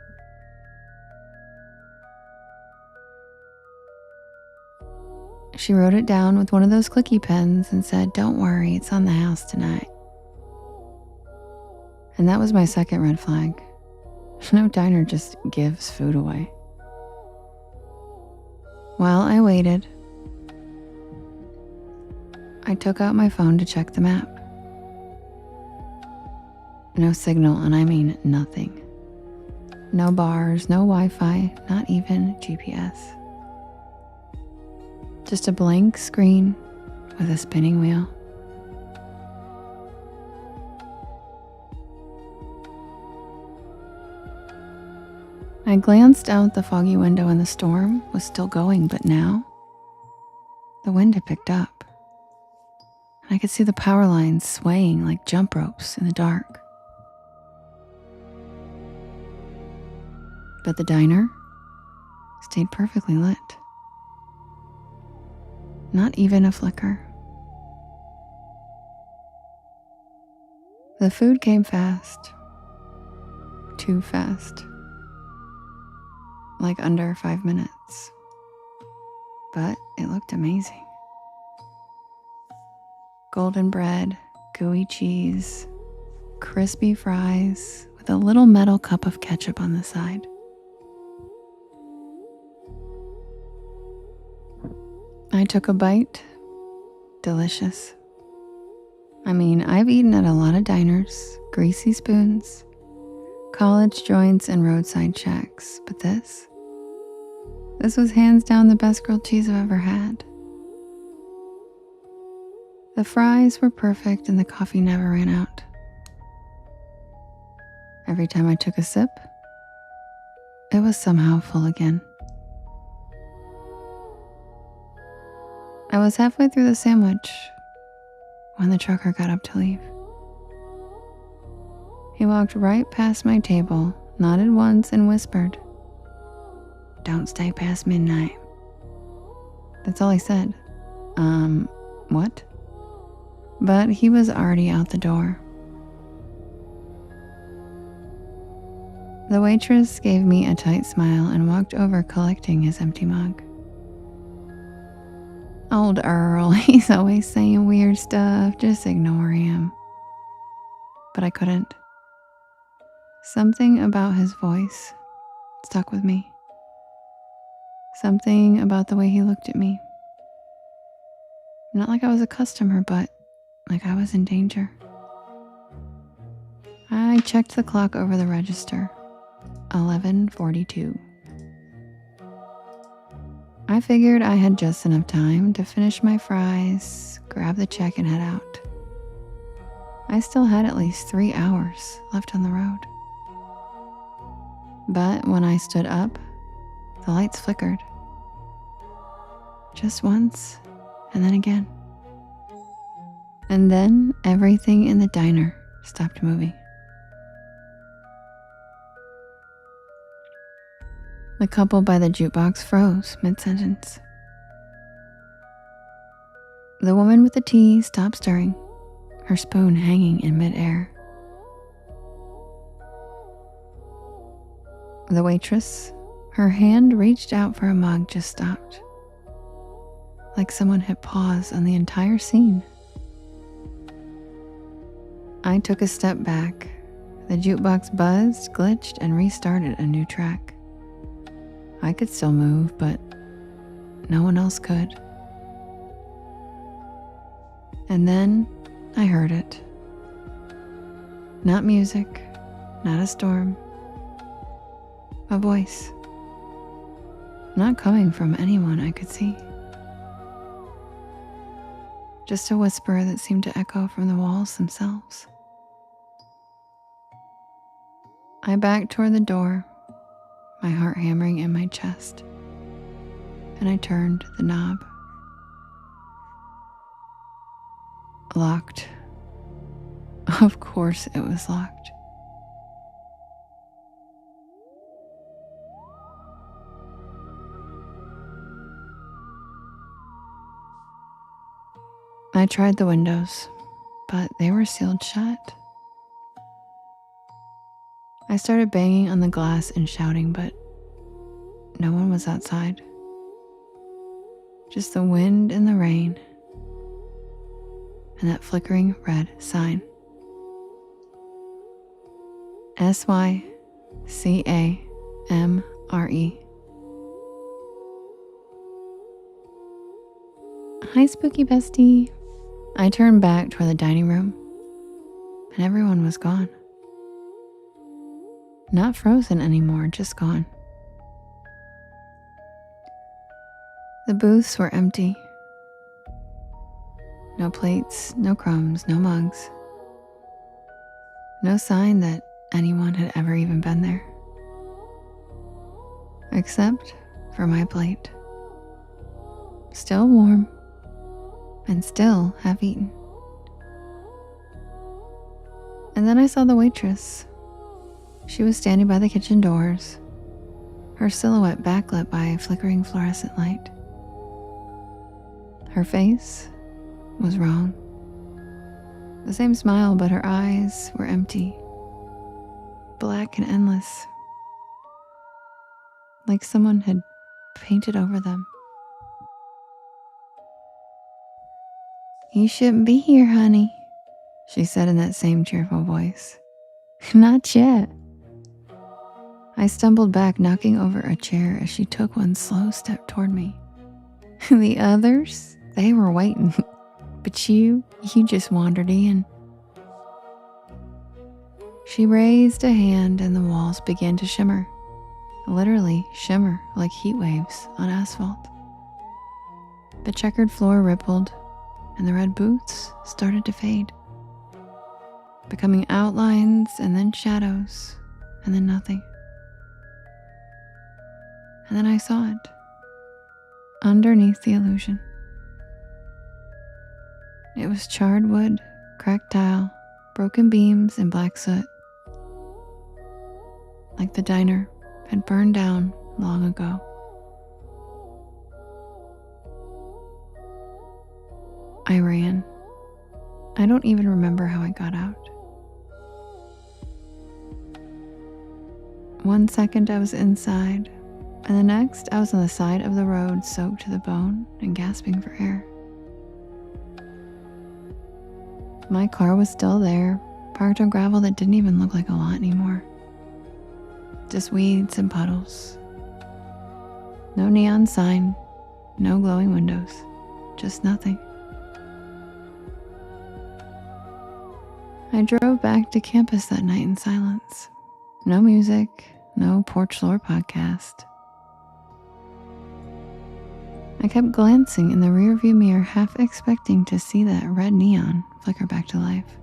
She wrote it down with one of those clicky pens and said, "Don't worry, it's on the house tonight." And that was my second red flag. No diner just gives food away. While I waited, I took out my phone to check the map. No signal, and I mean nothing. No bars, no Wi-Fi, not even GPS. Just a blank screen with a spinning wheel. I glanced out the foggy window and the storm was still going, but now the wind had picked up. And I could see the power lines swaying like jump ropes in the dark. But the diner stayed perfectly lit. Not even a flicker. The food came fast. Too fast. like under 5 minutes. But it looked amazing. Golden bread, gooey cheese, crispy fries with a little metal cup of ketchup on the side. I took a bite. Delicious. I mean, I've eaten at a lot of diners, greasy spoons, college joints, and roadside shacks, but this was hands down the best grilled cheese I've ever had. The fries were perfect and the coffee never ran out. Every time I took a sip, it was somehow full again. I was halfway through the sandwich when the trucker got up to leave. He walked right past my table, nodded once, and whispered, "Don't stay past midnight." That's all he said. What? But he was already out the door. The waitress gave me a tight smile and walked over collecting his empty mug. Old Earl, he's always saying weird stuff, just ignore him. But I couldn't. Something about his voice stuck with me. Something about the way he looked at me. Not like I was a customer, but like I was in danger. I checked the clock over the register. 11:42. I figured I had just enough time to finish my fries, grab the check, and head out. I still had at least 3 hours left on the road. But when I stood up, the lights flickered. Just once, and then again. And then everything in the diner stopped moving. The couple by the jukebox froze mid-sentence. The woman with the tea stopped stirring, her spoon hanging in midair. The waitress, her hand reached out for a mug, just stopped. Like someone hit pause on the entire scene. I took a step back. The jukebox buzzed, glitched, and restarted a new track. I could still move, but no one else could. And then I heard it. Not music, not a storm. A voice. Not coming from anyone I could see. Just a whisper that seemed to echo from the walls themselves. I backed toward the door, my heart hammering in my chest, and I turned the knob. Locked. Of course it was locked. I tried the windows, but they were sealed shut. I started banging on the glass and shouting, but no one was outside. Just the wind and the rain, and that flickering red sign. SYCAMRE. Hi, spooky bestie. I turned back toward the dining room, and everyone was gone. Not frozen anymore, just gone. The booths were empty. No plates, no crumbs, no mugs. No sign that anyone had ever even been there. Except for my plate. Still warm, and still half-eaten. And then I saw the waitress. She was standing by the kitchen doors, her silhouette backlit by a flickering fluorescent light. Her face was wrong. The same smile, but her eyes were empty, black and endless. like someone had painted over them. "You shouldn't be here, honey," she said in that same cheerful voice. "Not yet." I stumbled back, knocking over a chair as she took one slow step toward me. "The others, they were waiting, but you just wandered in." She raised a hand and the walls began to shimmer, literally shimmer like heat waves on asphalt. The checkered floor rippled and the red boots started to fade, becoming outlines and then shadows and then nothing. And then I saw it, underneath the illusion. It was charred wood, cracked tile, broken beams, and black soot, like the diner had burned down long ago. I ran. I don't even remember how I got out. 1 second I was inside, and the next I was on the side of the road, soaked to the bone and gasping for air. My car was still there, parked on gravel that didn't even look like a lot anymore. Just weeds and puddles. No neon sign, no glowing windows, just nothing. I drove back to campus that night in silence. No music, no Porch Lore podcast. I kept glancing in the rearview mirror, half expecting to see that red neon flicker back to life.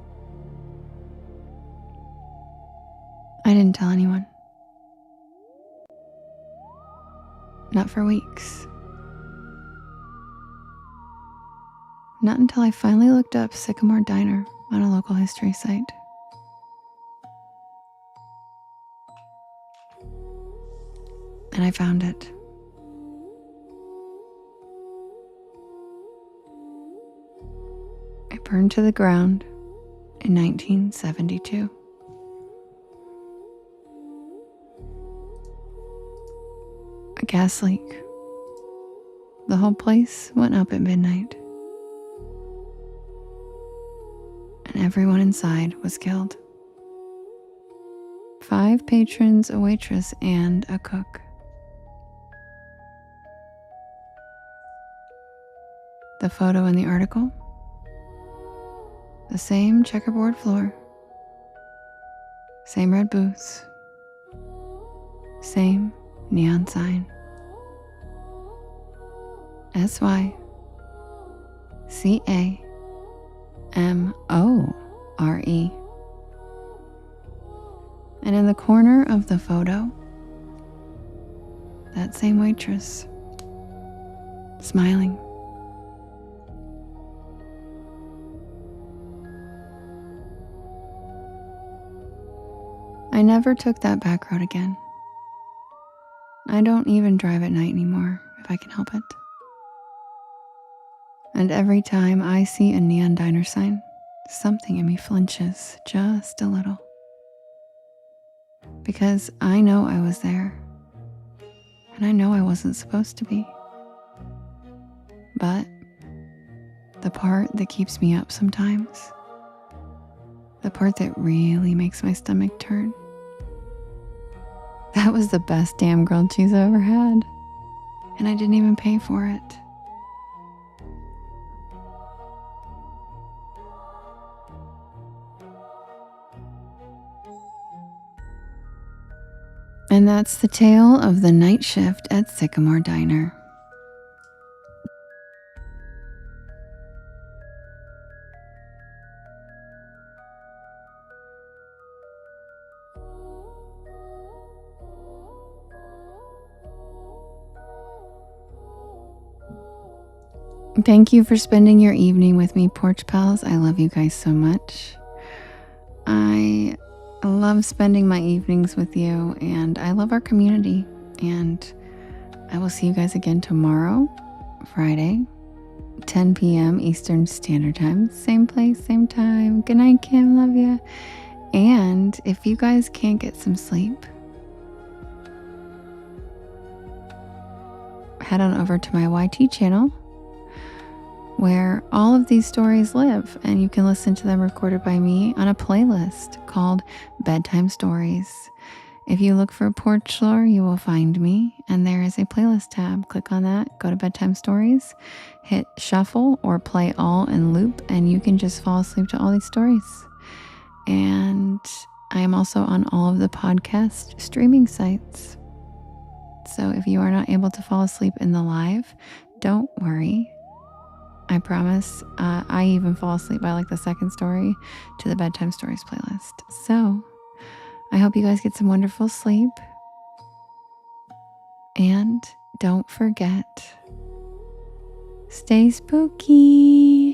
I didn't tell anyone. Not for weeks. Not until I finally looked up Sycamore Diner on a local history site. And I found it. It burned to the ground in 1972. A gas leak. The whole place went up at midnight. And everyone inside was killed. 5 patrons, a waitress, and a cook. The photo in the article? The same checkerboard floor, same red booths, same neon sign. SYCAMORE. And in the corner of the photo, that same waitress, smiling. I never took that back road again. I don't even drive at night anymore if I can help it. And every time I see a neon diner sign, something in me flinches just a little. Because I know I was there, and I know I wasn't supposed to be. But the part that keeps me up sometimes, the part that really makes my stomach turn, that was the best damn grilled cheese I ever had. And I didn't even pay for it. And that's the tale of the night shift at Sycamore Diner. Thank you for spending your evening with me, Porch Pals. I love you guys so much. I love spending my evenings with you, and I love our community. And I will see you guys again tomorrow, Friday, 10 p.m. Eastern Standard Time. Same place, same time. Good night, Kim. Love ya. And if you guys can't get some sleep, head on over to my YT channel where all of these stories live, and you can listen to them recorded by me on a playlist called Bedtime Stories. If you look for Porch Lore, you will find me, and there is a playlist tab. Click on that, go to Bedtime Stories, hit shuffle or play all in loop, and you can just fall asleep to all these stories. And I am also on all of the podcast streaming sites. So if you are not able to fall asleep in the live, don't worry. I promise. I even fall asleep by like the second story to the Bedtime Stories playlist. So I hope you guys get some wonderful sleep. And don't forget, stay spooky.